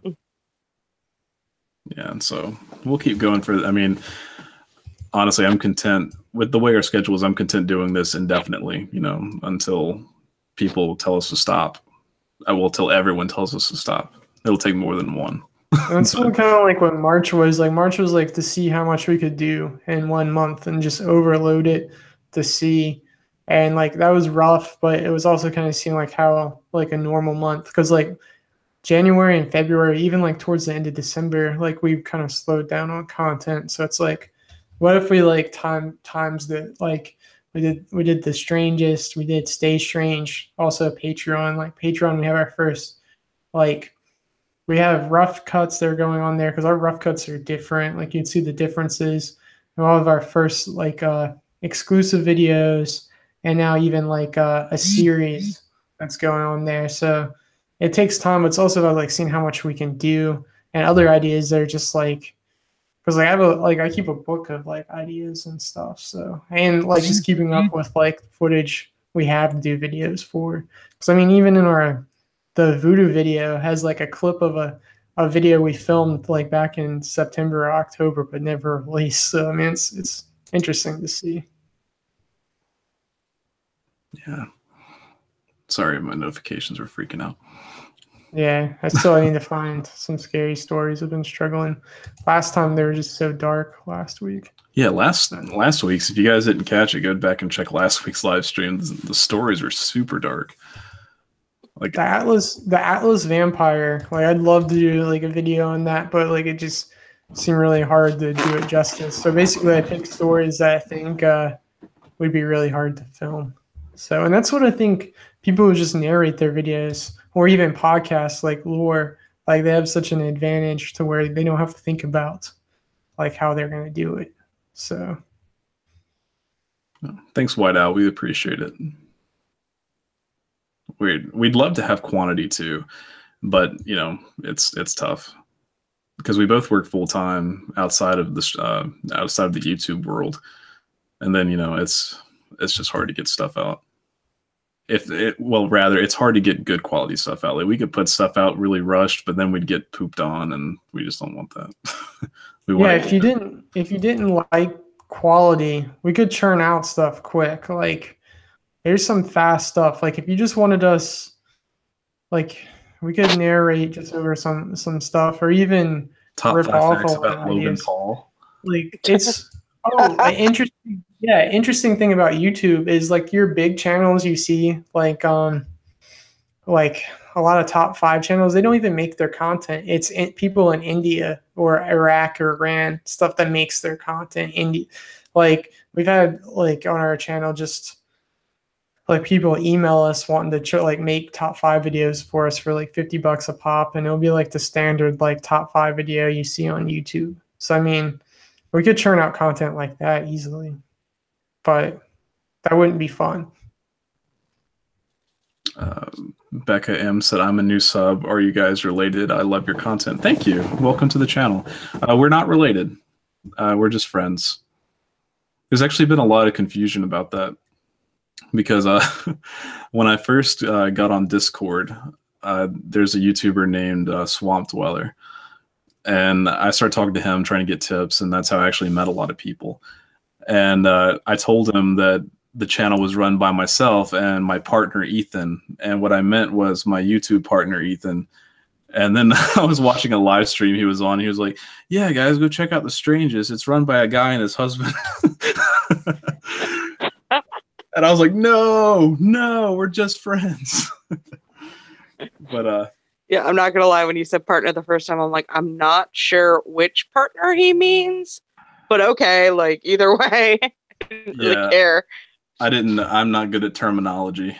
[SPEAKER 1] Yeah, and so we'll keep going I mean, honestly, I'm content with the way our schedule is. I'm content doing this indefinitely, until people tell us to stop. I will till everyone tells us to stop. It'll take more than one.
[SPEAKER 2] That's kind of what March was. March was to see how much we could do in 1 month and just overload it to see. And that was rough, but it was also kind of seeing how a normal month, because January and February, even towards the end of December, we kind of slowed down on content. So it's what if we times the we did The Strangest, we did Stay Strange, also Patreon. Patreon, we have our first we have rough cuts that are going on there because our rough cuts are different. You'd see the differences in all of our first exclusive videos, and now even a series that's going on there. So it takes time. It's also about seeing how much we can do, and other ideas that are just because I have I keep a book of ideas and stuff. So, and just keeping up with footage we have to do videos for. Because I mean, even in the voodoo video has a clip of a video we filmed back in September or October, but never released. So I mean, it's interesting to see.
[SPEAKER 1] Yeah. Sorry, my notifications were freaking out.
[SPEAKER 2] Yeah, I still need to find some scary stories. I've been struggling. Last time they were just so dark last week.
[SPEAKER 1] Yeah, last week's. If you guys didn't catch it, go back and check last week's live stream. The stories were super dark. Like
[SPEAKER 2] The Atlas vampire. Like I'd love to do like a video on that, but like it just seemed really hard to do it justice. So basically, I picked stories that I think would be really hard to film. So, and that's what I think people who just narrate their videos or even podcasts like lore, like they have such an advantage to where they don't have to think about like how they're going to do it. So,
[SPEAKER 1] thanks, Whiteout. We appreciate it. We'd love to have quantity too, but you know it's tough because we both work full time outside of the YouTube world, and then you know it's just hard to get stuff out. It's hard to get good quality stuff out. Like we could put stuff out really rushed, but then we'd get pooped on, and we just don't want that.
[SPEAKER 2] if you didn't like quality, we could churn out stuff quick. Like there's some fast stuff. Like if you just wanted us, like we could narrate just over some stuff, or even
[SPEAKER 1] top
[SPEAKER 2] rip
[SPEAKER 1] 5
[SPEAKER 2] off
[SPEAKER 1] facts about Logan
[SPEAKER 2] ideas.
[SPEAKER 1] Paul.
[SPEAKER 2] Like it's interesting. Yeah, interesting thing about YouTube is like your big channels you see like a lot of top 5 channels, they don't even make their content. It's people in India or Iraq or Iran, stuff that makes their content. Like we've had like on our channel just like people email us wanting to like make top 5 videos for us for like $50 a pop, and it'll be like the standard like top 5 video you see on YouTube. So I mean, we could churn out content like that easily, but that wouldn't be fun.
[SPEAKER 1] Becca M said, "I'm a new sub. Are you guys related? I love your content." Thank you. Welcome to the channel. We're not related. We're just friends. There's actually been a lot of confusion about that because when I first got on Discord, there's a YouTuber named Swamp Dweller, and I started talking to him, trying to get tips, and that's how I actually met a lot of people. And I told him that the channel was run by myself and my partner Ethan, and what I meant was my YouTube partner Ethan. And then I was watching a live stream he was on. He was like, "Yeah, guys, go check out The Strangest. It's run by a guy and his husband." And I was like, no, we're just friends. But
[SPEAKER 4] yeah, I'm not gonna lie. When you said partner the first time, I'm like, I'm not sure which partner he means, but okay, like either way, I didn't really care.
[SPEAKER 1] I'm not good at terminology.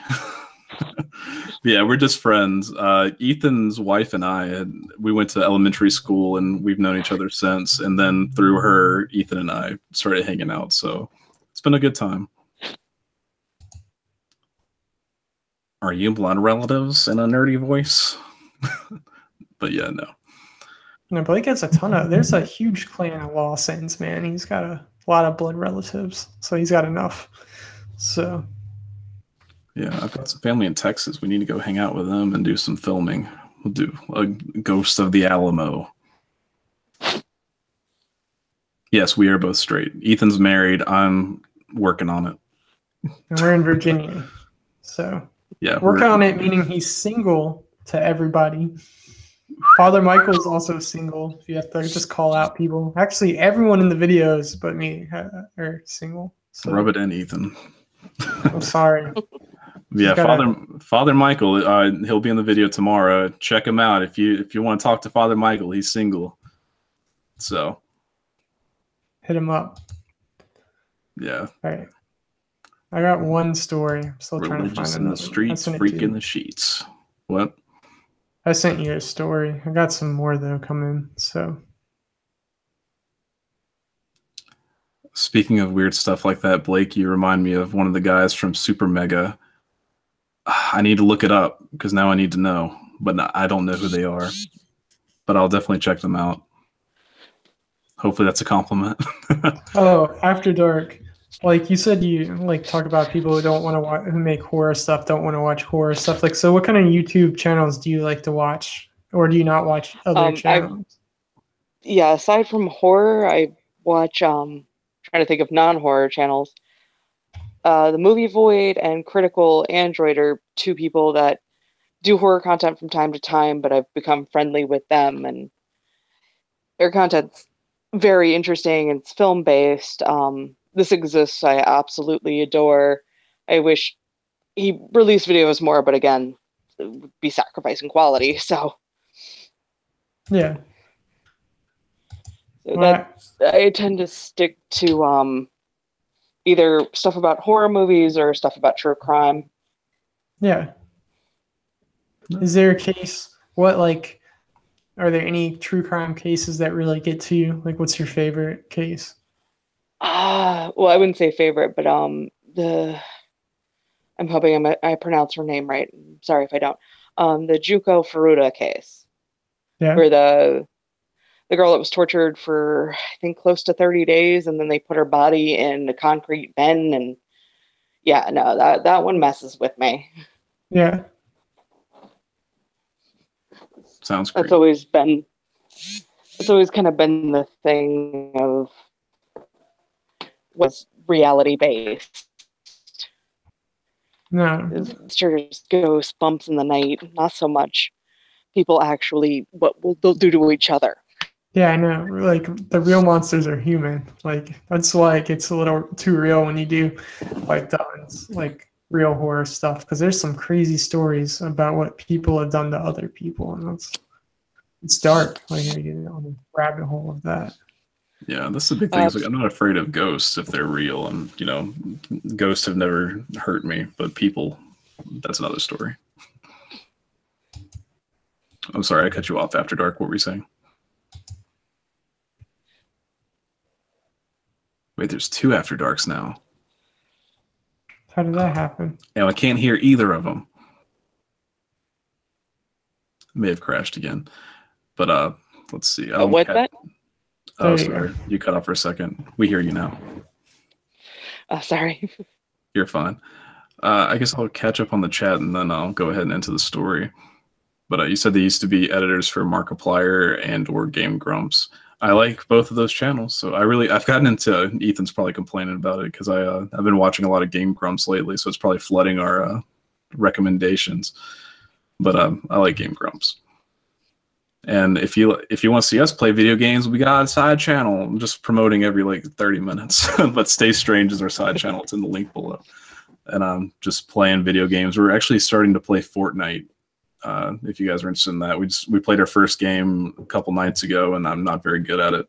[SPEAKER 1] Yeah, we're just friends. Ethan's wife and we went to elementary school, and we've known each other since. And then through her, Ethan and I started hanging out. So it's been a good time. Are you blood relatives in a nerdy voice? But yeah, no.
[SPEAKER 2] No, Blake has there's a huge clan of Lawsons, man. He's got a lot of blood relatives, so he's got enough. So
[SPEAKER 1] yeah, I've got some family in Texas. We need to go hang out with them and do some filming. We'll do a Ghost of the Alamo. Yes, we are both straight. Ethan's married. I'm working on it.
[SPEAKER 2] And we're in Virginia. So
[SPEAKER 1] yeah,
[SPEAKER 2] working on it, meaning he's single to everybody. Father Michael is also single. If you have to just call out people. Actually, everyone in the videos but me are single. So.
[SPEAKER 1] Rub it in, Ethan.
[SPEAKER 2] I'm sorry.
[SPEAKER 1] Yeah, Father Michael. He'll be in the video tomorrow. Check him out if you want to talk to Father Michael. He's single. So
[SPEAKER 2] hit him up.
[SPEAKER 1] Yeah.
[SPEAKER 2] All right. I got one story. I'm still trying to find
[SPEAKER 1] another. In the streets, freak in the sheets. What?
[SPEAKER 2] I sent you a story. I got some more though coming. So.
[SPEAKER 1] Speaking of weird stuff like that, Blake, you remind me of one of the guys from Super Mega. I need to look it up because now I need to know, but I don't know who they are. But I'll definitely check them out. Hopefully that's a compliment.
[SPEAKER 2] Oh, After Dark. Like you said, you like talk about people who don't want to watch, who make horror stuff, don't want to watch horror stuff. Like, so what kind of YouTube channels do you like to watch, or do you not watch other channels?
[SPEAKER 4] Yeah, aside from horror, I watch. Trying to think of non-horror channels. The Movie Void and Critical Android are two people that do horror content from time to time, but I've become friendly with them, and their content's very interesting. It's film based. This Exists, I absolutely adore. I wish he released videos more, but again, it would be sacrificing quality. So,
[SPEAKER 2] Yeah.
[SPEAKER 4] so
[SPEAKER 2] Well,
[SPEAKER 4] I tend to stick to either stuff about horror movies or stuff about true crime.
[SPEAKER 2] yeah. Is there a case? What like? Are there any true crime cases that really get to you? Like, what's your favorite case?
[SPEAKER 4] Well, I wouldn't say favorite, but the I'm hoping I pronounce her name right. Sorry if I don't. The Juco Furuta case,
[SPEAKER 2] Yeah.
[SPEAKER 4] where the girl that was tortured for I think close to 30 days, and then they put her body in a concrete bin, and yeah, no, that one messes with me.
[SPEAKER 2] Yeah.
[SPEAKER 1] Sounds great.
[SPEAKER 4] It's always kind of been the thing of was reality based.
[SPEAKER 2] No.
[SPEAKER 4] It's just ghost bumps in the night, not so much people actually they'll do to each other.
[SPEAKER 2] Yeah, I know. Like the real monsters are human. Like that's why it gets a little too real when you do like real horror stuff, because there's some crazy stories about what people have done to other people, and it's dark. Like you get on the rabbit hole of that.
[SPEAKER 1] Yeah, that's the big thing. Is like, I'm not afraid of ghosts if they're real, and ghosts have never hurt me, but people, that's another story. I'm sorry, I cut you off after dark. What were you saying? Wait, there's 2 after darks now.
[SPEAKER 2] How did that happen?
[SPEAKER 1] And I can't hear either of them. May have crashed again, but let's see.
[SPEAKER 4] What that?
[SPEAKER 1] Oh, sorry, you cut off for a second. We hear you now.
[SPEAKER 4] Sorry.
[SPEAKER 1] You're fine. I guess I'll catch up on the chat and then I'll go ahead and into the story. But you said they used to be editors for Markiplier and or Game Grumps. I like both of those channels, so I've gotten into. Ethan's probably complaining about it because I've been watching a lot of Game Grumps lately, so it's probably flooding our recommendations. But I like Game Grumps. And if you want to see us play video games, we got a side channel. I'm just promoting every like 30 minutes. But Stay Strange is our side channel. It's in the link below. And I'm just playing video games. We're actually starting to play Fortnite. If you guys are interested in that, we played our first game a couple nights ago, and I'm not very good at it.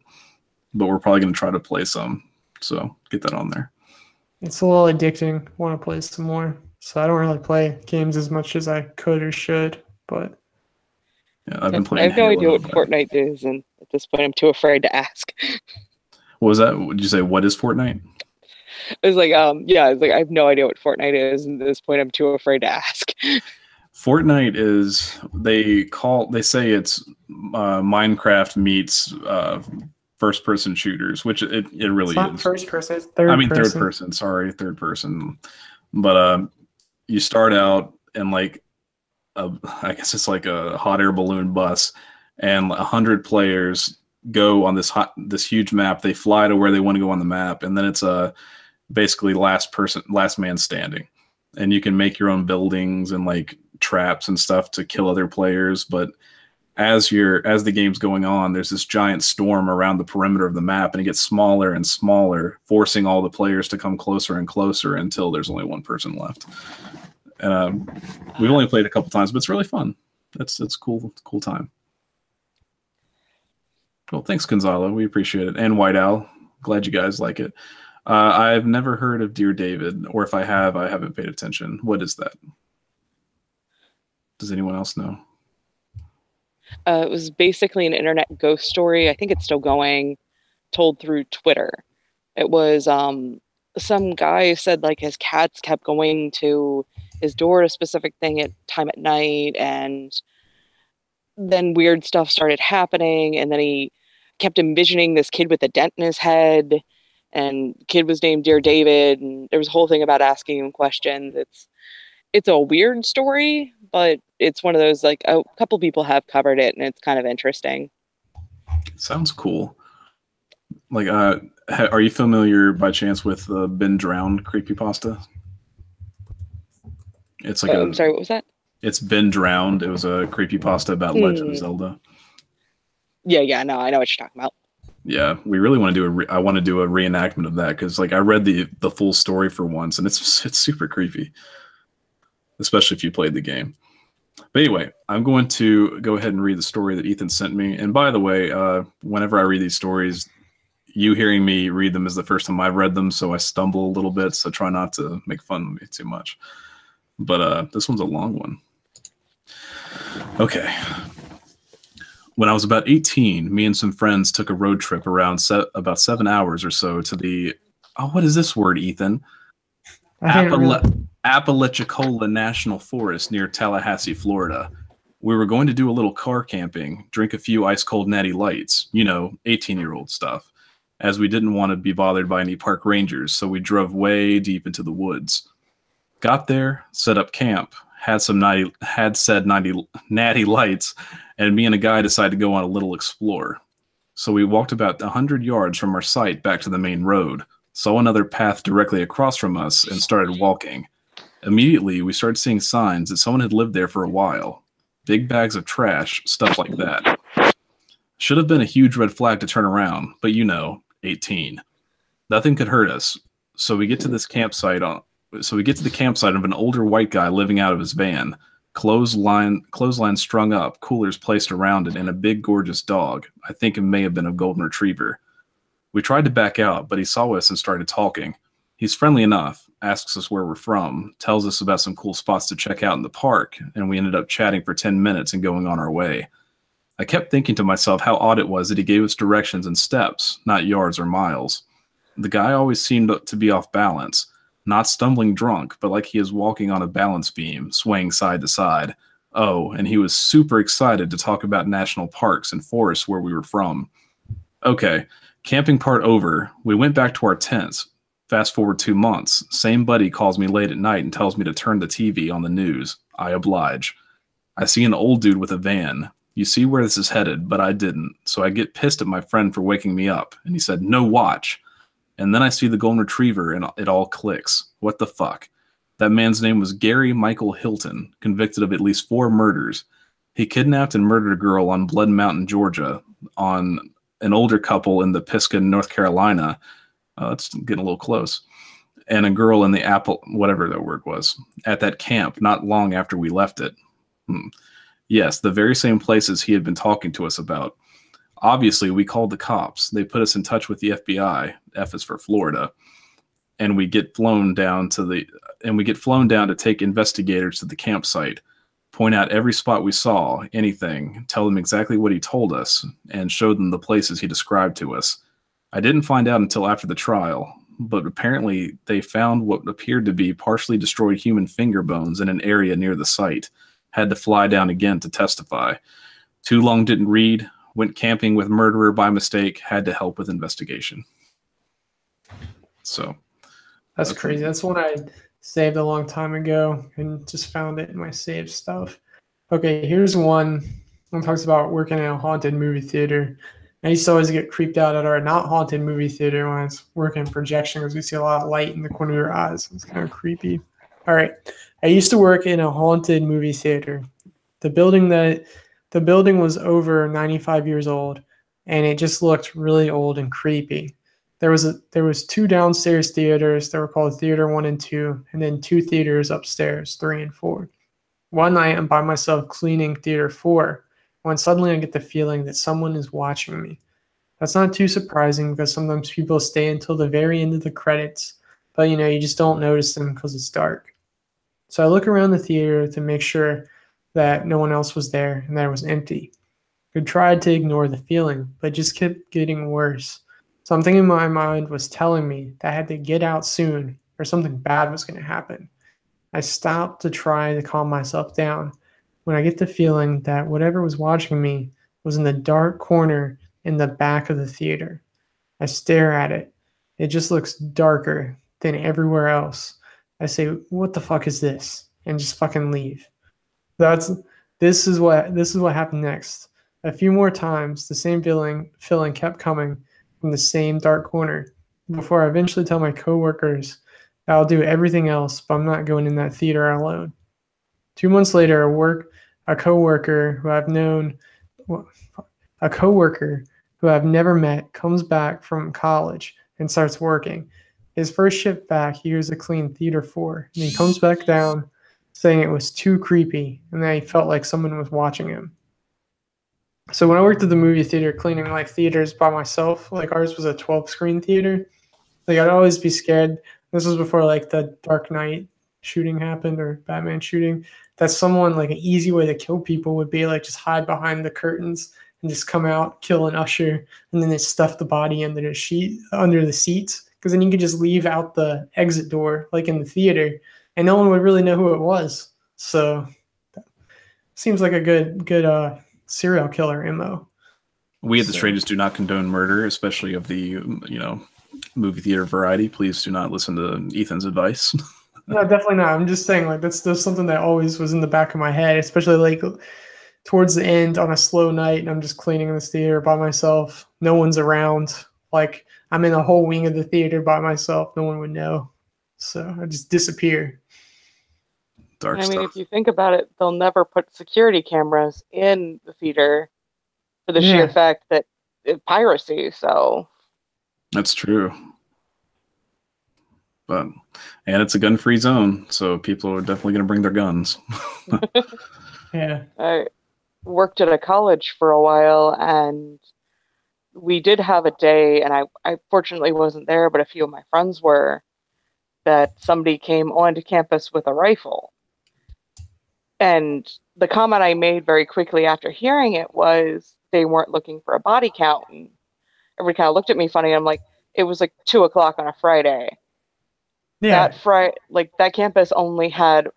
[SPEAKER 1] But we're probably going to try to play some. So get that on there.
[SPEAKER 2] It's a little addicting. I want to play some more. So I don't really play games as much as I could or should, but
[SPEAKER 1] yeah, I've been playing.
[SPEAKER 4] I have no idea what Fortnite is, and at this point, I'm too afraid to ask.
[SPEAKER 1] What was that? Did you say what is Fortnite?
[SPEAKER 4] I was like, yeah, I was like, I have no idea what Fortnite is, and at this point, I'm too afraid to ask.
[SPEAKER 1] Fortnite is they say it's Minecraft meets first-person shooters, which it really
[SPEAKER 2] it's not
[SPEAKER 1] is.
[SPEAKER 2] First person, it's third.
[SPEAKER 1] Third person. Sorry, third person. But you start out in like I guess it's like a hot air balloon bus, and 100 players go on this huge map. They fly to where they want to go on the map, and then it's basically last man standing, and you can make your own buildings and like traps and stuff to kill other players. But as the game's going on, there's this giant storm around the perimeter of the map, and it gets smaller and smaller, forcing all the players to come closer and closer until there's only one person left. And we've only played a couple times, but it's really fun. It's cool time. Well, thanks, Gonzalo. We appreciate it. And White Owl, glad you guys like it. I've never heard of Dear David, or if I have, I haven't paid attention. What is that? Does anyone else know?
[SPEAKER 4] It was basically an internet ghost story. I think it's still going, told through Twitter. It was some guy said like his cats kept going to his door at a specific time at night, and then weird stuff started happening, and then he kept envisioning this kid with a dent in his head, and the kid was named Dear David, and there was a whole thing about asking him questions. It's a weird story, but it's one of those, like, a couple people have covered it, and it's kind of interesting.
[SPEAKER 1] Sounds cool. Like, are you familiar by chance with Been Drowned creepypasta? It's like
[SPEAKER 4] I'm sorry, what was that?
[SPEAKER 1] It's been drowned. It was a creepypasta about Legend of Zelda.
[SPEAKER 4] Yeah, no, I know what you're talking about.
[SPEAKER 1] Yeah, we really want to do I want to do a reenactment of that because like I read the full story for once and it's super creepy, especially if you played the game. But anyway, I'm going to go ahead and read the story that Ethan sent me. And by the way, whenever I read these stories, you hearing me read them is the first time I've read them, so I stumble a little bit. So try not to make fun of me too much. But this one's a long one. Okay. When I was about 18, me and some friends took a road trip around about 7 hours or so to the what is this word, Ethan? Apalachicola National Forest near Tallahassee, Florida. We were going to do a little car camping, drink a few ice-cold natty lights, 18-year-old stuff, as we didn't want to be bothered by any park rangers, so we drove way deep into the woods. Got there, set up camp, had said natty lights, and me and a guy decided to go on a little explore. So we walked about 100 yards from our site back to the main road, saw another path directly across from us, and started walking. Immediately, we started seeing signs that someone had lived there for a while. Big bags of trash, stuff like that. Should have been a huge red flag to turn around, but 18. Nothing could hurt us. So we get to the campsite of an older white guy living out of his van. Clothesline strung up, coolers placed around it, and a big gorgeous dog. I think it may have been a golden retriever. We tried to back out, but he saw us and started talking. He's friendly enough, asks us where we're from, tells us about some cool spots to check out in the park, and we ended up chatting for 10 minutes and going on our way. I kept thinking to myself how odd it was that he gave us directions and steps, not yards or miles. The guy always seemed to be off balance, not stumbling drunk, but like he is walking on a balance beam, swaying side to side. Oh, and he was super excited to talk about national parks and forests where we were from. Okay, camping part over. We went back to our tents. Fast forward 2 months. Same buddy calls me late at night and tells me to turn the TV on the news. I oblige. I see an old dude with a van. You see where this is headed, but I didn't. So I get pissed at my friend for waking me up. And he said, no watch. And then I see the golden retriever and it all clicks. What the fuck? That man's name was Gary Michael Hilton, convicted of at least 4 murders. He kidnapped and murdered a girl on Blood Mountain, Georgia, on an older couple in the Pisgah, North Carolina. It's getting a little close. And a girl in the whatever that word was, at that camp not long after we left it. Yes, the very same places he had been talking to us about. Obviously, we called the cops. They put us in touch with the FBI. F is for Florida. And we get flown down to take investigators to the campsite, point out every spot we saw, anything, tell them exactly what he told us, and show them the places he described to us. I didn't find out until after the trial, but apparently they found what appeared to be partially destroyed human finger bones in an area near the site. Had to fly down again to testify. Too long didn't read, went camping with murderer by mistake, had to help with investigation. So
[SPEAKER 2] that's crazy. That's one I saved a long time ago and just found it in my saved stuff. Okay, here's one talks about working in a haunted movie theater. I used to always get creeped out at our not haunted movie theater when I was working projection because we see a lot of light in the corner of your eyes. It's kind of creepy. All right. I used to work in a haunted movie theater. The building was over 95 years old, and it just looked really old and creepy. There was 2 downstairs theaters that were called Theater 1 and 2, and then 2 theaters upstairs, 3 and 4. One night, I'm by myself cleaning Theater 4, when suddenly I get the feeling that someone is watching me. That's not too surprising because sometimes people stay until the very end of the credits, but you just don't notice them because it's dark. So I look around the theater to make sure that no one else was there and that it was empty. I tried to ignore the feeling, but it just kept getting worse. Something in my mind was telling me that I had to get out soon or something bad was going to happen. I stopped to try to calm myself down when I get the feeling that whatever was watching me was in the dark corner in the back of the theater. I stare at it. It just looks darker than everywhere else. I say, what the fuck is this? And just fucking leave. This is what happened next. A few more times, the same feeling kept coming from the same dark corner before I eventually tell my coworkers that I'll do everything else, but I'm not going in that theater alone. 2 months later, a coworker who I've known, a coworker who I've never met comes back from college and starts working. His first shift back, he was a clean theater 4, and he comes back down saying it was too creepy and that he felt like someone was watching him. So when I worked at the movie theater cleaning like theaters by myself, like ours was a 12-screen theater, like I'd always be scared. This was before like the Dark Knight shooting happened or Batman shooting, that someone, like an easy way to kill people would be like just hide behind the curtains and just come out, kill an usher, and then they stuff the body under the seats, because then you could just leave out the exit door like in the theater and no one would really know who it was. So seems like a good serial killer MO.
[SPEAKER 1] We at the Strangest do not condone murder, especially of the movie theater variety. Please do not listen to Ethan's advice.
[SPEAKER 2] No, definitely not. I'm just saying, like, that's something that always was in the back of my head, especially like towards the end on a slow night and I'm just cleaning in this theater by myself. No one's around. Like, I'm in a whole wing of the theater by myself. No one would know. So I just disappear.
[SPEAKER 1] Dark
[SPEAKER 4] I mean,
[SPEAKER 1] stuff.
[SPEAKER 4] if you think about it, they'll never put security cameras in the theater for the sheer fact that piracy. So
[SPEAKER 1] that's true. And it's a gun-free zone, so people are definitely going to bring their guns.
[SPEAKER 2] Yeah.
[SPEAKER 4] I worked at a college for a while, and we did have a day, and I fortunately wasn't there, but a few of my friends were, that somebody came onto campus with a rifle. And the comment I made very quickly after hearing it was they weren't looking for a body count. And everybody kind of looked at me funny. I'm like, it was like 2:00 on a Friday.
[SPEAKER 2] Yeah.
[SPEAKER 4] That campus only had,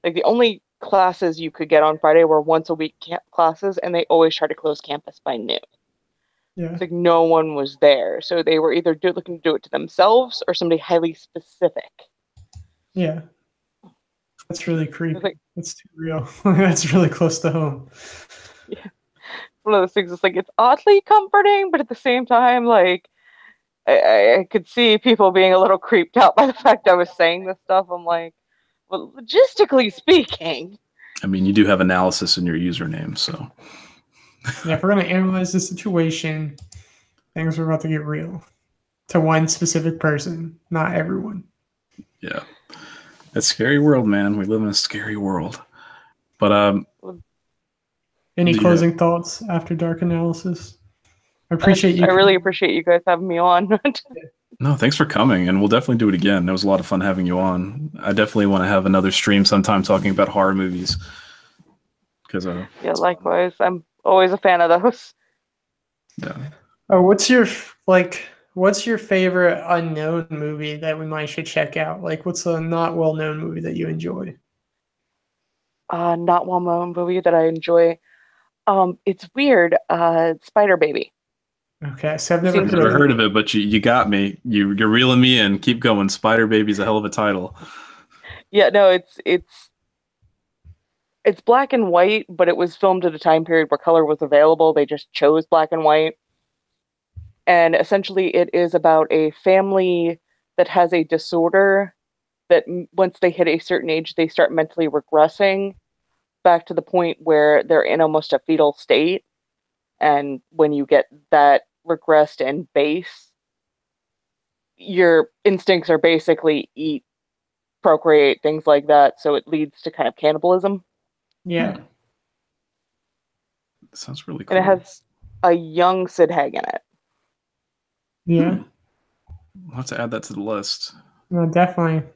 [SPEAKER 4] like, the only classes you could get on Friday were once a week classes, and they always try to close campus by noon.
[SPEAKER 2] Yeah.
[SPEAKER 4] It's like no one was there. So they were either looking to do it to themselves or somebody highly specific.
[SPEAKER 2] Yeah. That's really creepy.
[SPEAKER 4] Like,
[SPEAKER 2] that's too real. That's really close to home.
[SPEAKER 4] Yeah. One of those things, it's like, it's oddly comforting, but at the same time, like, I could see people being a little creeped out by the fact I was saying this stuff. I'm like, well, logistically speaking.
[SPEAKER 1] I mean, you do have analysis in your username, so.
[SPEAKER 2] Yeah, if we're going to analyze the situation, things are about to get real. To one specific person, not everyone.
[SPEAKER 1] Yeah. It's a scary world, man. We live in a scary world. But
[SPEAKER 2] any closing thoughts after dark analysis? I really
[SPEAKER 4] appreciate you guys having me on.
[SPEAKER 1] No, thanks for coming, and we'll definitely do it again. It was a lot of fun having you on. I definitely want to have another stream sometime talking about horror movies.
[SPEAKER 4] Yeah, likewise. I'm always a fan of those.
[SPEAKER 1] Yeah.
[SPEAKER 2] Oh, what's your favorite unknown movie that we might should check out? Like, what's a not well-known movie that you enjoy?
[SPEAKER 4] Not well-known movie that I enjoy. It's weird. Spider Baby.
[SPEAKER 2] Okay, so I've never
[SPEAKER 1] heard of it, but you got me. You're reeling me in. Keep going. Spider Baby's a hell of a title.
[SPEAKER 4] Yeah, no, it's black and white, but it was filmed at a time period where color was available. They just chose black and white. And essentially it is about a family that has a disorder that once they hit a certain age, they start mentally regressing back to the point where they're in almost a fetal state. And when you get that regressed and base, your instincts are basically eat, procreate, things like that. So it leads to kind of cannibalism.
[SPEAKER 2] Yeah.
[SPEAKER 1] That sounds really cool.
[SPEAKER 4] And it has a young Sid Haig in it.
[SPEAKER 2] Yeah.
[SPEAKER 1] I'll have to add that to the list.
[SPEAKER 2] No, definitely.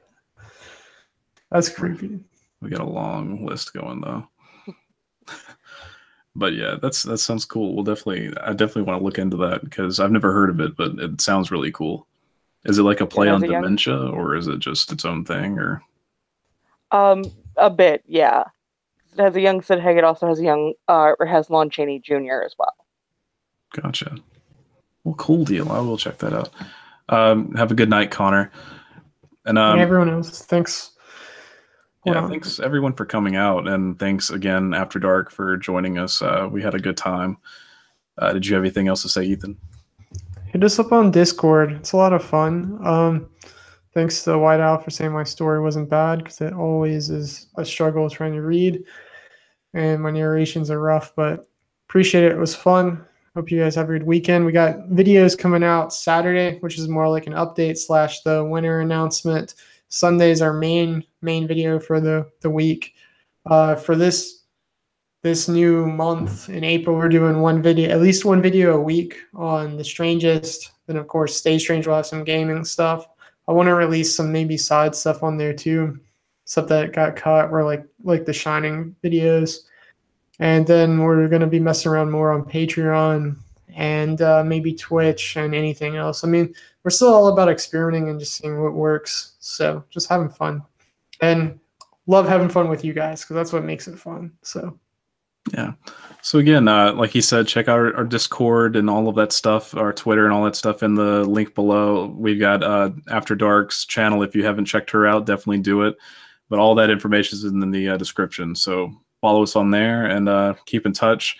[SPEAKER 2] That's creepy.
[SPEAKER 1] We got a long list going though. But yeah, that sounds cool. I definitely want to look into that because I've never heard of it, but it sounds really cool. Is it like a play on dementia, or is it just its own thing, or?
[SPEAKER 4] A bit, yeah. It has a young Sid Haig. It also has has Lon Chaney Jr. as well.
[SPEAKER 1] Gotcha. Well, cool deal. I will check that out. Have a good night, Connor. And
[SPEAKER 2] everyone else, thanks.
[SPEAKER 1] Thanks everyone for coming out, and thanks again After Dark for joining us. We had a good time. Did you have anything else to say, Ethan?
[SPEAKER 2] Hit us up on Discord. It's a lot of fun. Thanks to White Owl for saying my story wasn't bad, because it always is a struggle trying to read, and my narrations are rough, but appreciate it. It was fun. Hope you guys have a good weekend. We got videos coming out Saturday, which is more like an update slash the winner announcement. Sunday's our main video for the week. For this new month in April, we're doing at least one video a week on the Strangest. Then of course, Stay Strange will have some gaming stuff. I want to release some maybe side stuff on there too, stuff that got cut, where like the Shining videos. And then we're going to be messing around more on Patreon and maybe Twitch and anything else. I mean, we're still all about experimenting and just seeing what works. So just having fun, and love having fun with you guys, because that's what makes it fun. So
[SPEAKER 1] yeah. So again, like he said, check out our Discord and all of that stuff, our Twitter and all that stuff in the link below. We've got After Dark's channel. If you haven't checked her out, definitely do it. But all that information is in the description. So follow us on there and keep in touch.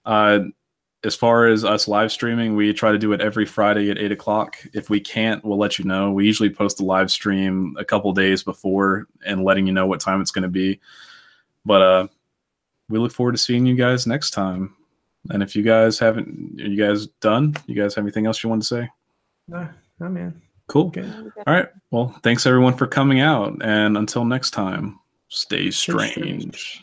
[SPEAKER 1] As far as us live streaming, we try to do it every Friday at 8 o'clock. If we can't, we'll let you know. We usually post the live stream a couple days before and letting you know what time it's going to be. But we look forward to seeing you guys next time. And if you guys are you guys done? You guys have anything else you want to say?
[SPEAKER 2] no, man.
[SPEAKER 1] Cool.
[SPEAKER 2] Okay.
[SPEAKER 1] All right. Well, thanks everyone for coming out. And until next time, stay
[SPEAKER 2] Stay strange.
[SPEAKER 1] strange.